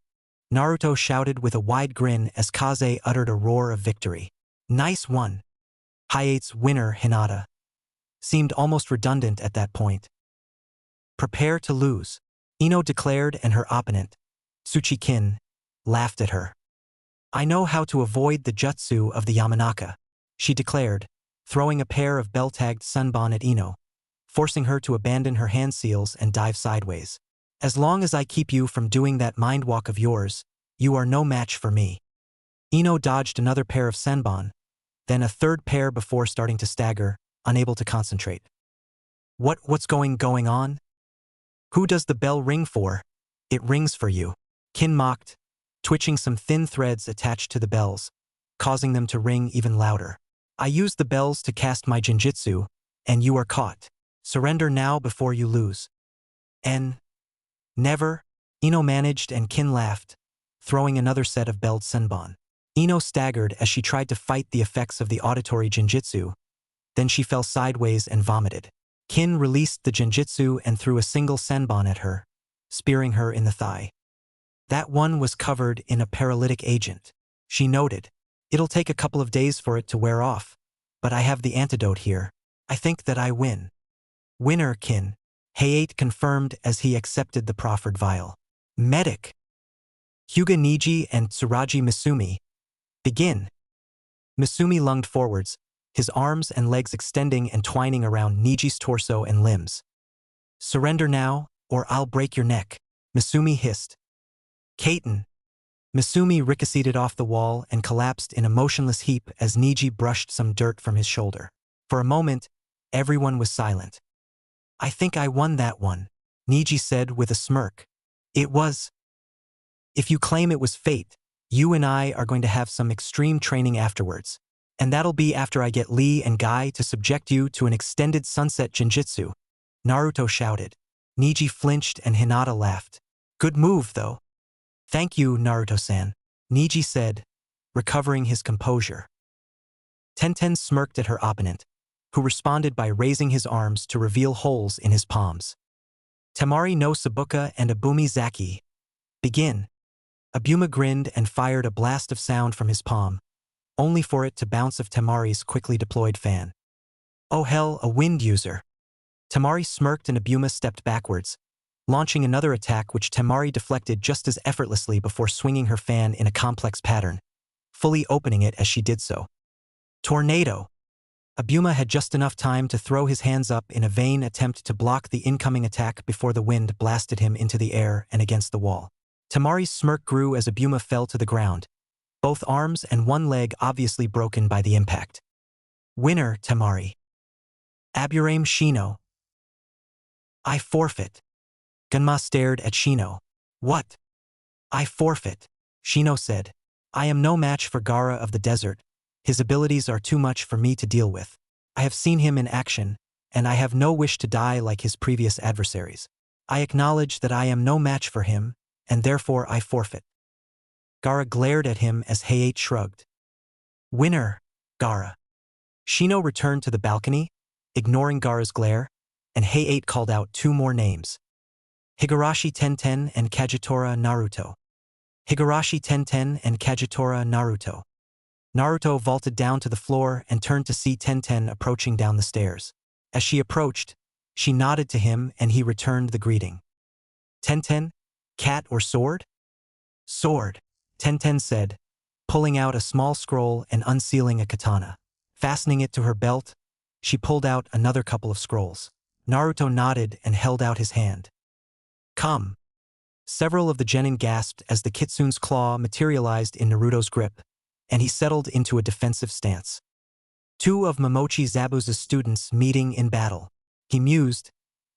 Naruto shouted with a wide grin as Kaze uttered a roar of victory. Nice one! Hayate's winner, Hinata, seemed almost redundant at that point. Prepare to lose, Ino declared, and her opponent, Tsuchikin, laughed at her. I know how to avoid the jutsu of the Yamanaka, she declared, throwing a pair of bell-tagged sunbon at Ino, forcing her to abandon her hand seals and dive sideways. As long as I keep you from doing that mind walk of yours, you are no match for me. Ino dodged another pair of senbon, then a third pair before starting to stagger, unable to concentrate. What's going on? Who does the bell ring for? It rings for you. Kin mocked, twitching some thin threads attached to the bells, causing them to ring even louder. I used the bells to cast my jinjitsu, and you are caught. Surrender now before you lose. Never, Ino managed, and Kin laughed, throwing another set of belled senbon. Ino staggered as she tried to fight the effects of the auditory jinjitsu, then she fell sideways and vomited. Kin released the jinjitsu and threw a single senbon at her, spearing her in the thigh. That one was covered in a paralytic agent, she noted. It'll take a couple of days for it to wear off, but I have the antidote here. I think that I win. Winner, Kin, Hayate confirmed as he accepted the proffered vial. Medic! Hyuga Niji and Tsuragi Misumi. Begin! Misumi lunged forwards, his arms and legs extending and twining around Niji's torso and limbs. Surrender now, or I'll break your neck, Misumi hissed. Kaiten! Misumi ricocheted off the wall and collapsed in a motionless heap as Niji brushed some dirt from his shoulder. For a moment, everyone was silent. I think I won that one, Niji said with a smirk. It was. If you claim it was fate, you and I are going to have some extreme training afterwards. And that'll be after I get Lee and Guy to subject you to an extended sunset jinjitsu, Naruto shouted. Niji flinched and Hinata laughed. Good move, though. Thank you, Naruto-san, Niji said, recovering his composure. Tenten smirked at her opponent, who responded by raising his arms to reveal holes in his palms. Temari no Sabuka and Abumi Zaki. Begin. Abuma grinned and fired a blast of sound from his palm, only for it to bounce off Temari's quickly deployed fan. Oh hell, a wind user. Temari smirked and Abuma stepped backwards, launching another attack which Temari deflected just as effortlessly before swinging her fan in a complex pattern, fully opening it as she did so. Tornado! Abuma had just enough time to throw his hands up in a vain attempt to block the incoming attack before the wind blasted him into the air and against the wall. Temari's smirk grew as Abuma fell to the ground, both arms and one leg obviously broken by the impact. Winner, Temari. Aburame Shino. I forfeit. Gunma stared at Shino. What? I forfeit, Shino said. I am no match for Gaara of the desert. His abilities are too much for me to deal with. I have seen him in action, and I have no wish to die like his previous adversaries. I acknowledge that I am no match for him, and therefore I forfeit. Gaara glared at him as Hayate shrugged. Winner, Gaara. Shino returned to the balcony, ignoring Gaara's glare, and Hayate called out 2 more names. Higurashi Tenten and Kagetora Naruto. Higurashi Tenten and Kagetora Naruto. Naruto vaulted down to the floor and turned to see Tenten approaching down the stairs. As she approached, she nodded to him and he returned the greeting. Tenten, cat or sword? Sword, Tenten said, pulling out a small scroll and unsealing a katana. Fastening it to her belt, she pulled out another couple of scrolls. Naruto nodded and held out his hand. Come. Several of the genin gasped as the kitsune's claw materialized in Naruto's grip, and he settled into a defensive stance. 2 of Momochi Zabuza's students meeting in battle, he mused,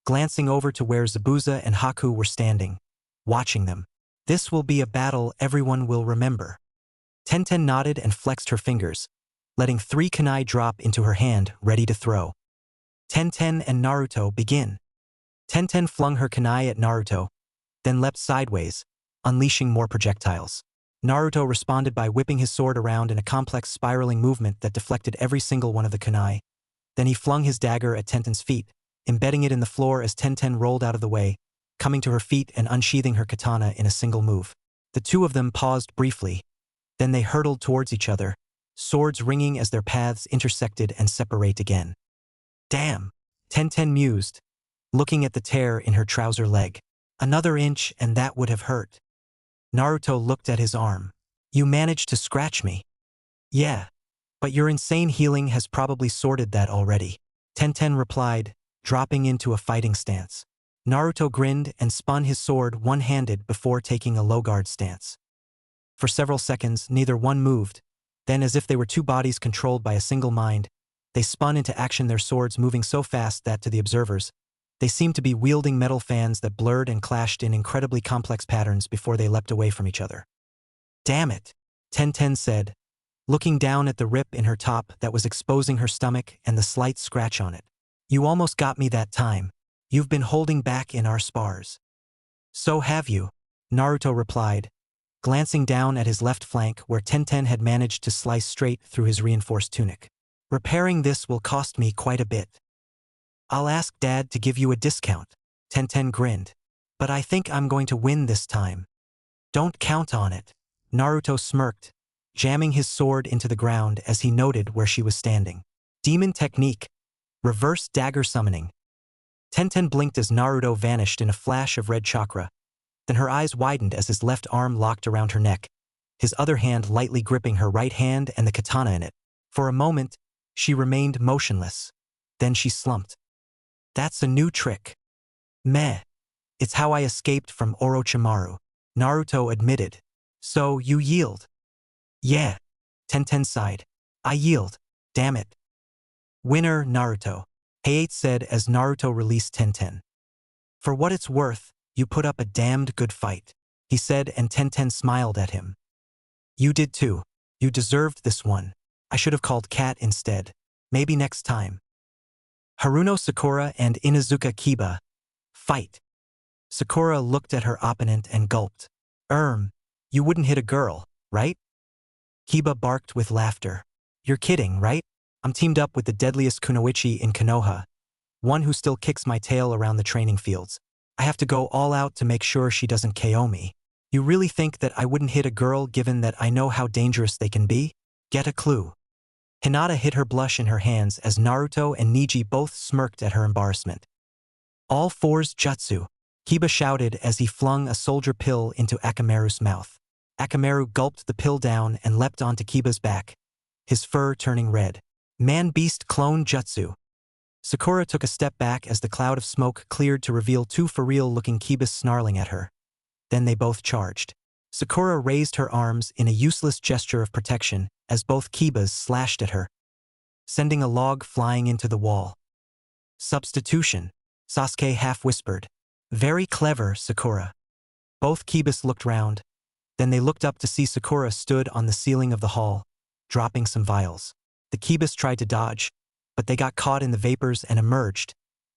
glancing over to where Zabuza and Haku were standing, watching them. This will be a battle everyone will remember. Tenten nodded and flexed her fingers, letting 3 kunai drop into her hand, ready to throw. Tenten and Naruto begin. Tenten flung her kunai at Naruto, then leapt sideways, unleashing more projectiles. Naruto responded by whipping his sword around in a complex spiraling movement that deflected every single one of the kunai. Then he flung his dagger at Tenten's feet, embedding it in the floor as Tenten rolled out of the way, coming to her feet and unsheathing her katana in a single move. The two of them paused briefly. Then they hurtled towards each other, swords ringing as their paths intersected and separate again. Damn, Tenten mused, looking at the tear in her trouser leg. Another inch and that would have hurt. Naruto looked at his arm. You managed to scratch me. Yeah, but your insane healing has probably sorted that already. Tenten replied, dropping into a fighting stance. Naruto grinned and spun his sword one-handed before taking a low guard stance. For several seconds, neither one moved. Then, as if they were two bodies controlled by a single mind, they spun into action, their swords moving so fast that, to the observers, they seemed to be wielding metal fans that blurred and clashed in incredibly complex patterns before they leapt away from each other. Damn it, Tenten said, looking down at the rip in her top that was exposing her stomach and the slight scratch on it. You almost got me that time. You've been holding back in our spars. So have you, Naruto replied, glancing down at his left flank where Tenten had managed to slice straight through his reinforced tunic. Repairing this will cost me quite a bit. I'll ask Dad to give you a discount, Tenten grinned. But I think I'm going to win this time. Don't count on it, Naruto smirked, jamming his sword into the ground as he noted where she was standing. Demon technique, reverse dagger summoning. Tenten blinked as Naruto vanished in a flash of red chakra. Then her eyes widened as his left arm locked around her neck, his other hand lightly gripping her right hand and the katana in it. For a moment, she remained motionless. Then she slumped. That's a new trick. Meh. It's how I escaped from Orochimaru, Naruto admitted. So you yield? Yeah. Tenten sighed. I yield. Damn it. Winner, Naruto, Hayate said as Naruto released Tenten. For what it's worth, you put up a damned good fight, he said, and Tenten smiled at him. You did too. You deserved this one. I should have called Cat instead. Maybe next time. Haruno Sakura and Inuzuka Kiba. Fight. Sakura looked at her opponent and gulped. You wouldn't hit a girl, right? Kiba barked with laughter. You're kidding, right? I'm teamed up with the deadliest kunoichi in Konoha, one who still kicks my tail around the training fields. I have to go all out to make sure she doesn't KO me. You really think that I wouldn't hit a girl given that I know how dangerous they can be? Get a clue. Hinata hid her blush in her hands as Naruto and Neji both smirked at her embarrassment. All fours jutsu, Kiba shouted as he flung a soldier pill into Akamaru's mouth. Akamaru gulped the pill down and leapt onto Kiba's back, his fur turning red. Man-beast clone jutsu. Sakura took a step back as the cloud of smoke cleared to reveal two for-real-looking Kibas snarling at her. Then they both charged. Sakura raised her arms in a useless gesture of protection as both Kibas slashed at her, sending a log flying into the wall. Substitution, Sasuke half-whispered. Very clever, Sakura. Both Kibas looked round. Then they looked up to see Sakura stood on the ceiling of the hall, dropping some vials. The Kibas tried to dodge, but they got caught in the vapors and emerged,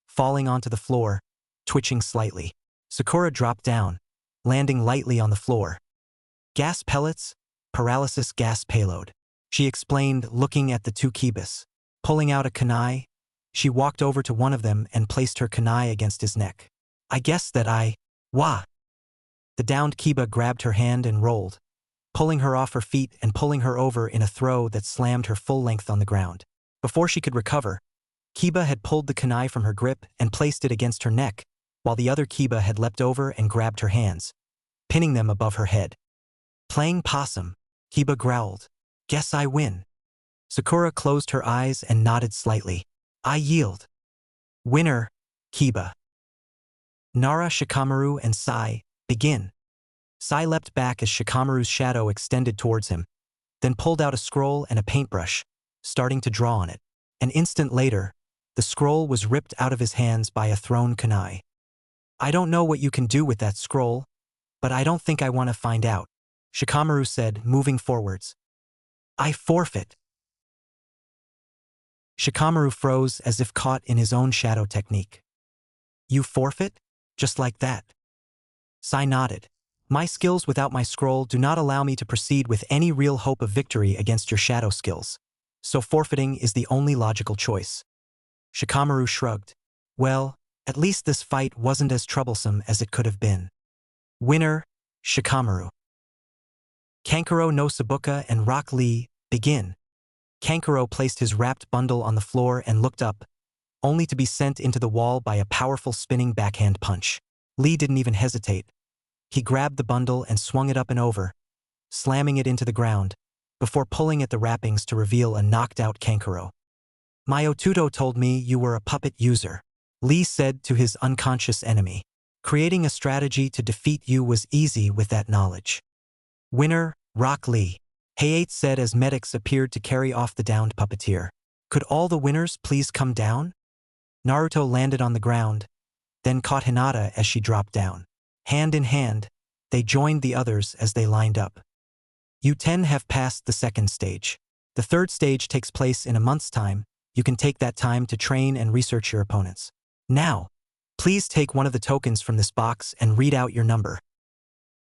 falling onto the floor, twitching slightly. Sakura dropped down, landing lightly on the floor. Gas pellets, paralysis gas payload, she explained, looking at the two Kibas. Pulling out a kunai, she walked over to one of them and placed her kunai against his neck. I guess that Wah! The downed Kiba grabbed her hand and rolled, pulling her off her feet and pulling her over in a throw that slammed her full length on the ground. Before she could recover, Kiba had pulled the kunai from her grip and placed it against her neck, while the other Kiba had leapt over and grabbed her hands, pinning them above her head. Playing possum, Kiba growled. Guess I win. Sakura closed her eyes and nodded slightly. I yield. Winner, Kiba. Nara, Shikamaru, and Sai, begin. Sai leapt back as Shikamaru's shadow extended towards him, then pulled out a scroll and a paintbrush, starting to draw on it. An instant later, the scroll was ripped out of his hands by a thrown kunai. I don't know what you can do with that scroll, but I don't think I want to find out, Shikamaru said, moving forwards. I forfeit. Shikamaru froze as if caught in his own shadow technique. You forfeit? Just like that? Sai nodded. My skills without my scroll do not allow me to proceed with any real hope of victory against your shadow skills, so forfeiting is the only logical choice. Shikamaru shrugged. Well, at least this fight wasn't as troublesome as it could have been. Winner, Shikamaru. Kankuro no Sabuka and Rock Lee, begin. Kankuro placed his wrapped bundle on the floor and looked up, only to be sent into the wall by a powerful spinning backhand punch. Lee didn't even hesitate. He grabbed the bundle and swung it up and over, slamming it into the ground, before pulling at the wrappings to reveal a knocked-out Kankuro. My Otuto told me you were a puppet user, Lee said to his unconscious enemy. Creating a strategy to defeat you was easy with that knowledge. Winner, Rock Lee. Hayate said as medics appeared to carry off the downed puppeteer. Could all the winners please come down? Naruto landed on the ground, then caught Hinata as she dropped down. Hand in hand, they joined the others as they lined up. You 10 have passed the second stage. The third stage takes place in a month's time. You can take that time to train and research your opponents. Now, please take one of the tokens from this box and read out your number.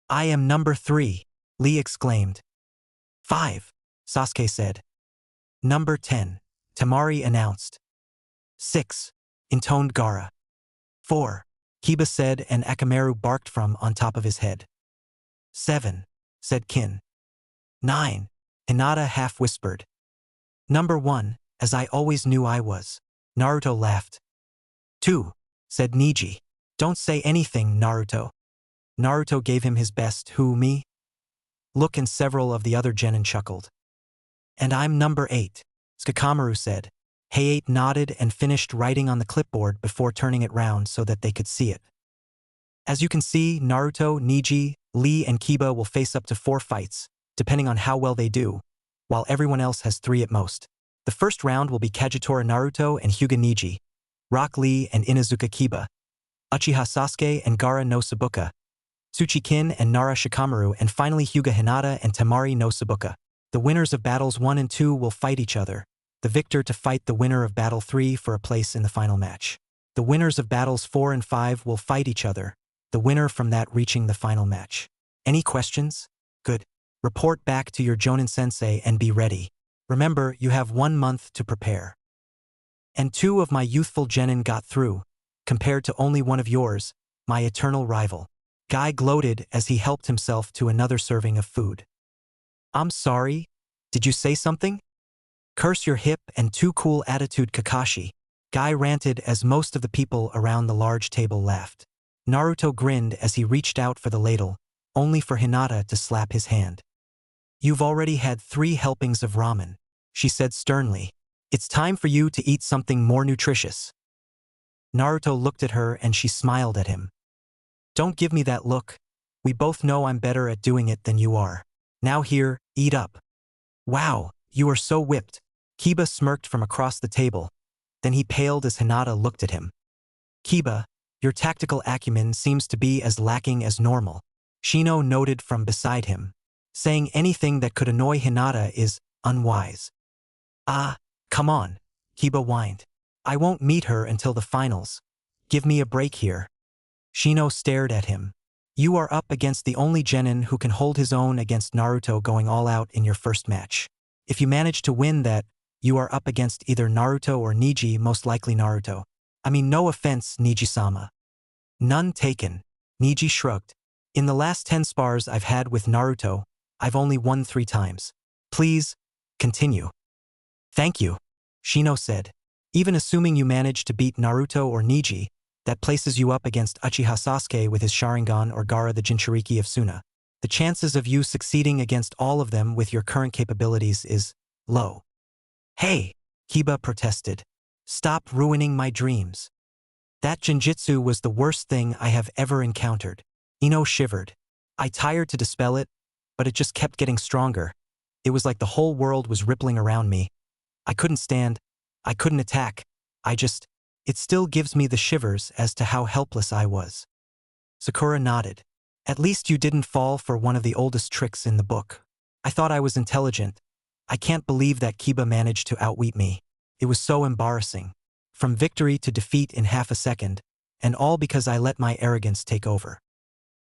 I am number 3, Lee exclaimed. 5, Sasuke said. Number 10, Temari announced. 6, intoned Gaara. 4, Kiba said and Akamaru barked from on top of his head. 7, said Kin. 9, Hinata half-whispered. Number 1, as I always knew I was. Naruto laughed. 2, said Niji. Don't say anything, Naruto. Naruto gave him his best, who, me? Look, and several of the other genin chuckled. And I'm number 8, Skakamaru said. Hayate nodded and finished writing on the clipboard before turning it round so that they could see it. As you can see, Naruto, Niji, Lee, and Kiba will face up to 4 fights, depending on how well they do, while everyone else has 3 at most. The first round will be Kagetora Naruto and Hyuga Niji, Rock Lee and Inazuka Kiba, Uchiha Sasuke and Gaara no Sabuka, Tsuchikin and Nara Shikamaru, and finally Hyuga Hinata and Temari no Sabuka. The winners of battles 1 and 2 will fight each other, the victor to fight the winner of battle 3 for a place in the final match. The winners of battles 4 and 5 will fight each other, the winner from that reaching the final match. Any questions? Good. Report back to your Jonin sensei and be ready. Remember, you have 1 month to prepare. And 2 of my youthful genin got through, compared to only 1 of yours, my eternal rival. Guy gloated as he helped himself to another serving of food. I'm sorry, did you say something? Curse your hip and too cool attitude, Kakashi. Guy ranted as most of the people around the large table laughed. Naruto grinned as he reached out for the ladle, only for Hinata to slap his hand. You've already had 3 helpings of ramen, she said sternly. It's time for you to eat something more nutritious. Naruto looked at her and she smiled at him. Don't give me that look. We both know I'm better at doing it than you are. Now here, eat up. Wow, you are so whipped. Kiba smirked from across the table. Then he paled as Hinata looked at him. Kiba, your tactical acumen seems to be as lacking as normal. Shino noted from beside him. Saying anything that could annoy Hinata is unwise. Ah, come on, Kiba whined. I won't meet her until the finals. Give me a break here. Shino stared at him. You are up against the only genin who can hold his own against Naruto going all out in your first match. If you manage to win that, you are up against either Naruto or Niji, most likely Naruto. I mean, no offense, Niji-sama. None taken. Niji shrugged. In the last 10 spars I've had with Naruto, I've only won 3 times. Please, continue. Thank you, Shino said. Even assuming you manage to beat Naruto or Niji, that places you up against Uchiha Sasuke with his Sharingan or Gaara the Jinchuriki of Suna. The chances of you succeeding against all of them with your current capabilities is low. Hey, Kiba protested. Stop ruining my dreams. That Jinjitsu was the worst thing I have ever encountered. Ino shivered. I tried to dispel it, but it just kept getting stronger. It was like the whole world was rippling around me. I couldn't stand. I couldn't attack. It still gives me the shivers as to how helpless I was. Sakura nodded. At least you didn't fall for one of the oldest tricks in the book. I thought I was intelligent. I can't believe that Kiba managed to outwit me. It was so embarrassing. From victory to defeat in half a second, and all because I let my arrogance take over.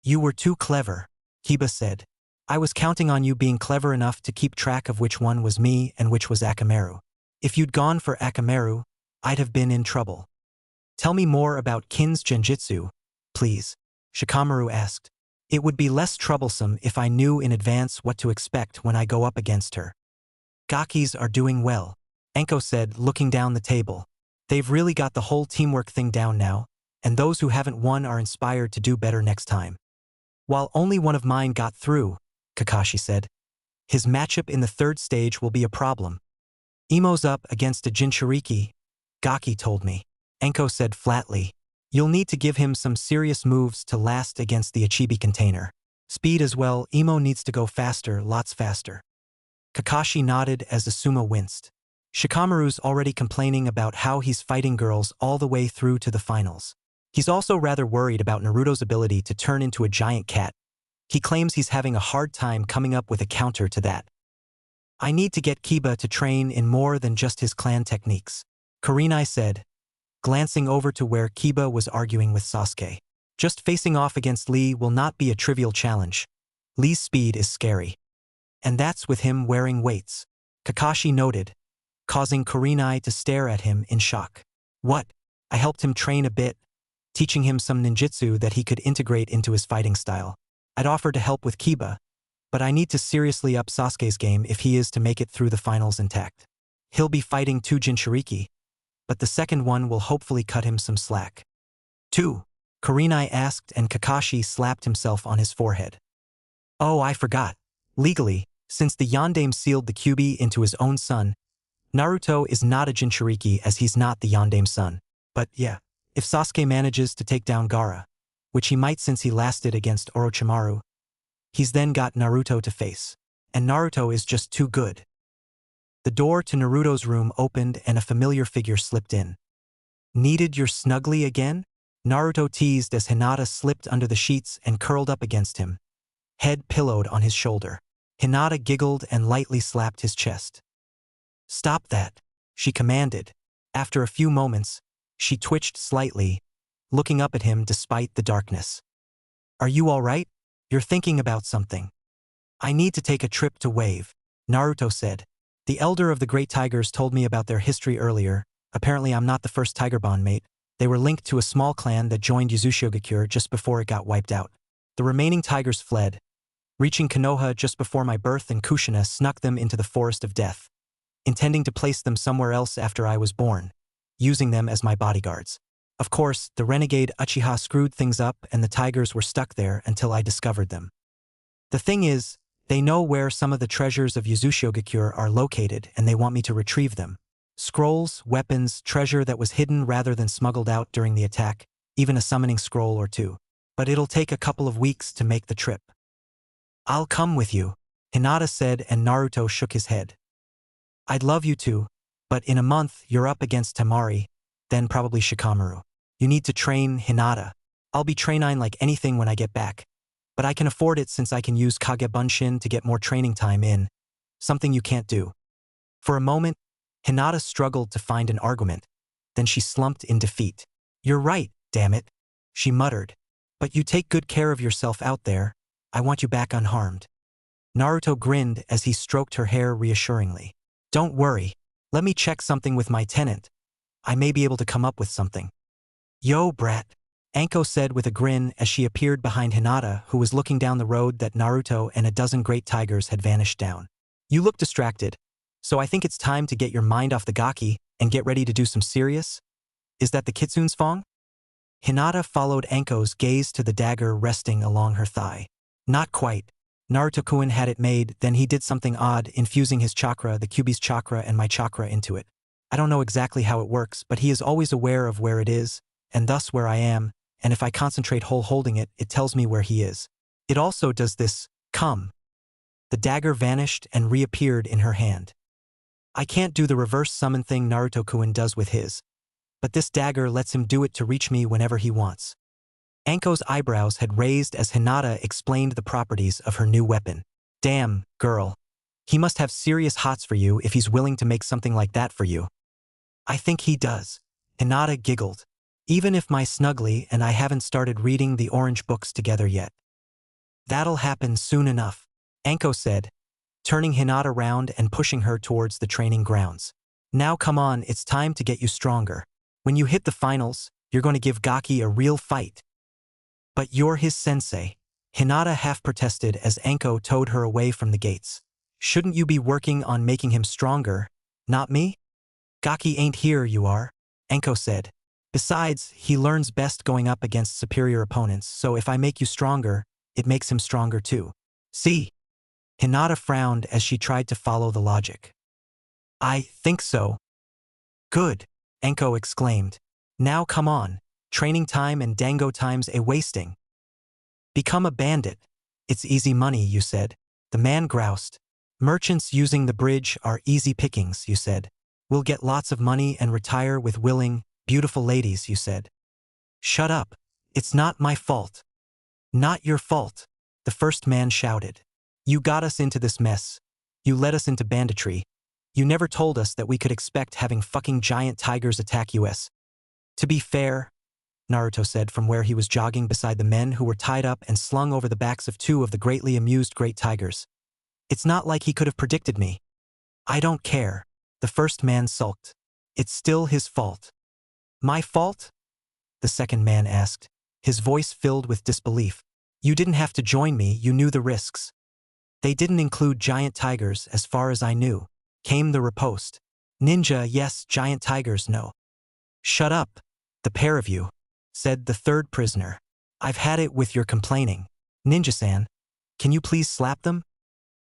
You were too clever, Kiba said. I was counting on you being clever enough to keep track of which one was me and which was Akamaru. If you'd gone for Akamaru, I'd have been in trouble. Tell me more about Kin's genjutsu, please, Shikamaru asked. It would be less troublesome if I knew in advance what to expect when I go up against her. Gakis are doing well, Enko said, looking down the table. They've really got the whole teamwork thing down now, and those who haven't won are inspired to do better next time. While only one of mine got through, Kakashi said. His matchup in the third stage will be a problem. Emo's up against a Jinchuriki, Gaki told me. Enko said flatly. You'll need to give him some serious moves to last against the Ichibi container. Speed as well, Emo needs to go faster, lots faster. Kakashi nodded as Asuma winced. Shikamaru's already complaining about how he's fighting girls all the way through to the finals. He's also rather worried about Naruto's ability to turn into a giant cat. He claims he's having a hard time coming up with a counter to that. I need to get Kiba to train in more than just his clan techniques, Kurenai said, glancing over to where Kiba was arguing with Sasuke. Just facing off against Lee will not be a trivial challenge. Lee's speed is scary. And that's with him wearing weights, Kakashi noted, causing Kurenai to stare at him in shock. What? I helped him train a bit, teaching him some ninjutsu that he could integrate into his fighting style. I'd offer to help with Kiba, but I need to seriously up Sasuke's game if he is to make it through the finals intact. He'll be fighting 2 Jinchuriki, but the second one will hopefully cut him some slack. 2? Kurenai asked, and Kakashi slapped himself on his forehead. Oh, I forgot. Legally, since the Yondaime sealed the Kyuubi into his own son, Naruto is not a Jinchuriki as he's not the Yondaime son. But yeah, if Sasuke manages to take down Gaara, which he might since he lasted against Orochimaru, he's then got Naruto to face. And Naruto is just too good. The door to Naruto's room opened and a familiar figure slipped in. Needed your snuggly again? Naruto teased as Hinata slipped under the sheets and curled up against him, head pillowed on his shoulder. Hinata giggled and lightly slapped his chest. Stop that, she commanded. After a few moments, she twitched slightly, looking up at him despite the darkness. Are you all right? You're thinking about something. I need to take a trip to Wave, Naruto said. The elder of the Great Tigers told me about their history earlier. Apparently I'm not the first tiger bond mate. They were linked to a small clan that joined Uzushiogakure just before it got wiped out. The remaining tigers fled, reaching Konoha just before my birth, and Kushina snuck them into the Forest of Death, intending to place them somewhere else after I was born, using them as my bodyguards. Of course, the renegade Uchiha screwed things up and the tigers were stuck there until I discovered them. The thing is, they know where some of the treasures of Uzushiogakure are located and they want me to retrieve them. Scrolls, weapons, treasure that was hidden rather than smuggled out during the attack, even a summoning scroll or 2. But it'll take a couple of weeks to make the trip. I'll come with you, Hinata said, and Naruto shook his head. I'd love you to, but in a month you're up against Temari, then probably Shikamaru. You need to train, Hinata. I'll be trainin' like anything when I get back, but I can afford it since I can use Kagebunshin to get more training time in, something you can't do. For a moment, Hinata struggled to find an argument, then she slumped in defeat. You're right, damn it, she muttered. But you take good care of yourself out there. I want you back unharmed. Naruto grinned as he stroked her hair reassuringly. Don't worry, let me check something with my tenant. I may be able to come up with something. Yo, brat, Anko said with a grin as she appeared behind Hinata, who was looking down the road that Naruto and a dozen great tigers had vanished down. You look distracted, so I think it's time to get your mind off the gaki and get ready to do some serious? Is that the kitsune's fong? Hinata followed Anko's gaze to the dagger resting along her thigh. Not quite. Naruto-kun had it made, then he did something odd, infusing his chakra, the Kyuubi's chakra and my chakra into it. I don't know exactly how it works, but he is always aware of where it is, and thus where I am, and if I concentrate holding it, it tells me where he is. It also does this, come. The dagger vanished and reappeared in her hand. I can't do the reverse summon thing Naruto-kun does with his, but this dagger lets him do it to reach me whenever he wants. Anko's eyebrows had raised as Hinata explained the properties of her new weapon. Damn, girl. He must have serious hots for you if he's willing to make something like that for you. I think he does. Hinata giggled. Even if my snuggly and I haven't started reading the orange books together yet. That'll happen soon enough, Anko said, turning Hinata round and pushing her towards the training grounds. Now come on, it's time to get you stronger. When you hit the finals, you're going to give Gaki a real fight. But you're his sensei. Hinata half-protested as Anko towed her away from the gates. Shouldn't you be working on making him stronger, not me? Gaki ain't here, you are, Anko said. Besides, he learns best going up against superior opponents, so if I make you stronger, it makes him stronger too. See? Hinata frowned as she tried to follow the logic. I think so. Good, Anko exclaimed. Now come on, training time and dango time's a-wasting. Become a bandit. It's easy money, you said. The man groused. Merchants using the bridge are easy pickings, you said. We'll get lots of money and retire with willing, beautiful ladies, you said. Shut up. It's not my fault. Not your fault, the first man shouted. You got us into this mess. You led us into banditry. You never told us that we could expect having fucking giant tigers attack us. To be fair, Naruto said from where he was jogging beside the men who were tied up and slung over the backs of two of the greatly amused great tigers. It's not like he could have predicted me. I don't care, the first man sulked. It's still his fault. My fault? The second man asked, his voice filled with disbelief. You didn't have to join me, you knew the risks. They didn't include giant tigers as far as I knew, came the riposte. Ninja, yes, giant tigers, no. Shut up, the pair of you, said the third prisoner. I've had it with your complaining. Ninja-san, can you please slap them?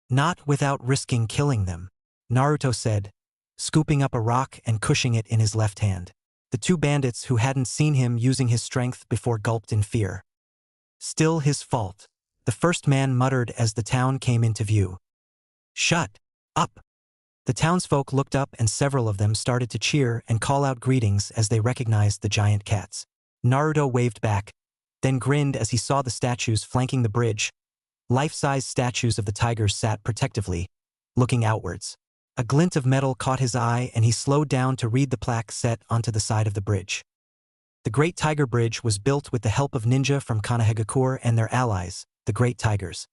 Not without risking killing them, Naruto said, scooping up a rock and cushioning it in his left hand. The two bandits who hadn't seen him using his strength before gulped in fear. Still his fault, the first man muttered as the town came into view. Shut up. The townsfolk looked up and several of them started to cheer and call out greetings as they recognized the giant cats. Naruto waved back, then grinned as he saw the statues flanking the bridge. Life-size statues of the tigers sat protectively, looking outwards. A glint of metal caught his eye and he slowed down to read the plaque set onto the side of the bridge. The Great Tiger Bridge was built with the help of ninja from Konohagakure and their allies, the Great Tigers.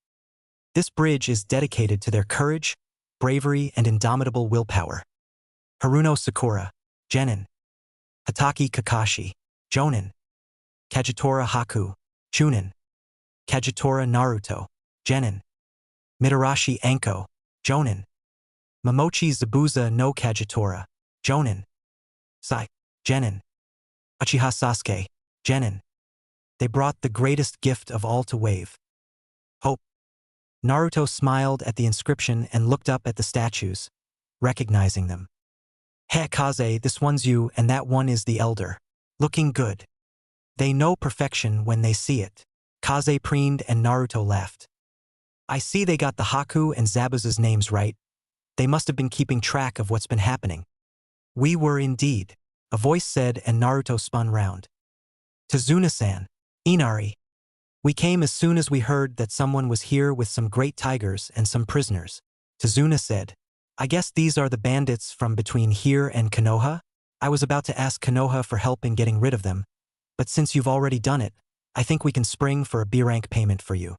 This bridge is dedicated to their courage, bravery, and indomitable willpower. Haruno Sakura, Genin. Hatake Kakashi, Jonin. Kagetora Haku, Chunin. Kagetora Naruto, Genin. Mitarashi Anko, Jonin. Momochi Zabuza no Kagetora, Jonin. Sai, Genin. Uchiha Sasuke, Genin. They brought the greatest gift of all to wave. Hope. Naruto smiled at the inscription and looked up at the statues, recognizing them. Hey Kaze, this one's you and that one is the elder. Looking good. They know perfection when they see it. Kaze preened and Naruto laughed. I see they got the Haku and Zabuza's names right. They must have been keeping track of what's been happening. We were indeed, a voice said and Naruto spun round. Tazuna-san, Inari. We came as soon as we heard that someone was here with some great tigers and some prisoners. Tazuna said, I guess these are the bandits from between here and Konoha? I was about to ask Konoha for help in getting rid of them, but since you've already done it, I think we can spring for a B-rank payment for you.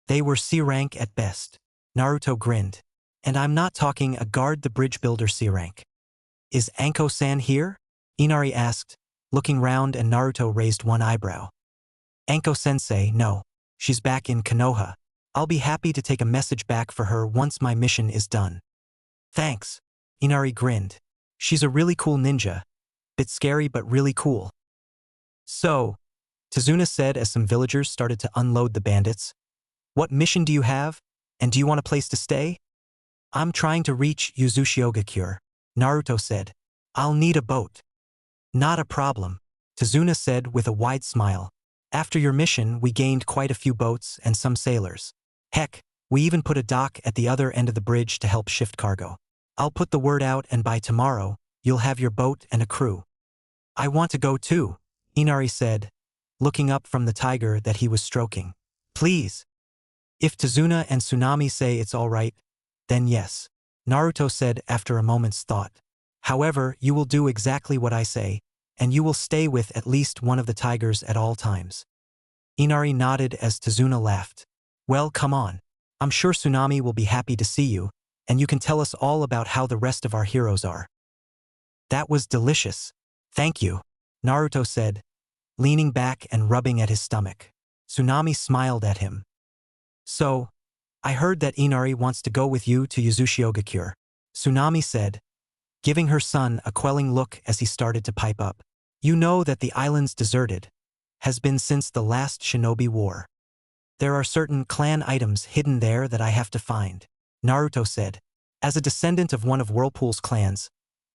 They were C-rank at best. Naruto grinned. And I'm not talking a guard the bridge builder C-rank. Is Anko-san here? Inari asked, looking round and Naruto raised one eyebrow. Anko-sensei, no. She's back in Konoha. I'll be happy to take a message back for her once my mission is done. Thanks. Inari grinned. She's a really cool ninja. Bit scary but really cool. So, Tazuna said as some villagers started to unload the bandits. What mission do you have? And do you want a place to stay? I'm trying to reach Uzushigakure, Naruto said. I'll need a boat. Not a problem, Tazuna said with a wide smile. After your mission, we gained quite a few boats and some sailors. Heck, we even put a dock at the other end of the bridge to help shift cargo. I'll put the word out and by tomorrow, you'll have your boat and a crew. I want to go too, Inari said, looking up from the tiger that he was stroking. Please. If Tazuna and Tsunami say it's all right, then yes, Naruto said after a moment's thought. However, you will do exactly what I say, and you will stay with at least one of the tigers at all times. Inari nodded as Tazuna laughed. Well, come on. I'm sure Tsunami will be happy to see you, and you can tell us all about how the rest of our heroes are. That was delicious. Thank you, Naruto said, leaning back and rubbing at his stomach. Tsunami smiled at him. So, I heard that Inari wants to go with you to Yuzushiogakure, Tsunami said, giving her son a quelling look as he started to pipe up. You know that the island's deserted. Has been since the last shinobi war. There are certain clan items hidden there that I have to find, Naruto said. As a descendant of one of Whirlpool's clans,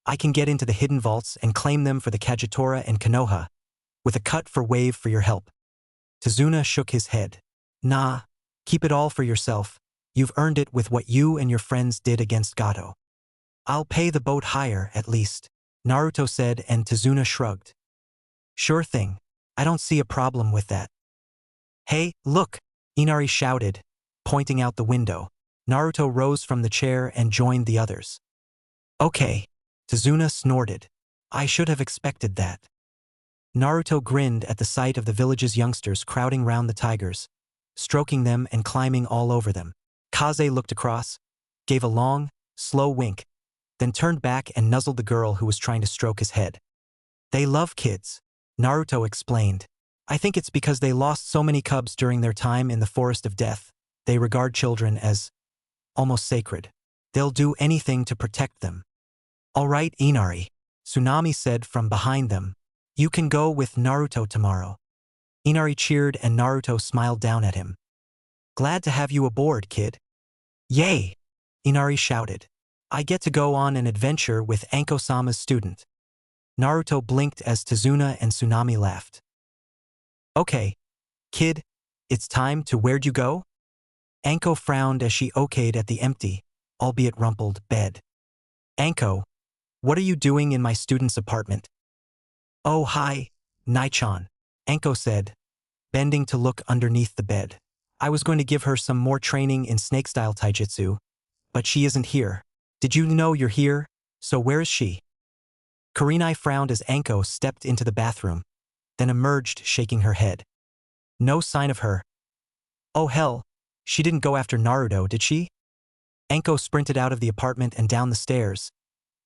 I can get into the hidden vaults and claim them for the Kagetora and Konoha, with a cut for Wave for your help. Tazuna shook his head. Nah, keep it all for yourself. You've earned it with what you and your friends did against Gato. I'll pay the boat hire at least, Naruto said, and Tazuna shrugged. Sure thing. I don't see a problem with that. Hey, look, Inari shouted, pointing out the window. Naruto rose from the chair and joined the others. Okay, Tazuna snorted. I should have expected that. Naruto grinned at the sight of the village's youngsters crowding round the tigers, stroking them and climbing all over them. Kaze looked across, gave a long, slow wink, then turned back and nuzzled the girl who was trying to stroke his head. They love kids, Naruto explained. I think it's because they lost so many cubs during their time in the Forest of Death. They regard children as almost sacred. They'll do anything to protect them. All right, Inari, Tsunami said from behind them. You can go with Naruto tomorrow. Inari cheered and Naruto smiled down at him. Glad to have you aboard, kid. Yay! Inari shouted. I get to go on an adventure with Anko-sama's student. Naruto blinked as Tazuna and Tsunami laughed. Okay, kid, it's time to where'd you go? Anko frowned as she okayed at the empty, albeit rumpled, bed. Anko, what are you doing in my student's apartment? Oh hi, Nai-chan, Anko said, bending to look underneath the bed. I was going to give her some more training in snake-style taijutsu, but she isn't here. Did you know you're here? So where is she? Kurenai frowned as Anko stepped into the bathroom, then emerged shaking her head. No sign of her. Oh hell, she didn't go after Naruto, did she? Anko sprinted out of the apartment and down the stairs.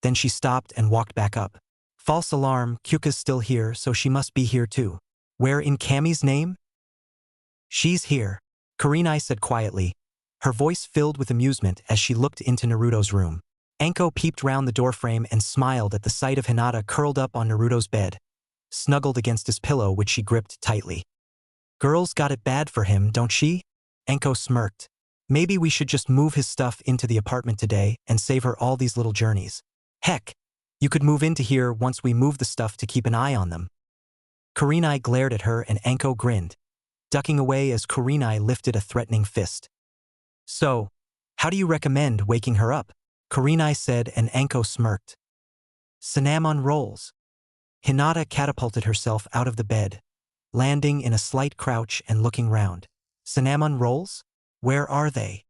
Then she stopped and walked back up. False alarm, Kyuka's still here, so she must be here too. Where in Kami's name? She's here, Kurenai said quietly, her voice filled with amusement as she looked into Naruto's room. Anko peeped round the doorframe and smiled at the sight of Hinata curled up on Naruto's bed, snuggled against his pillow which she gripped tightly. Girls got it bad for him, don't she? Anko smirked. Maybe we should just move his stuff into the apartment today and save her all these little journeys. Heck, you could move into here once we move the stuff to keep an eye on them. Kurenai glared at her and Anko grinned, ducking away as Kurenai lifted a threatening fist. So, how do you recommend waking her up? Kurenai said and Anko smirked. Cinnamon rolls. Hinata catapulted herself out of the bed, landing in a slight crouch and looking round. Cinnamon rolls? Where are they?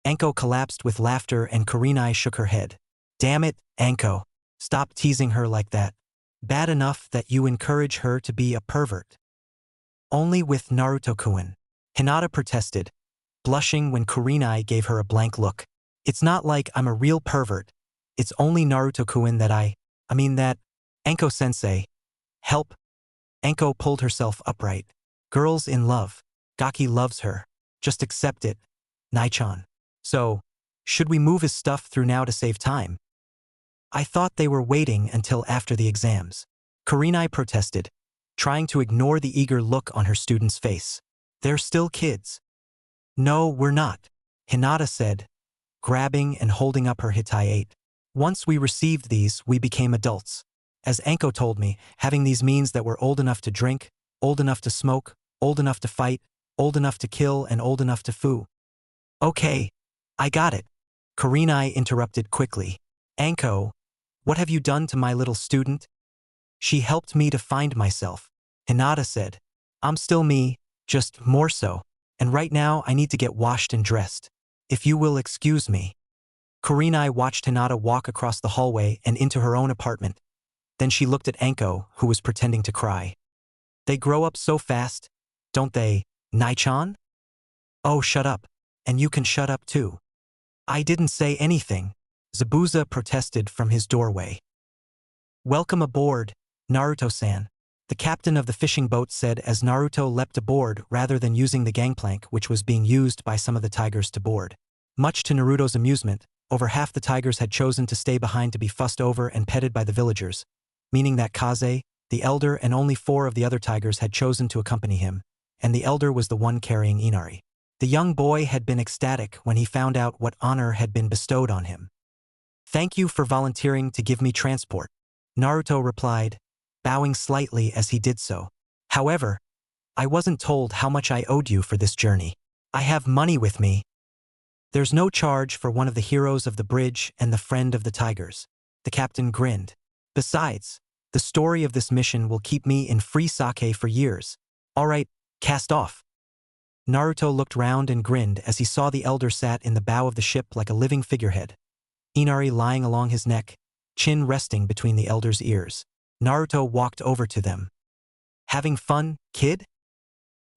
Anko collapsed with laughter and Kurenai shook her head. Damn it, Anko. Stop teasing her like that. Bad enough that you encourage her to be a pervert. Only with Naruto-kun. Hinata protested, blushing when Kurenai gave her a blank look. It's not like I'm a real pervert. It's only Naruto-kun that I mean that, Anko-sensei. Help. Anko pulled herself upright. Girls in love. Gaki loves her. Just accept it. Nai-chan. So, should we move his stuff through now to save time? I thought they were waiting until after the exams. Kurenai protested, trying to ignore the eager look on her student's face. They're still kids. No, we're not, Hinata said, grabbing and holding up her Hitai-8. Once we received these, we became adults. As Anko told me, having these means that we're old enough to drink, old enough to smoke, old enough to fight, old enough to kill, and old enough to foo. Okay, I got it. Kurenai interrupted quickly. Anko, what have you done to my little student? She helped me to find myself, Hinata said. I'm still me, just more so, and right now I need to get washed and dressed. If you will excuse me. Kurenai watched Hinata walk across the hallway and into her own apartment. Then she looked at Anko, who was pretending to cry. They grow up so fast, don't they, Nai-chan? Oh, shut up. And you can shut up too. I didn't say anything, Zabuza protested from his doorway. Welcome aboard, Naruto-san, the captain of the fishing boat said as Naruto leapt aboard rather than using the gangplank which was being used by some of the tigers to board. Much to Naruto's amusement, over half the tigers had chosen to stay behind to be fussed over and petted by the villagers, meaning that Kaze, the elder, and only 4 of the other tigers had chosen to accompany him, and the elder was the one carrying Inari. The young boy had been ecstatic when he found out what honor had been bestowed on him. Thank you for volunteering to give me transport, Naruto replied, bowing slightly as he did so. However, I wasn't told how much I owed you for this journey. I have money with me. There's no charge for one of the heroes of the bridge and the friend of the tigers. The captain grinned. Besides, the story of this mission will keep me in free sake for years. All right, cast off. Naruto looked round and grinned as he saw the elder sat in the bow of the ship like a living figurehead. Inari lying along his neck, chin resting between the elder's ears. Naruto walked over to them. Having fun, kid?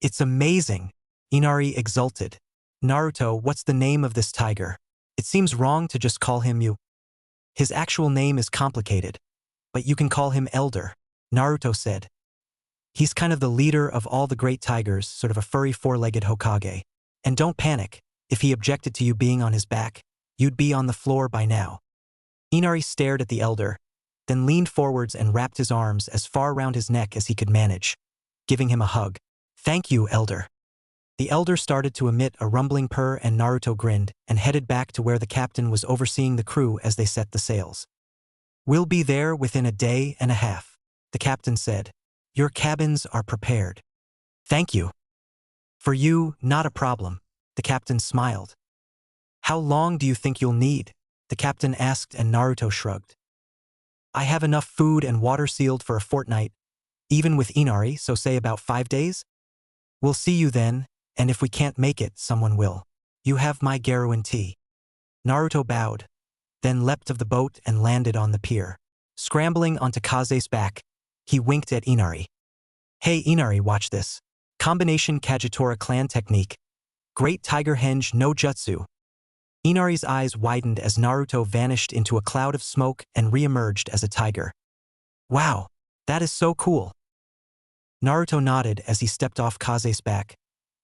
It's amazing, Inari exulted. Naruto, what's the name of this tiger? It seems wrong to just call him you. His actual name is complicated, but you can call him Elder, Naruto said. He's kind of the leader of all the great tigers, sort of a furry 4-legged Hokage. And don't panic, if he objected to you being on his back, you'd be on the floor by now. Inari stared at the elder, then leaned forwards and wrapped his arms as far around his neck as he could manage, giving him a hug. Thank you, elder. The elder started to emit a rumbling purr and Naruto grinned and headed back to where the captain was overseeing the crew as they set the sails. We'll be there within a day and a half, the captain said. Your cabins are prepared. Thank you. For you, not a problem, the captain smiled. How long do you think you'll need? The captain asked and Naruto shrugged. I have enough food and water sealed for a fortnight, even with Inari, so say about 5 days? We'll see you then, and if we can't make it, someone will. You have my guarantee. Naruto bowed, then leapt of the boat and landed on the pier. Scrambling onto Kaze's back, he winked at Inari. Hey Inari, watch this. Combination Kagetora clan technique. Great Tiger Henge no Jutsu. Inari's eyes widened as Naruto vanished into a cloud of smoke and re-emerged as a tiger. Wow, that is so cool. Naruto nodded as he stepped off Kaze's back,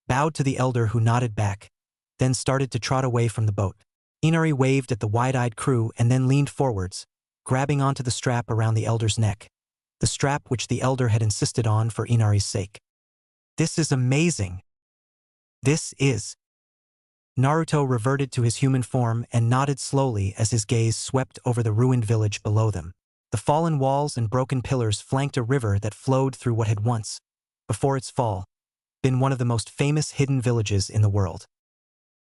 bowed to the elder who nodded back, then started to trot away from the boat. Inari waved at the wide-eyed crew and then leaned forwards, grabbing onto the strap around the elder's neck, the strap which the elder had insisted on for Inari's sake. This is amazing. This is. Naruto reverted to his human form and nodded slowly as his gaze swept over the ruined village below them. The fallen walls and broken pillars flanked a river that flowed through what had once, before its fall, been one of the most famous hidden villages in the world.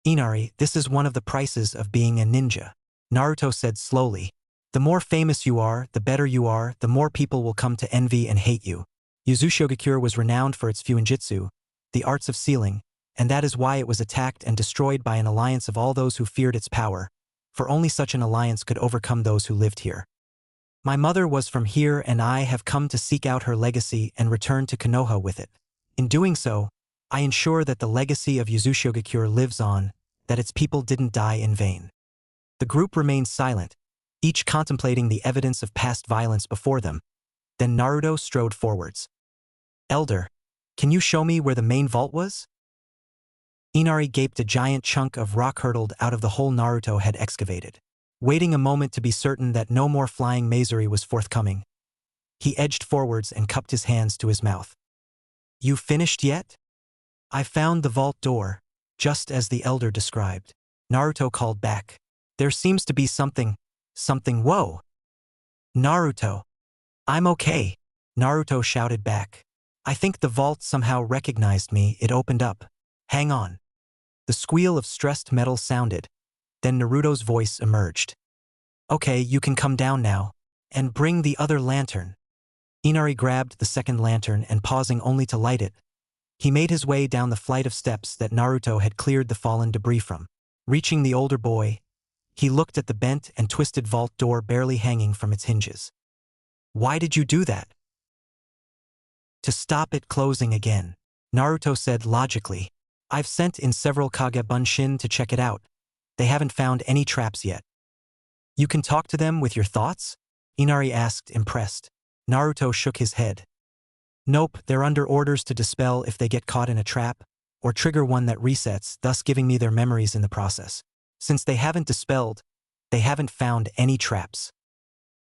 Inari, this is one of the prices of being a ninja, Naruto said slowly. The more famous you are, the better you are, the more people will come to envy and hate you. Uzushiogakure was renowned for its fuinjutsu, the arts of sealing, and that is why it was attacked and destroyed by an alliance of all those who feared its power, for only such an alliance could overcome those who lived here. My mother was from here and I have come to seek out her legacy and return to Konoha with it. In doing so, I ensure that the legacy of Uzushiogakure lives on, that its people didn't die in vain. The group remained silent, each contemplating the evidence of past violence before them. Then Naruto strode forwards. Elder, can you show me where the main vault was? Inari gaped a giant chunk of rock hurtled out of the hole Naruto had excavated. Waiting a moment to be certain that no more flying masonry was forthcoming, he edged forwards and cupped his hands to his mouth. You finished yet? I found the vault door, just as the elder described. Naruto called back. There seems to be something whoa. Naruto. I'm okay, Naruto shouted back. I think the vault somehow recognized me, it opened up. Hang on. The squeal of stressed metal sounded. Then Naruto's voice emerged. Okay, you can come down now, and bring the other lantern. Inari grabbed the second lantern and pausing only to light it, he made his way down the flight of steps that Naruto had cleared the fallen debris from. Reaching the older boy, He looked at the bent and twisted vault door barely hanging from its hinges. Why did you do that? To stop it closing again, Naruto said logically. I've sent in several Kage Bunshin to check it out. They haven't found any traps yet. You can talk to them with your thoughts? Inari asked, impressed. Naruto shook his head. Nope, they're under orders to dispel if they get caught in a trap, or trigger one that resets, thus giving me their memories in the process. Since they haven't dispelled, they haven't found any traps.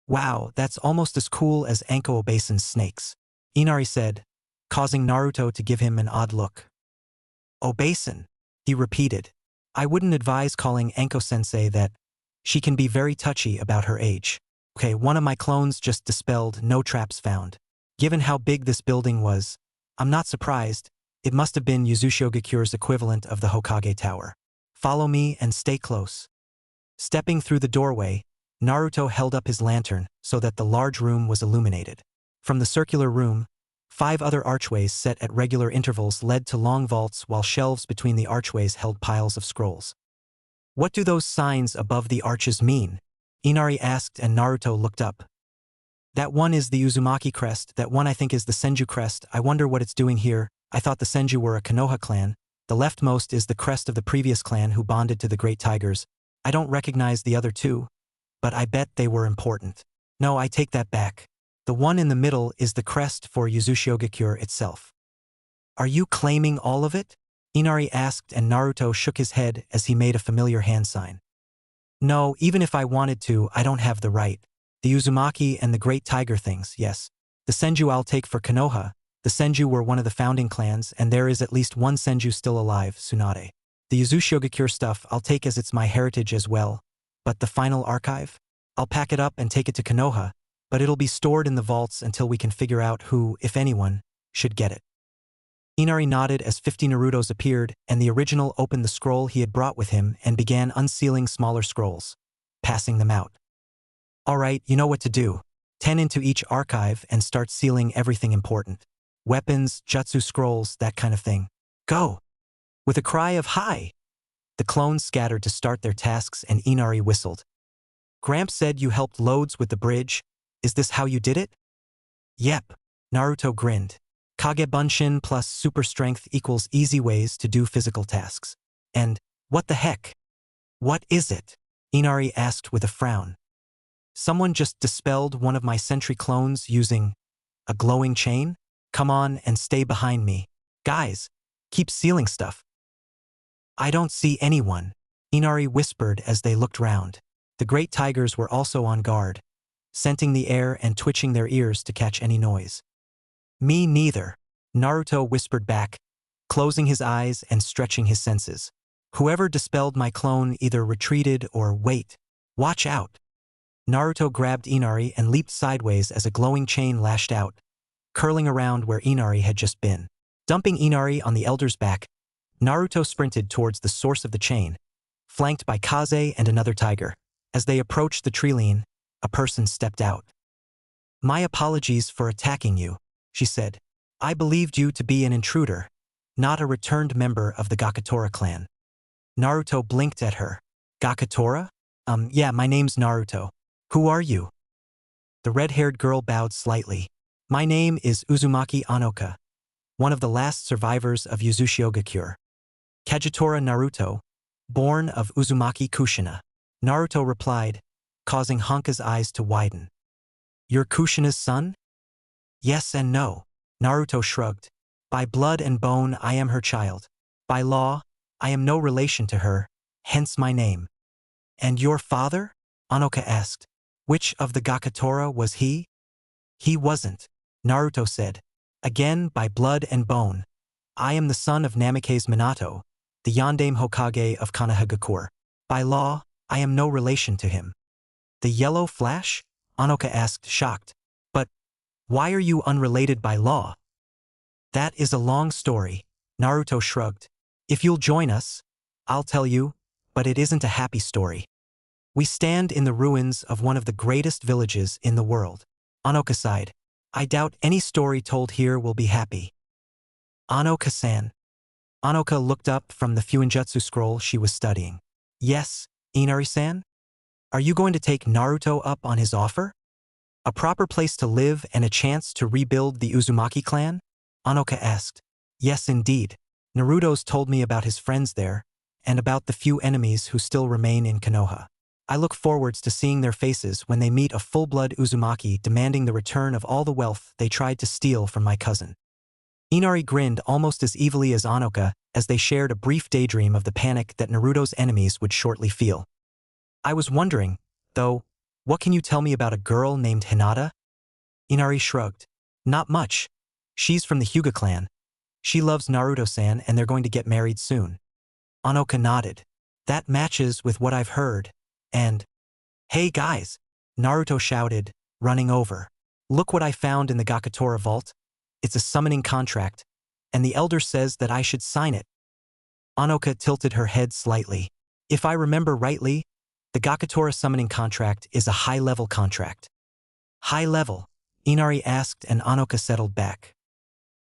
Wow, that's almost as cool as Anko Obasan's snakes, Inari said, causing Naruto to give him an odd look. Obasan, he repeated. I wouldn't advise calling Anko-sensei that. She can be very touchy about her age. Okay, one of my clones just dispelled, no traps found. Given how big this building was, I'm not surprised. It must have been Yuzushiogekure's equivalent of the Hokage Tower. Follow me and stay close. Stepping through the doorway, Naruto held up his lantern so that the large room was illuminated. From the circular room, 5 other archways set at regular intervals led to long vaults while shelves between the archways held piles of scrolls. What do those signs above the arches mean? Inari asked and Naruto looked up. That one is the Uzumaki crest, that one I think is the Senju crest. I wonder what it's doing here. I thought the Senju were a Konoha clan. The leftmost is the crest of the previous clan who bonded to the Great Tigers. I don't recognize the other two, but I bet they were important. No, I take that back. The one in the middle is the crest for Yuzushiogekure itself. Are you claiming all of it? Inari asked and Naruto shook his head as he made a familiar hand sign. No, even if I wanted to, I don't have the right. The Uzumaki and the Great Tiger things, yes. The Senju I'll take for Konoha. The Senju were one of the founding clans and there is at least one Senju still alive, Tsunade. The Yuzushiogekure stuff I'll take as it's my heritage as well. But the final archive? I'll pack it up and take it to Konoha, but it'll be stored in the vaults until we can figure out who, if anyone, should get it. Inari nodded as 50 Narutos appeared, and the original opened the scroll he had brought with him and began unsealing smaller scrolls, passing them out. All right, you know what to do. 10 into each archive and start sealing everything important. Weapons, jutsu scrolls, that kind of thing. Go! With a cry of hi! The clones scattered to start their tasks and Inari whistled. Gramps said you helped loads with the bridge. Is this how you did it? Yep. Naruto grinned. Kage Bunshin plus super strength equals easy ways to do physical tasks. And, what the heck? What is it? Inari asked with a frown. Someone just dispelled one of my sentry clones using a glowing chain? Come on and stay behind me. Guys, keep sealing stuff. I don't see anyone, Inari whispered as they looked round. The Great Tigers were also on guard, scenting the air and twitching their ears to catch any noise. Me neither, Naruto whispered back, closing his eyes and stretching his senses. Whoever dispelled my clone either retreated or wait. Watch out. Naruto grabbed Inari and leaped sideways as a glowing chain lashed out, curling around where Inari had just been. Dumping Inari on the elder's back, Naruto sprinted towards the source of the chain, flanked by Kaze and another tiger. As they approached the treeline, a person stepped out. My apologies for attacking you, she said. I believed you to be an intruder, not a returned member of the Gakatora clan. Naruto blinked at her. Gakatora? Yeah, my name's Naruto. Who are you? The red-haired girl bowed slightly. My name is Uzumaki Anoka, one of the last survivors of Yuzushiogekure. Kagetora Naruto, born of Uzumaki Kushina. Naruto replied, causing Honka's eyes to widen. You're Kushina's son? Yes and no. Naruto shrugged. By blood and bone I am her child. By law, I am no relation to her, hence my name. And your father? Anoka asked. Which of the Gakatora was he? He wasn't, Naruto said. Again, by blood and bone. I am the son of Namikaze Minato, the Yondaime Hokage of Konohagakure. By law, I am no relation to him. The yellow flash? Anoka asked, shocked. But why are you unrelated by law? That is a long story, Naruto shrugged. If you'll join us, I'll tell you, but it isn't a happy story. We stand in the ruins of one of the greatest villages in the world. Anoka sighed. I doubt any story told here will be happy. Anoka-san. Anoka looked up from the Fuinjutsu scroll she was studying. Yes, Inari-san? Are you going to take Naruto up on his offer? A proper place to live and a chance to rebuild the Uzumaki clan? Anoka asked. Yes, indeed. Naruto's told me about his friends there, and about the few enemies who still remain in Konoha. I look forwards to seeing their faces when they meet a full-blood Uzumaki demanding the return of all the wealth they tried to steal from my cousin. Inari grinned almost as evilly as Anoka as they shared a brief daydream of the panic that Naruto's enemies would shortly feel. I was wondering, though, what can you tell me about a girl named Hinata? Inari shrugged. Not much. She's from the Hyuga clan. She loves Naruto-san and they're going to get married soon. Anoka nodded. That matches with what I've heard. And, hey guys, Naruto shouted, running over. Look what I found in the Gakutora vault. It's a summoning contract, and the elder says that I should sign it. Anoka tilted her head slightly. If I remember rightly, the Gakutora summoning contract is a high-level contract. High level? Inari asked and Anoka settled back.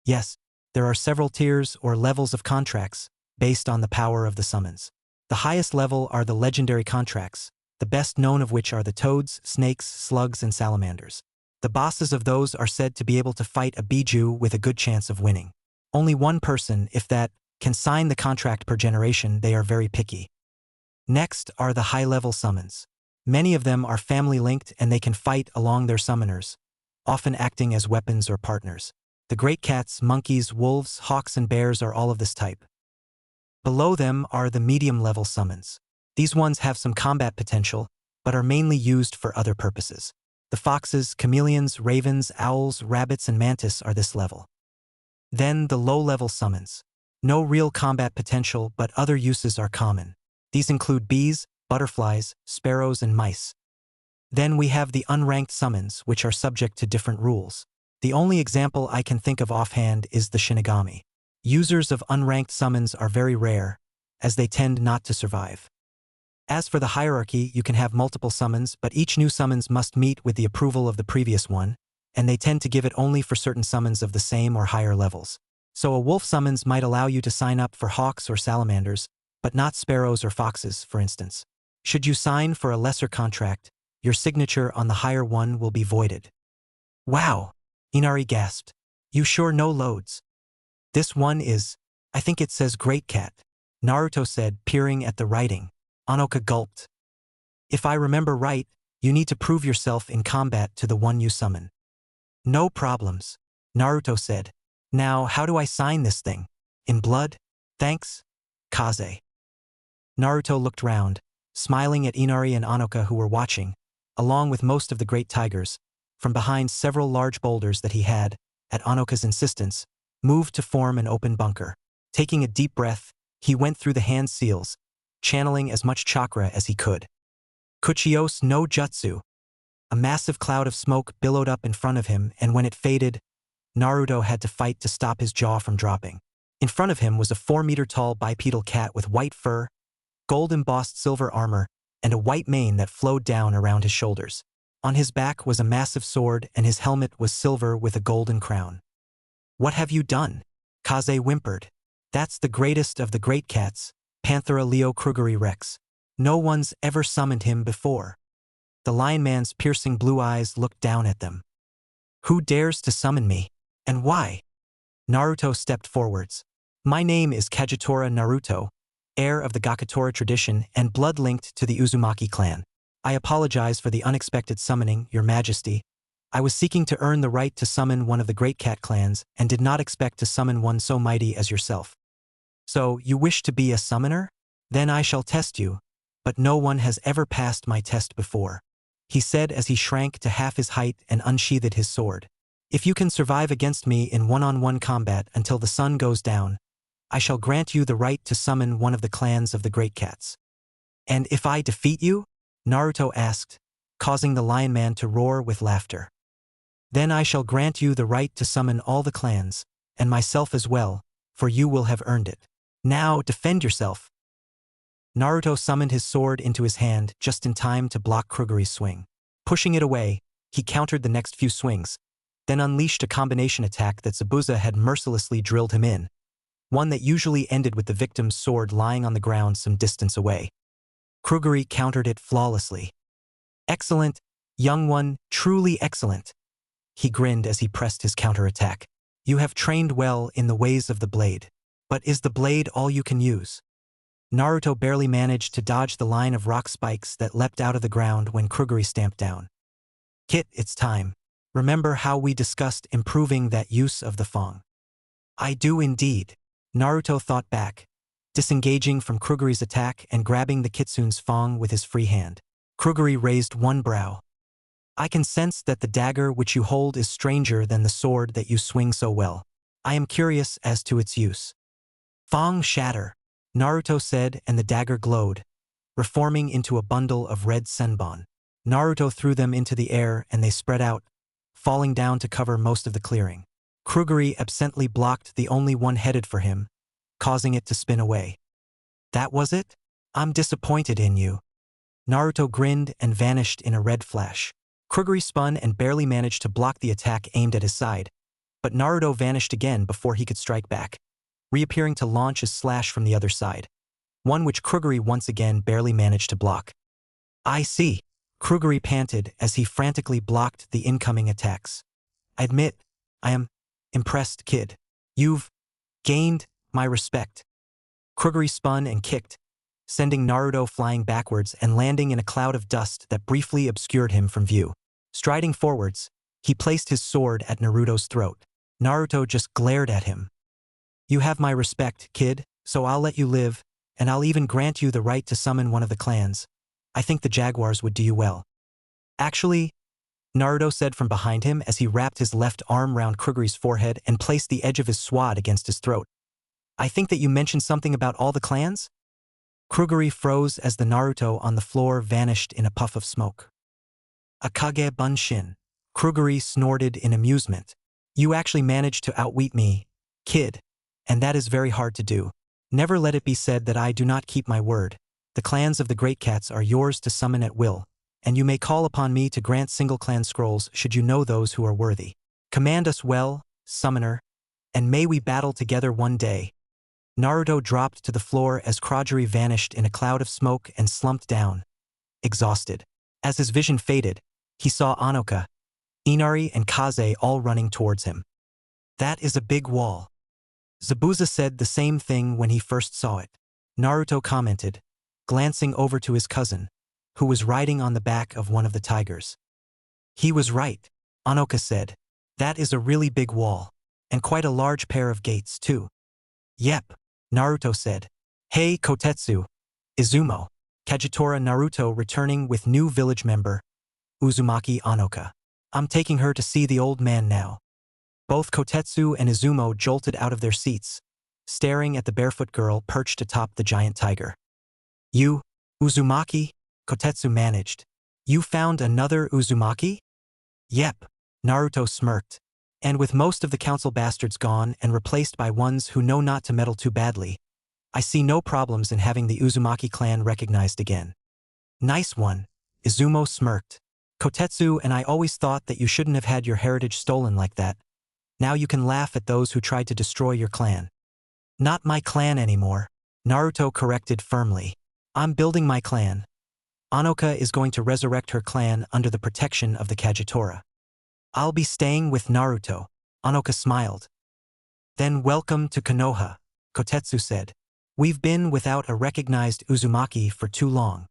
Yes, there are several tiers or levels of contracts, based on the power of the summons. The highest level are the legendary contracts, the best known of which are the toads, snakes, slugs, and salamanders. The bosses of those are said to be able to fight a Biju with a good chance of winning. Only one person, if that, can sign the contract per generation. They are very picky. Next are the high-level summons. Many of them are family-linked and they can fight along their summoners, often acting as weapons or partners. The great cats, monkeys, wolves, hawks, and bears are all of this type. Below them are the medium-level summons. These ones have some combat potential, but are mainly used for other purposes. The foxes, chameleons, ravens, owls, rabbits, and mantis are this level. Then the low-level summons. No real combat potential, but other uses are common. These include bees, butterflies, sparrows, and mice. Then we have the unranked summons, which are subject to different rules. The only example I can think of offhand is the Shinigami. Users of unranked summons are very rare, as they tend not to survive. As for the hierarchy, you can have multiple summons, but each new summons must meet with the approval of the previous one, and they tend to give it only for certain summons of the same or higher levels. So a wolf summons might allow you to sign up for hawks or salamanders, but not sparrows or foxes, for instance. Should you sign for a lesser contract, your signature on the higher one will be voided. Wow! Inari gasped. You sure know loads? This one is, I think it says Great Cat, Naruto said, peering at the writing. Anoka gulped. If I remember right, you need to prove yourself in combat to the one you summon. No problems, Naruto said. Now, how do I sign this thing? In blood? Thanks, Kaze. Naruto looked round, smiling at Inari and Anoka who were watching, along with most of the great tigers, from behind several large boulders that he had, at Anoka's insistence, moved to form an open bunker. Taking a deep breath, he went through the hand seals, channeling as much chakra as he could. Kuchios no Jutsu. A massive cloud of smoke billowed up in front of him, and when it faded, Naruto had to fight to stop his jaw from dropping. In front of him was a 4-meter-tall bipedal cat with white fur, gold-embossed silver armor, and a white mane that flowed down around his shoulders. On his back was a massive sword, and his helmet was silver with a golden crown. What have you done? Kaze whimpered. That's the greatest of the great cats, Panthera Leo Krugeri Rex. No one's ever summoned him before. The Lion Man's piercing blue eyes looked down at them. Who dares to summon me? And why? Naruto stepped forwards. My name is Kagetora Naruto, heir of the Gakutora tradition and blood-linked to the Uzumaki clan. I apologize for the unexpected summoning, Your Majesty. I was seeking to earn the right to summon one of the great cat clans and did not expect to summon one so mighty as yourself. So, you wish to be a summoner? Then I shall test you, but no one has ever passed my test before, he said as he shrank to half his height and unsheathed his sword. If you can survive against me in one-on-one combat until the sun goes down, I shall grant you the right to summon one of the clans of the great cats. And if I defeat you? Naruto asked, causing the Lion Man to roar with laughter. Then I shall grant you the right to summon all the clans, and myself as well, for you will have earned it. Now defend yourself. Naruto summoned his sword into his hand just in time to block Krugeri's swing. Pushing it away, he countered the next few swings, then unleashed a combination attack that Zabuza had mercilessly drilled him in, one that usually ended with the victim's sword lying on the ground some distance away. Krugeri countered it flawlessly. Excellent, young one, truly excellent. He grinned as he pressed his counterattack. You have trained well in the ways of the blade. But is the blade all you can use? Naruto barely managed to dodge the line of rock spikes that leapt out of the ground when Kurogiri stamped down. Kit, it's time. Remember how we discussed improving that use of the Fang? I do indeed. Naruto thought back, disengaging from Kurogiri's attack and grabbing the Kitsune's Fang with his free hand. Kurogiri raised one brow. I can sense that the dagger which you hold is stranger than the sword that you swing so well. I am curious as to its use. Fang shatter, Naruto said, and the dagger glowed, reforming into a bundle of red senbon. Naruto threw them into the air and they spread out, falling down to cover most of the clearing. Kurogiri absently blocked the only one headed for him, causing it to spin away. That was it? I'm disappointed in you. Naruto grinned and vanished in a red flash. Kurogiri spun and barely managed to block the attack aimed at his side, but Naruto vanished again before he could strike back, reappearing to launch a slash from the other side, one which Kurogiri once again barely managed to block. I see, Kurogiri panted as he frantically blocked the incoming attacks. I admit, I am impressed, kid. You've gained my respect. Kurogiri spun and kicked, sending Naruto flying backwards and landing in a cloud of dust that briefly obscured him from view. Striding forwards, he placed his sword at Naruto's throat. Naruto just glared at him. You have my respect, kid, so I'll let you live, and I'll even grant you the right to summon one of the clans. I think the jaguars would do you well. Actually, Naruto said from behind him as he wrapped his left arm round Kurogiri's forehead and placed the edge of his sword against his throat. I think that you mentioned something about all the clans? Kurogiri froze as the Naruto on the floor vanished in a puff of smoke. Akage Bunshin. Kurogiri snorted in amusement. You actually managed to outwit me, kid, and that is very hard to do. Never let it be said that I do not keep my word. The clans of the Great Cats are yours to summon at will, and you may call upon me to grant single clan scrolls should you know those who are worthy. Command us well, summoner, and may we battle together one day. Naruto dropped to the floor as Kurogiri vanished in a cloud of smoke and slumped down, exhausted. As his vision faded, he saw Anoka, Inari and Kaze all running towards him. That is a big wall. Zabuza said the same thing when he first saw it. Naruto commented, glancing over to his cousin, who was riding on the back of one of the tigers. He was right, Anoka said. That is a really big wall, and quite a large pair of gates too. Yep, Naruto said. Hey Kotetsu, Izumo, Kagetora Naruto returning with new village member, Uzumaki Anoka. I'm taking her to see the old man now. Both Kotetsu and Izumo jolted out of their seats, staring at the barefoot girl perched atop the giant tiger. You, Uzumaki? Kotetsu managed. You found another Uzumaki? Yep, Naruto smirked. And with most of the council bastards gone and replaced by ones who know not to meddle too badly, I see no problems in having the Uzumaki clan recognized again. Nice one, Izumo smirked. Kotetsu and I always thought that you shouldn't have had your heritage stolen like that. Now you can laugh at those who tried to destroy your clan. Not my clan anymore, Naruto corrected firmly. I'm building my clan. Anoka is going to resurrect her clan under the protection of the Kagetora. I'll be staying with Naruto, Anoka smiled. Then welcome to Konoha, Kotetsu said. We've been without a recognized Uzumaki for too long.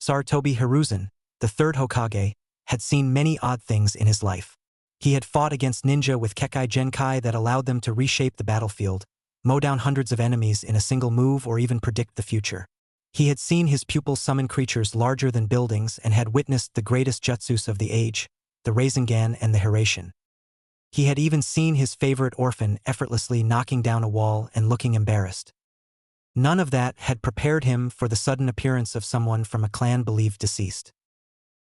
Sarutobi Hiruzen, the third Hokage, had seen many odd things in his life. He had fought against ninja with Kekkai Genkai that allowed them to reshape the battlefield, mow down hundreds of enemies in a single move or even predict the future. He had seen his pupils summon creatures larger than buildings and had witnessed the greatest jutsus of the age, the Rasengan and the Hiraishin. He had even seen his favorite orphan effortlessly knocking down a wall and looking embarrassed. None of that had prepared him for the sudden appearance of someone from a clan believed deceased.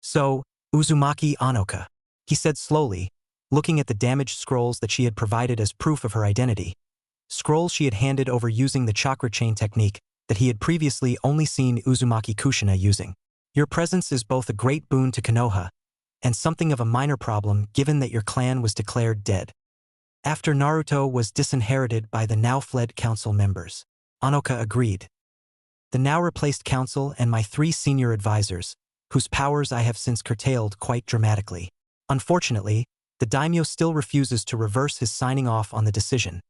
So, Uzumaki Anoka, he said slowly, looking at the damaged scrolls that she had provided as proof of her identity. Scrolls she had handed over using the chakra chain technique that he had previously only seen Uzumaki Kushina using. Your presence is both a great boon to Konoha, and something of a minor problem given that your clan was declared dead. After Naruto was disinherited by the now-fled council members, Anoka agreed. The now-replaced council and my 3 senior advisors, whose powers I have since curtailed quite dramatically. Unfortunately, the daimyo still refuses to reverse his signing off on the decision,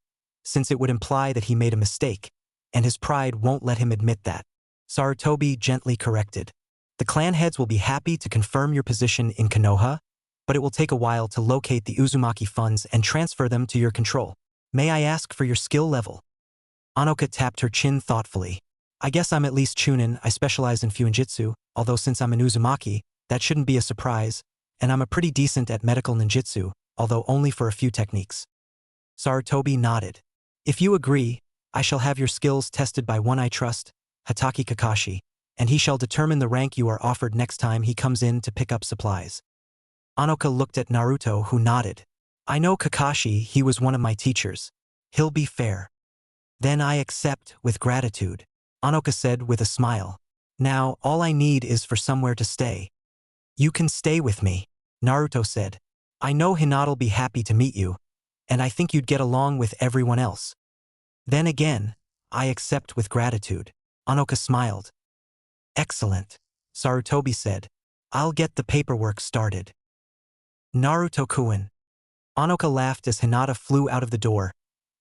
since it would imply that he made a mistake, and his pride won't let him admit that. Sarutobi gently corrected. The clan heads will be happy to confirm your position in Konoha, but it will take a while to locate the Uzumaki funds and transfer them to your control. May I ask for your skill level? Anoka tapped her chin thoughtfully. I guess I'm at least Chunin. I specialize in Fuinjitsu, although since I'm an Uzumaki, that shouldn't be a surprise, and I'm a pretty decent at medical ninjutsu, although only for a few techniques. Sarutobi nodded. If you agree, I shall have your skills tested by one I trust, Hatake Kakashi, and he shall determine the rank you are offered next time he comes in to pick up supplies. Anoka looked at Naruto, who nodded. I know Kakashi, he was one of my teachers. He'll be fair. Then I accept with gratitude, Anoka said with a smile. Now, all I need is for somewhere to stay. You can stay with me, Naruto said. I know Hinata'll be happy to meet you, and I think you'd get along with everyone else. Then again, I accept with gratitude, Anoka smiled. Excellent, Sarutobi said. I'll get the paperwork started. Naruto-kun. Anoka laughed as Hinata flew out of the door,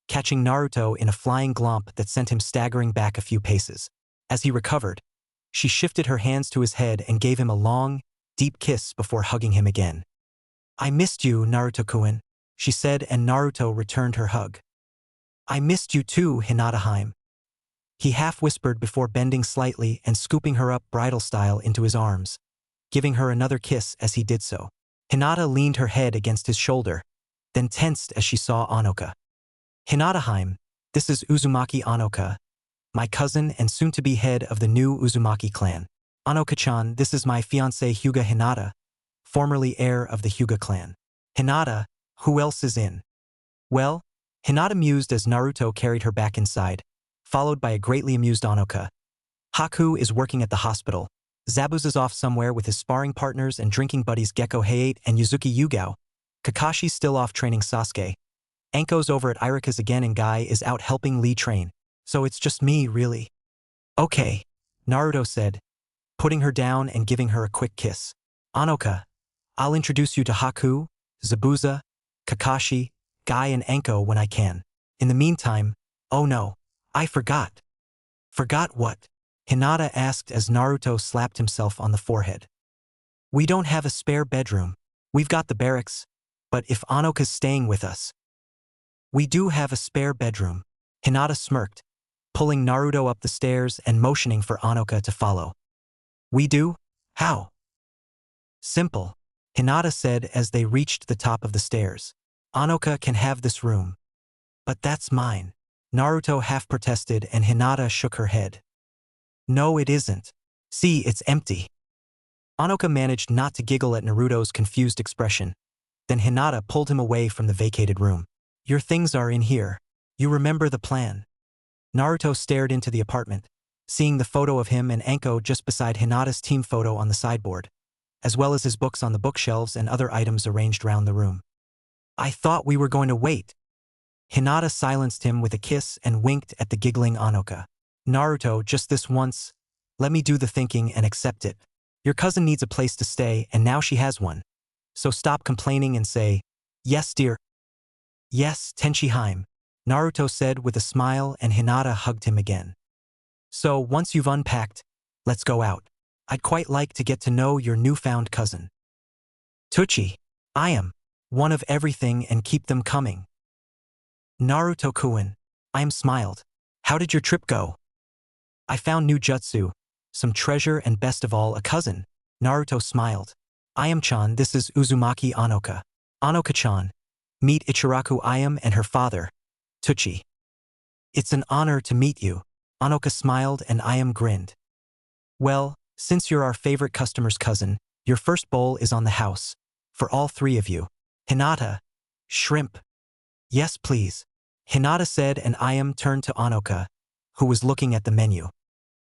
catching Naruto in a flying glomp that sent him staggering back a few paces. As he recovered, she shifted her hands to his head and gave him a long, deep kiss before hugging him again. I missed you, Naruto-kun, she said, and Naruto returned her hug. I missed you too, Hinata-hime. He half-whispered before bending slightly and scooping her up bridal style into his arms, giving her another kiss as he did so. Hinata leaned her head against his shoulder, then tensed as she saw Anoka. Hinata-hime, this is Uzumaki Anoka, my cousin and soon-to-be head of the new Uzumaki clan. Anoka-chan, this is my fiancé Hyuga Hinata, formerly heir of the Hyuga clan. Hinata, who else is in? Well, Hinata mused as Naruto carried her back inside, followed by a greatly amused Anoka. Haku is working at the hospital. Zabuza's off somewhere with his sparring partners and drinking buddies Gekko Hayate and Yuzuki Yugao. Kakashi's still off training Sasuke. Anko's over at Irika's again and Guy is out helping Lee train. So it's just me, really. Okay, Naruto said, putting her down and giving her a quick kiss. Anoka, I'll introduce you to Haku, Zabuza, Kakashi, Guy and Anko when I can. In the meantime, oh no, I forgot. Forgot what? Hinata asked as Naruto slapped himself on the forehead. We don't have a spare bedroom. We've got the barracks, but if Anoka's staying with us. We do have a spare bedroom. Hinata smirked, pulling Naruto up the stairs and motioning for Anoka to follow. We do? How? Simple, Hinata said as they reached the top of the stairs. Anoka can have this room. But that's mine. Naruto half protested and Hinata shook her head. No, it isn't. See, it's empty. Anoka managed not to giggle at Naruto's confused expression. Then Hinata pulled him away from the vacated room. Your things are in here. You remember the plan. Naruto stared into the apartment, seeing the photo of him and Anko just beside Hinata's team photo on the sideboard, as well as his books on the bookshelves and other items arranged round the room. I thought we were going to wait. Hinata silenced him with a kiss and winked at the giggling Anoka. Naruto, just this once, let me do the thinking and accept it. Your cousin needs a place to stay and now she has one. So stop complaining and say, yes dear. Yes, Tenchi-hime, Naruto said with a smile and Hinata hugged him again. So once you've unpacked, let's go out. I'd quite like to get to know your newfound cousin. Tucci, I am one of everything and keep them coming. Naruto-kun, I smiled. How did your trip go? I found new jutsu, some treasure and best of all a cousin. Naruto smiled. Ayam-chan, this is Uzumaki Anoka. Anoka-chan, meet Ichiraku Ayam and her father, Tucci. It's an honor to meet you. Anoka smiled and Ayam grinned. Well, since you're our favorite customer's cousin, your first bowl is on the house, for all three of you. Hinata, shrimp. Yes, please. Hinata said and Ayam turned to Anoka, who was looking at the menu.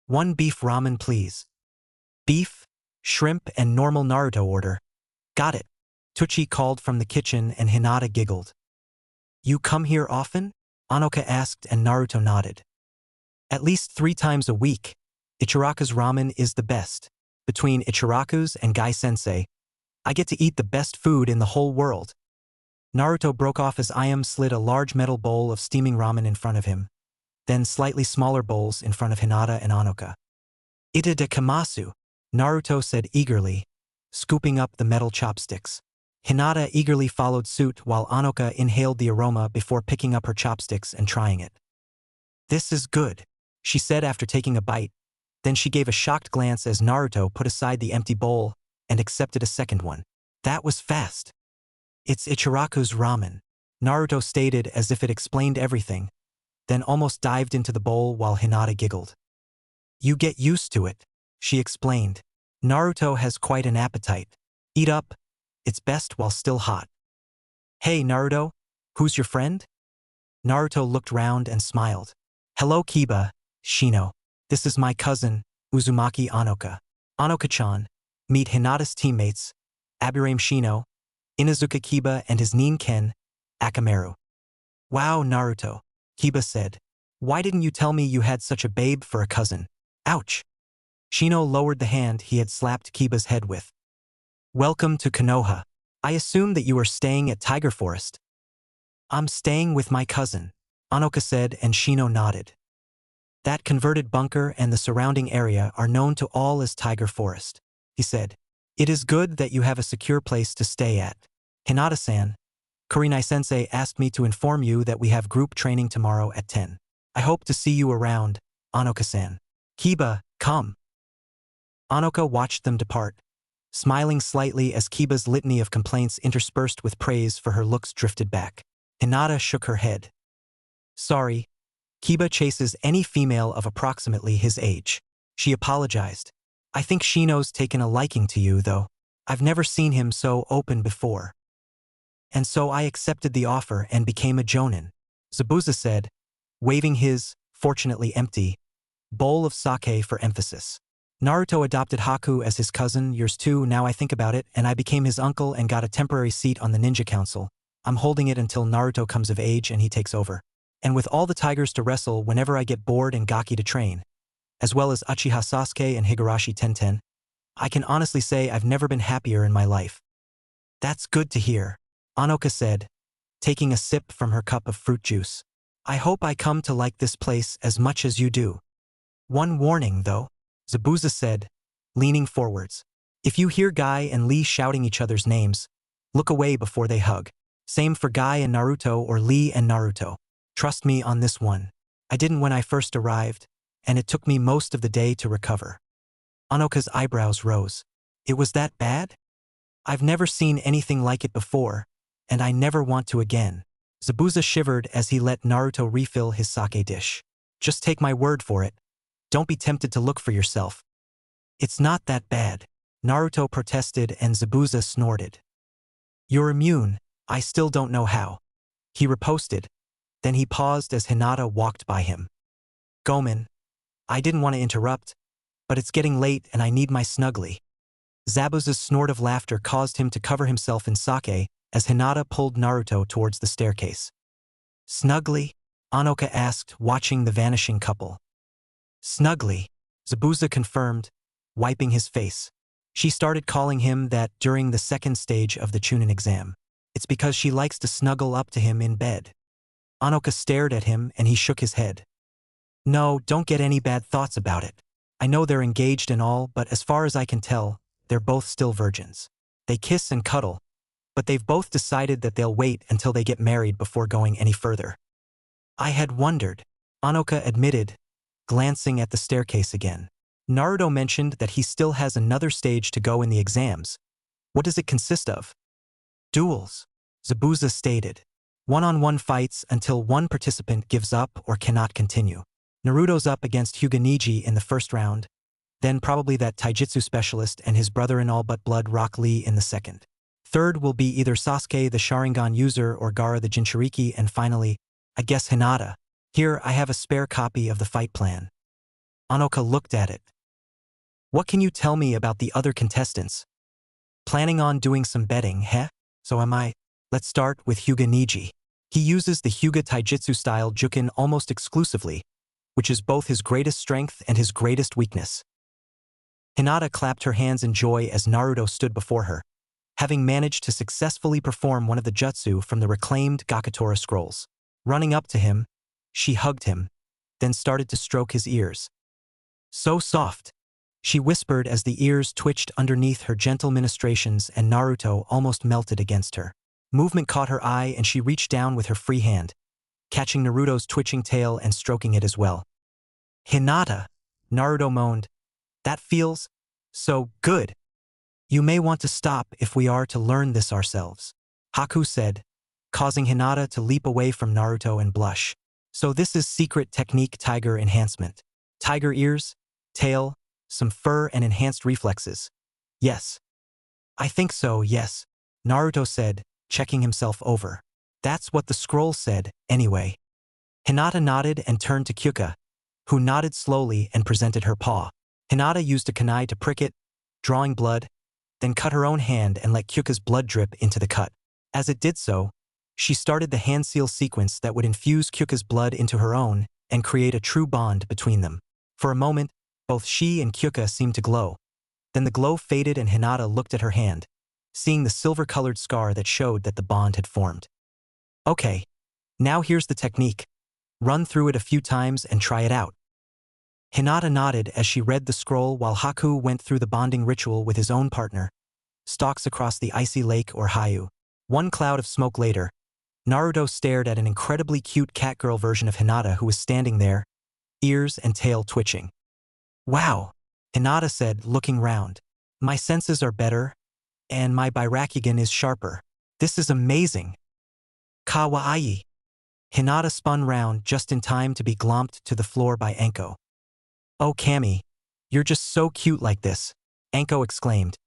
One beef ramen please. Beef, shrimp and normal Naruto order. Got it. Tucci called from the kitchen and Hinata giggled. You come here often? Anoka asked and Naruto nodded. At least 3 times a week. Ichiraka's ramen is the best. Between Ichiraku's and Gai-sensei, I get to eat the best food in the whole world. Naruto broke off as Ayam slid a large metal bowl of steaming ramen in front of him, then slightly smaller bowls in front of Hinata and Anoka. Ita de Kamasu, Naruto said eagerly, scooping up the metal chopsticks. Hinata eagerly followed suit while Anoka inhaled the aroma before picking up her chopsticks and trying it. This is good, she said after taking a bite. Then she gave a shocked glance as Naruto put aside the empty bowl and accepted a second one. That was fast. It's Ichiraku's ramen, Naruto stated as if it explained everything, then almost dived into the bowl while Hinata giggled. You get used to it, she explained. Naruto has quite an appetite. Eat up, it's best while still hot. Hey Naruto, who's your friend? Naruto looked round and smiled. Hello Kiba, Shino. This is my cousin, Uzumaki Anoka. Anoka-chan, meet Hinata's teammates, Aburame Shino, Inazuka Kiba and his nin Ken, Akamaru. Wow Naruto, Kiba said. Why didn't you tell me you had such a babe for a cousin? Ouch. Shino lowered the hand he had slapped Kiba's head with. Welcome to Konoha. I assume that you are staying at Tiger Forest. I'm staying with my cousin, Anoka said and Shino nodded. That converted bunker and the surrounding area are known to all as Tiger Forest, he said. It is good that you have a secure place to stay at. Hinata-san, Kurenai-sensei asked me to inform you that we have group training tomorrow at 10. I hope to see you around, Anoka-san. Kiba, come. Anoka watched them depart, smiling slightly as Kiba's litany of complaints interspersed with praise for her looks drifted back. Hinata shook her head. Sorry, Kiba chases any female of approximately his age. She apologized. I think Shino's taken a liking to you, though. I've never seen him so open before. And so I accepted the offer and became a jonin, Zabuza said, waving his, fortunately empty, bowl of sake for emphasis. Naruto adopted Haku as his cousin, yours too, now I think about it, and I became his uncle and got a temporary seat on the ninja council. I'm holding it until Naruto comes of age and he takes over. And with all the tigers to wrestle whenever I get bored and Gaki to train, as well as Uchiha Sasuke and Higurashi Tenten, I can honestly say I've never been happier in my life. That's good to hear, Anoka said, taking a sip from her cup of fruit juice. I hope I come to like this place as much as you do. One warning, though, Zabuza said, leaning forwards. If you hear Guy and Lee shouting each other's names, look away before they hug. Same for Guy and Naruto or Lee and Naruto. Trust me on this one. I didn't when I first arrived, and it took me most of the day to recover. Anoka's eyebrows rose. It was that bad? I've never seen anything like it before, and I never want to again. Zabuza shivered as he let Naruto refill his sake dish. Just take my word for it. Don't be tempted to look for yourself. It's not that bad, Naruto protested and Zabuza snorted. You're immune, I still don't know how. He riposted. Then he paused as Hinata walked by him. Gomen. I didn't want to interrupt, but it's getting late and I need my snuggly. Zabuza's snort of laughter caused him to cover himself in sake as Hinata pulled Naruto towards the staircase. Snuggly? Anoka asked, watching the vanishing couple. Snuggly, Zabuza confirmed, wiping his face. She started calling him that during the second stage of the Chunin exam. It's because she likes to snuggle up to him in bed. Anoka stared at him and he shook his head. No, don't get any bad thoughts about it. I know they're engaged and all, but as far as I can tell, they're both still virgins. They kiss and cuddle, but they've both decided that they'll wait until they get married before going any further. I had wondered, Anoka admitted, glancing at the staircase again. Naruto mentioned that he still has another stage to go in the exams. What does it consist of? Duels, Zabuza stated. One-on-one fights until one participant gives up or cannot continue. Naruto's up against Hyuga Neji in the first round, then probably that taijutsu specialist and his brother-in-all but blood Rock Lee in the second. Third will be either Sasuke the Sharingan user or Gaara the Jinchuriki, and finally, I guess Hinata. Here I have a spare copy of the fight plan. Anoka looked at it. What can you tell me about the other contestants? Planning on doing some betting, heh? So am I. Let's start with Hyuga Neji. He uses the Hyuga taijutsu style Jukin almost exclusively, which is both his greatest strength and his greatest weakness. Hinata clapped her hands in joy as Naruto stood before her, having managed to successfully perform one of the jutsu from the reclaimed Gakutora scrolls. Running up to him, she hugged him, then started to stroke his ears. "So soft," she whispered as the ears twitched underneath her gentle ministrations and Naruto almost melted against her. Movement caught her eye and she reached down with her free hand, catching Naruto's twitching tail and stroking it as well. "Hinata," Naruto moaned, "that feels so good. You may want to stop if we are to learn this ourselves," Haku said, causing Hinata to leap away from Naruto and blush. "So this is secret technique tiger enhancement. Tiger ears, tail, some fur and enhanced reflexes. Yes. I think so, yes," Naruto said, checking himself over. "That's what the scroll said, anyway." Hinata nodded and turned to Kekkai, who nodded slowly and presented her paw. Hinata used a kunai to prick it, drawing blood, then cut her own hand and let Kekkai's blood drip into the cut. As it did so, she started the hand seal sequence that would infuse Kekkai's blood into her own and create a true bond between them. For a moment, both she and Kekkai seemed to glow. Then the glow faded and Hinata looked at her hand, seeing the silver-colored scar that showed that the bond had formed. "Okay, now here's the technique. Run through it a few times and try it out." Hinata nodded as she read the scroll while Haku went through the bonding ritual with his own partner, stalks across the icy lake or Hayu. One cloud of smoke later, Naruto stared at an incredibly cute catgirl version of Hinata who was standing there, ears and tail twitching. "Wow," Hinata said, looking round. "My senses are better, and my Byakugan is sharper. This is amazing." "Kawaii." Hinata spun round just in time to be glomped to the floor by Anko. "Oh Kami, you're just so cute like this," Anko exclaimed,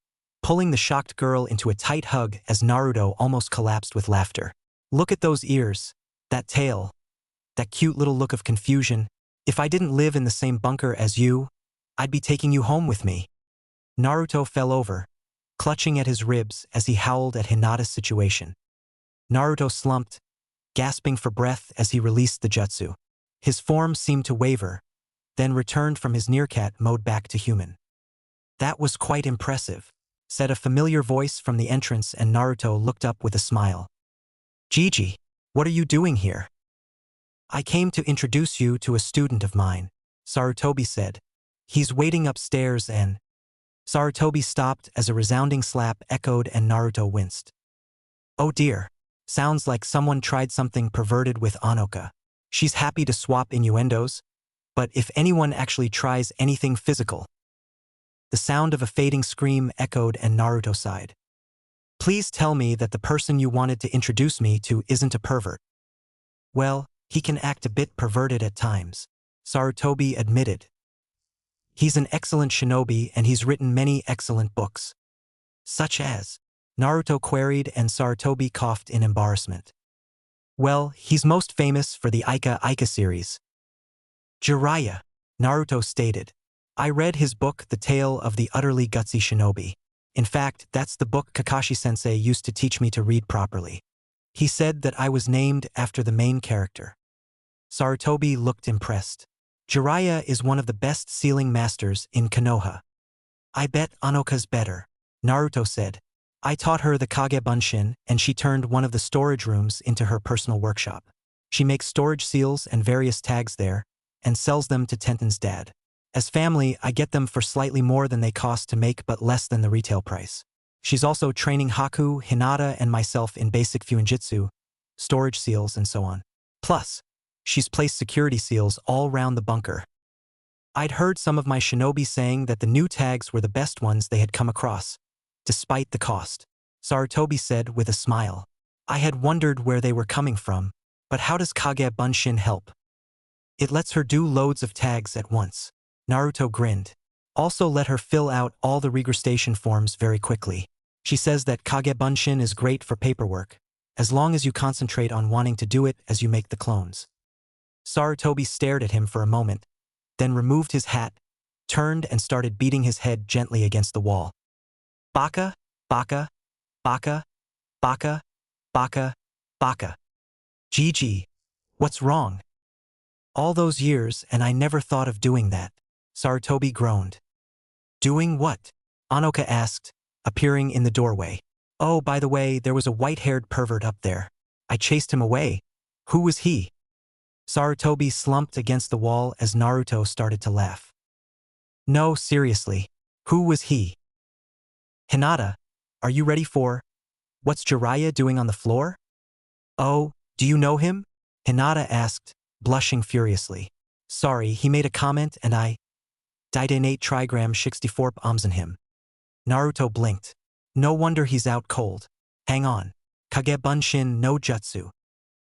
pulling the shocked girl into a tight hug as Naruto almost collapsed with laughter. "Look at those ears, that tail, that cute little look of confusion. If I didn't live in the same bunker as you, I'd be taking you home with me." Naruto fell over, clutching at his ribs as he howled at Hinata's situation. Naruto slumped, gasping for breath as he released the jutsu. His form seemed to waver, then returned from his meerkat mode back to human. "That was quite impressive," said a familiar voice from the entrance and Naruto looked up with a smile. "Gigi, what are you doing here?" "I came to introduce you to a student of mine," Sarutobi said. "He's waiting upstairs and—" Sarutobi stopped as a resounding slap echoed and Naruto winced. "Oh dear, sounds like someone tried something perverted with Anoka. She's happy to swap innuendos, but if anyone actually tries anything physical—" The sound of a fading scream echoed and Naruto sighed. "Please tell me that the person you wanted to introduce me to isn't a pervert." "Well, he can act a bit perverted at times," Sarutobi admitted. "He's an excellent shinobi and he's written many excellent books." "Such as?" Naruto queried and Sarutobi coughed in embarrassment. "Well, he's most famous for the Ika series." "Jiraiya," Naruto stated. "I read his book The Tale of the Utterly Gutsy Shinobi. In fact, that's the book Kakashi-sensei used to teach me to read properly. He said that I was named after the main character." Sarutobi looked impressed. "Jiraiya is one of the best sealing masters in Konoha." "I bet Anoka's better," Naruto said. "I taught her the Kage Bunshin and she turned one of the storage rooms into her personal workshop. She makes storage seals and various tags there, and sells them to Tenten's dad. As family, I get them for slightly more than they cost to make but less than the retail price. She's also training Haku, Hinata, and myself in basic Fuinjutsu, storage seals, and so on. Plus, she's placed security seals all round the bunker." I'd heard some of my shinobi saying that the new tags were the best ones they had come across, despite the cost. Sarutobi said with a smile. "I had wondered where they were coming from, but how does Kage Bunshin help?" "It lets her do loads of tags at once." Naruto grinned. "Also let her fill out all the registration forms very quickly. She says that Kage Bunshin is great for paperwork, as long as you concentrate on wanting to do it as you make the clones." Sarutobi stared at him for a moment, then removed his hat, turned and started beating his head gently against the wall. "Baka, baka, baka, baka, baka, baka. Gigi, what's wrong?" "All those years and I never thought of doing that," Sarutobi groaned. Doing what? Anoka asked, appearing in the doorway. Oh, by the way, there was a white-haired pervert up there. I chased him away. Who was he? Sarutobi slumped against the wall as Naruto started to laugh. No, seriously. Who was he? Hinata, are you ready for? What's Jiraiya doing on the floor? Oh, do you know him? Hinata asked, blushing furiously. Sorry, he made a comment and I Didinate trigram 64 on him. Naruto blinked. No wonder he's out cold. Hang on. Kage Bunshin no Jutsu.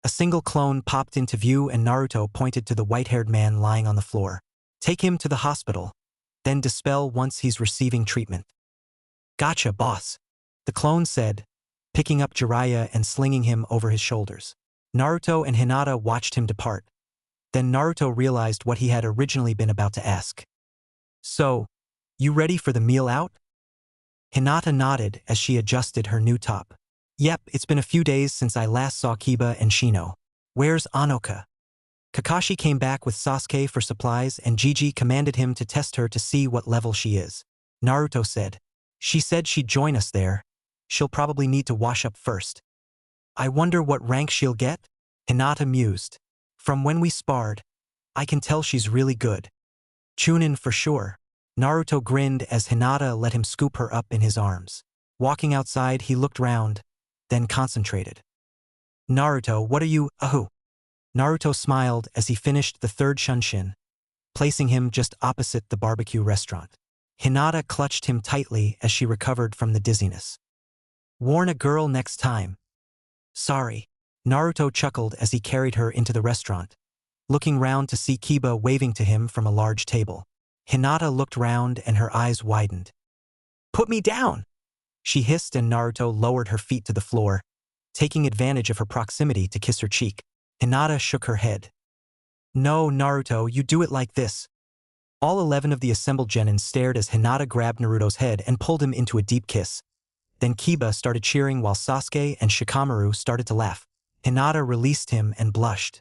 A single clone popped into view and Naruto pointed to the white-haired man lying on the floor. Take him to the hospital. Then dispel once he's receiving treatment. Gotcha, boss. The clone said, picking up Jiraiya and slinging him over his shoulders. Naruto and Hinata watched him depart. Then Naruto realized what he had originally been about to ask. So, you ready for the meal out? Hinata nodded as she adjusted her new top. Yep, it's been a few days since I last saw Kiba and Shino. Where's Anoka? Kakashi came back with Sasuke for supplies and Gigi commanded him to test her to see what level she is. Naruto said. She said she'd join us there. She'll probably need to wash up first. I wonder what rank she'll get? Hinata mused. From when we sparred, I can tell she's really good. Chunin for sure. Naruto grinned as Hinata let him scoop her up in his arms. Walking outside, he looked round, then concentrated. Naruto, what are you, ahu? Naruto smiled as he finished the third shunshin, placing him just opposite the barbecue restaurant. Hinata clutched him tightly as she recovered from the dizziness. Warn a girl next time. Sorry. Naruto chuckled as he carried her into the restaurant, looking round to see Kiba waving to him from a large table. Hinata looked round and her eyes widened. Put me down! She hissed and Naruto lowered her feet to the floor, taking advantage of her proximity to kiss her cheek. Hinata shook her head. No, Naruto, you do it like this. All 11 of the assembled genin stared as Hinata grabbed Naruto's head and pulled him into a deep kiss. Then Kiba started cheering while Sasuke and Shikamaru started to laugh. Hinata released him and blushed.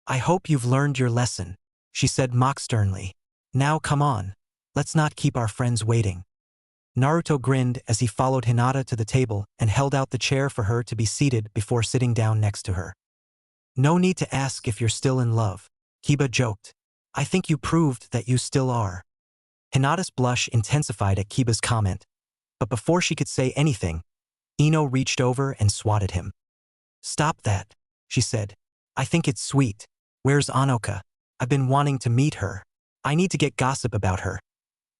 I hope you've learned your lesson, she said mock sternly. Now come on, let's not keep our friends waiting. Naruto grinned as he followed Hinata to the table and held out the chair for her to be seated before sitting down next to her. No need to ask if you're still in love, Kiba joked. I think you proved that you still are. Hinata's blush intensified at Kiba's comment, but before she could say anything, Ino reached over and swatted him. Stop that, she said. I think it's sweet. Where's Anoka? I've been wanting to meet her. I need to get gossip about her.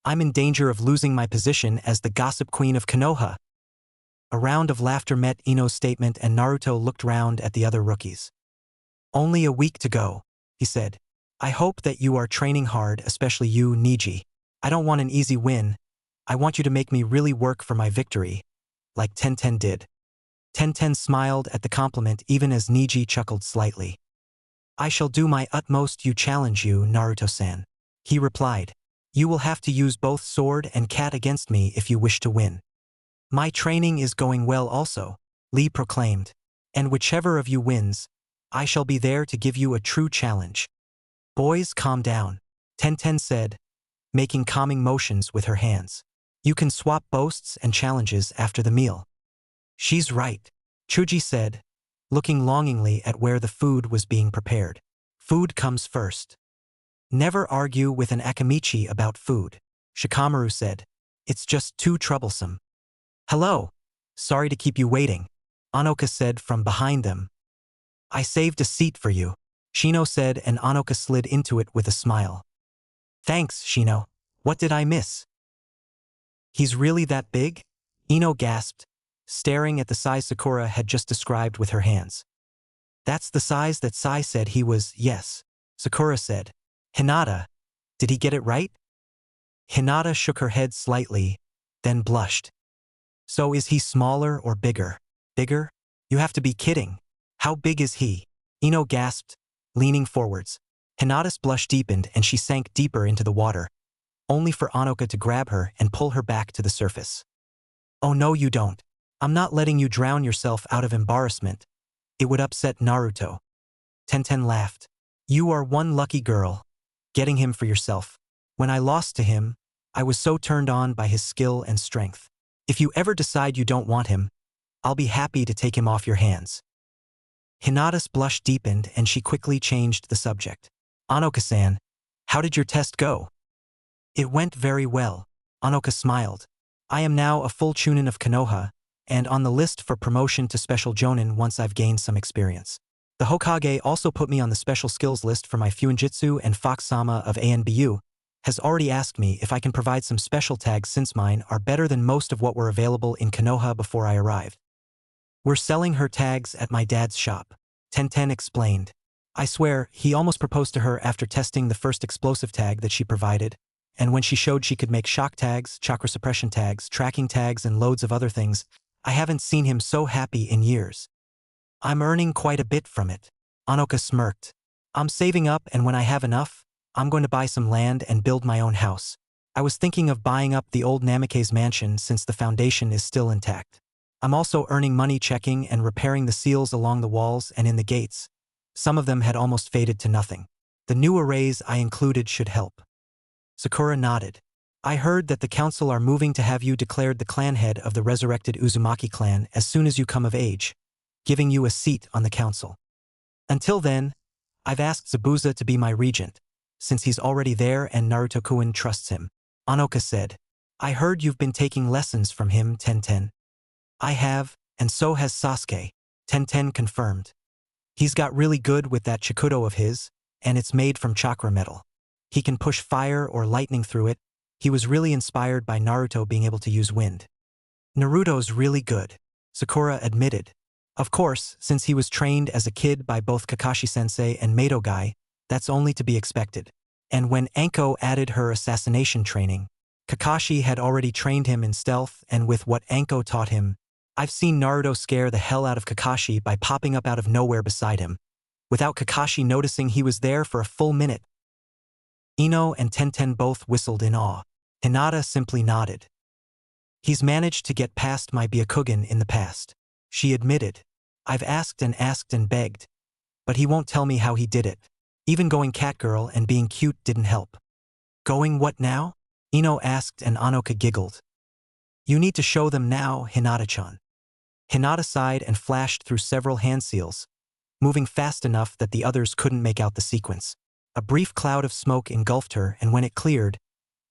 I'm in danger of losing my position as the gossip queen of Konoha. A round of laughter met Ino's statement and Naruto looked round at the other rookies. Only a week to go, he said. I hope that you are training hard, especially you, Niji. I don't want an easy win. I want you to make me really work for my victory, like Tenten did. Tenten smiled at the compliment even as Niji chuckled slightly. I shall do my utmost to challenge you, Naruto-san. He replied. You will have to use both sword and cat against me if you wish to win. My training is going well also, Lee proclaimed. And whichever of you wins, I shall be there to give you a true challenge. Boys, calm down, Tenten said, making calming motions with her hands. You can swap boasts and challenges after the meal. She's right, Chuji said, looking longingly at where the food was being prepared. Food comes first. Never argue with an Akamichi about food, Shikamaru said. It's just too troublesome. Hello. Sorry to keep you waiting, Anoka said from behind them. I saved a seat for you, Shino said and Anoka slid into it with a smile. Thanks, Shino. What did I miss? He's really that big? Ino gasped, staring at the size Sakura had just described with her hands. That's the size that Sai said he was, yes, Sakura said. Hinata, did he get it right? Hinata shook her head slightly, then blushed. So is he smaller or bigger? Bigger? You have to be kidding. How big is he? Ino gasped, leaning forwards. Hinata's blush deepened and she sank deeper into the water, only for Anoka to grab her and pull her back to the surface. Oh no you don't. I'm not letting you drown yourself out of embarrassment. It would upset Naruto. Tenten laughed. You are one lucky girl. Getting him for yourself. When I lost to him, I was so turned on by his skill and strength. If you ever decide you don't want him, I'll be happy to take him off your hands. Hinata's blush deepened and she quickly changed the subject. Anoka-san, how did your test go? It went very well. Anoka smiled. I am now a full chunin of Konoha, and on the list for promotion to special jonin once I've gained some experience. The Hokage also put me on the special skills list for my Fuinjutsu, and Fox-sama of ANBU has already asked me if I can provide some special tags since mine are better than most of what were available in Konoha before I arrived. We're selling her tags at my dad's shop, Tenten explained. I swear, he almost proposed to her after testing the first explosive tag that she provided, and when she showed she could make shock tags, chakra suppression tags, tracking tags, and loads of other things, I haven't seen him so happy in years. I'm earning quite a bit from it. Anoka smirked. I'm saving up, and when I have enough, I'm going to buy some land and build my own house. I was thinking of buying up the old Namikaze mansion since the foundation is still intact. I'm also earning money checking and repairing the seals along the walls and in the gates. Some of them had almost faded to nothing. The new arrays I included should help. Sakura nodded. I heard that the council are moving to have you declared the clan head of the resurrected Uzumaki clan as soon as you come of age, giving you a seat on the council. Until then, I've asked Zabuza to be my regent, since he's already there and Naruto-kun trusts him. Anoka said, I heard you've been taking lessons from him, Tenten. I have, and so has Sasuke, Tenten confirmed. He's got really good with that chikudo of his, and it's made from chakra metal. He can push fire or lightning through it. He was really inspired by Naruto being able to use wind. Naruto's really good, Sakura admitted. Of course, since he was trained as a kid by both Kakashi-sensei and Madogai, that's only to be expected. And when Anko added her assassination training, Kakashi had already trained him in stealth, and with what Anko taught him, I've seen Naruto scare the hell out of Kakashi by popping up out of nowhere beside him, without Kakashi noticing he was there for a full minute. Ino and Tenten both whistled in awe. Hinata simply nodded. He's managed to get past my Byakugan in the past, she admitted. I've asked and begged, but he won't tell me how he did it. Even going catgirl and being cute didn't help. Going what now? Ino asked and Anoka giggled. You need to show them now, Hinata-chan. Hinata sighed and flashed through several hand seals, moving fast enough that the others couldn't make out the sequence. A brief cloud of smoke engulfed her, and when it cleared,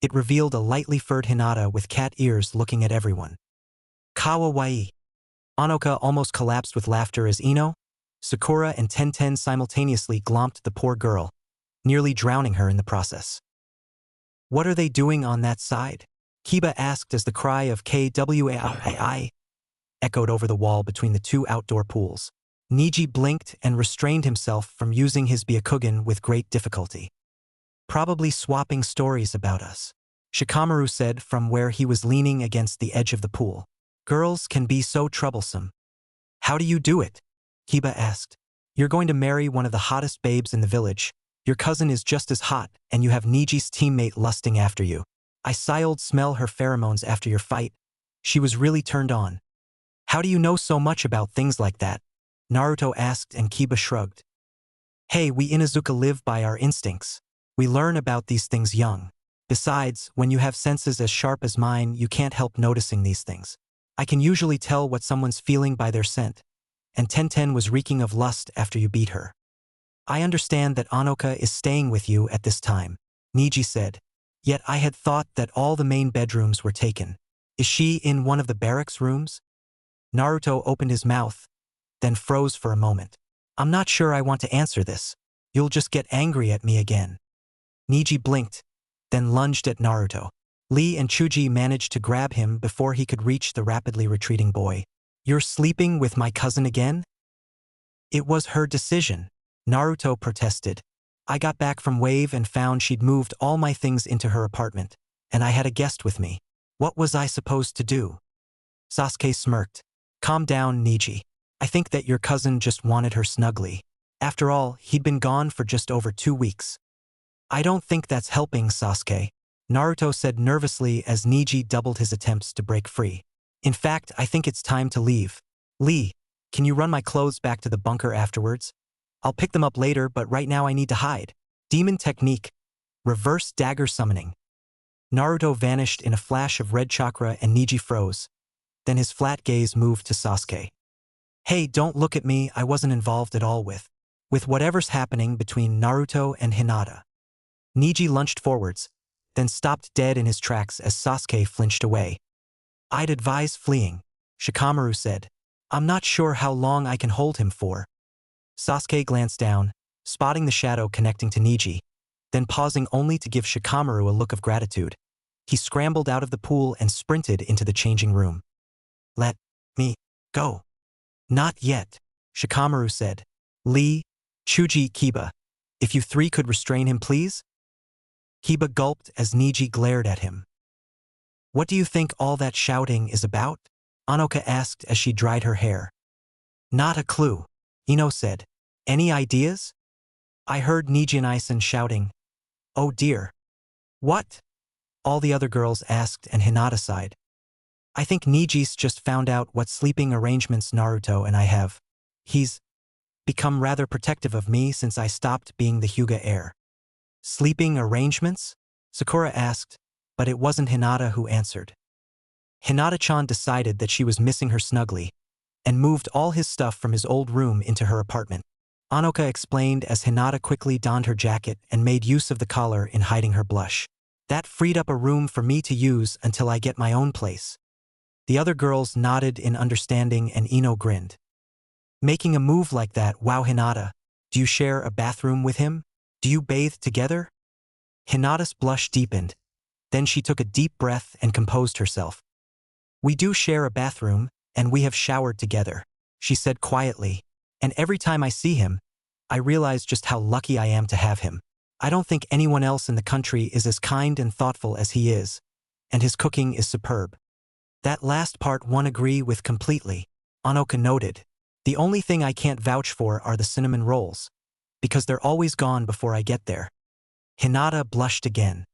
it revealed a lightly furred Hinata with cat ears looking at everyone. Kawaii. Anoka almost collapsed with laughter as Ino, Sakura, and Tenten simultaneously glomped the poor girl, nearly drowning her in the process. What are they doing on that side? Kiba asked as the cry of KWAI echoed over the wall between the two outdoor pools. Niji blinked and restrained himself from using his Byakugan with great difficulty. Probably swapping stories about us, Shikamaru said from where he was leaning against the edge of the pool. Girls can be so troublesome. How do you do it? Kiba asked. You're going to marry one of the hottest babes in the village. Your cousin is just as hot, and you have Niji's teammate lusting after you. I smell her pheromones after your fight. She was really turned on. How do you know so much about things like that? Naruto asked and Kiba shrugged. Hey, we Inuzuka live by our instincts. We learn about these things young. Besides, when you have senses as sharp as mine, you can't help noticing these things. I can usually tell what someone's feeling by their scent, and Tenten was reeking of lust after you beat her. I understand that Anoka is staying with you at this time, Niji said. Yet I had thought that all the main bedrooms were taken. Is she in one of the barracks rooms? Naruto opened his mouth, then froze for a moment. I'm not sure I want to answer this. You'll just get angry at me again. Niji blinked, then lunged at Naruto. Lee and Chuji managed to grab him before he could reach the rapidly retreating boy. You're sleeping with my cousin again? It was her decision, Naruto protested. I got back from Wave and found she'd moved all my things into her apartment, and I had a guest with me. What was I supposed to do? Sasuke smirked. Calm down, Niji. I think that your cousin just wanted her snugly. After all, he'd been gone for just over 2 weeks. I don't think that's helping, Sasuke, Naruto said nervously as Niji doubled his attempts to break free. In fact, I think it's time to leave. Lee, can you run my clothes back to the bunker afterwards? I'll pick them up later, but right now I need to hide. Demon technique. Reverse dagger summoning. Naruto vanished in a flash of red chakra and Niji froze. Then his flat gaze moved to Sasuke. Hey, don't look at me, I wasn't involved at all with whatever's happening between Naruto and Hinata. Niji lunged forwards, then stopped dead in his tracks as Sasuke flinched away. I'd advise fleeing, Shikamaru said. I'm not sure how long I can hold him for. Sasuke glanced down, spotting the shadow connecting to Niji, then pausing only to give Shikamaru a look of gratitude. He scrambled out of the pool and sprinted into the changing room. Let me go. Not yet, Shikamaru said. Lee, Chuji, Kiba, if you three could restrain him, please? Kiba gulped as Niji glared at him. What do you think all that shouting is about? Anoka asked as she dried her hair. Not a clue, Ino said. Any ideas? I heard Niji and Ison shouting. Oh dear. What? All the other girls asked and Hinata sighed. I think Niji's just found out what sleeping arrangements Naruto and I have. He's become rather protective of me since I stopped being the Hyuga heir. Sleeping arrangements? Sakura asked, but it wasn't Hinata who answered. Hinata-chan decided that she was missing her snuggly, and moved all his stuff from his old room into her apartment. Anoka explained as Hinata quickly donned her jacket and made use of the collar in hiding her blush. That freed up a room for me to use until I get my own place. The other girls nodded in understanding and Ino grinned. Making a move like that, wow Hinata, do you share a bathroom with him? Do you bathe together? Hinata's blush deepened. Then she took a deep breath and composed herself. We do share a bathroom, and we have showered together, she said quietly, and every time I see him, I realize just how lucky I am to have him. I don't think anyone else in the country is as kind and thoughtful as he is, and his cooking is superb. That last part one agree with completely, Anoka noted. The only thing I can't vouch for are the cinnamon rolls, because they're always gone before I get there. Hinata blushed again.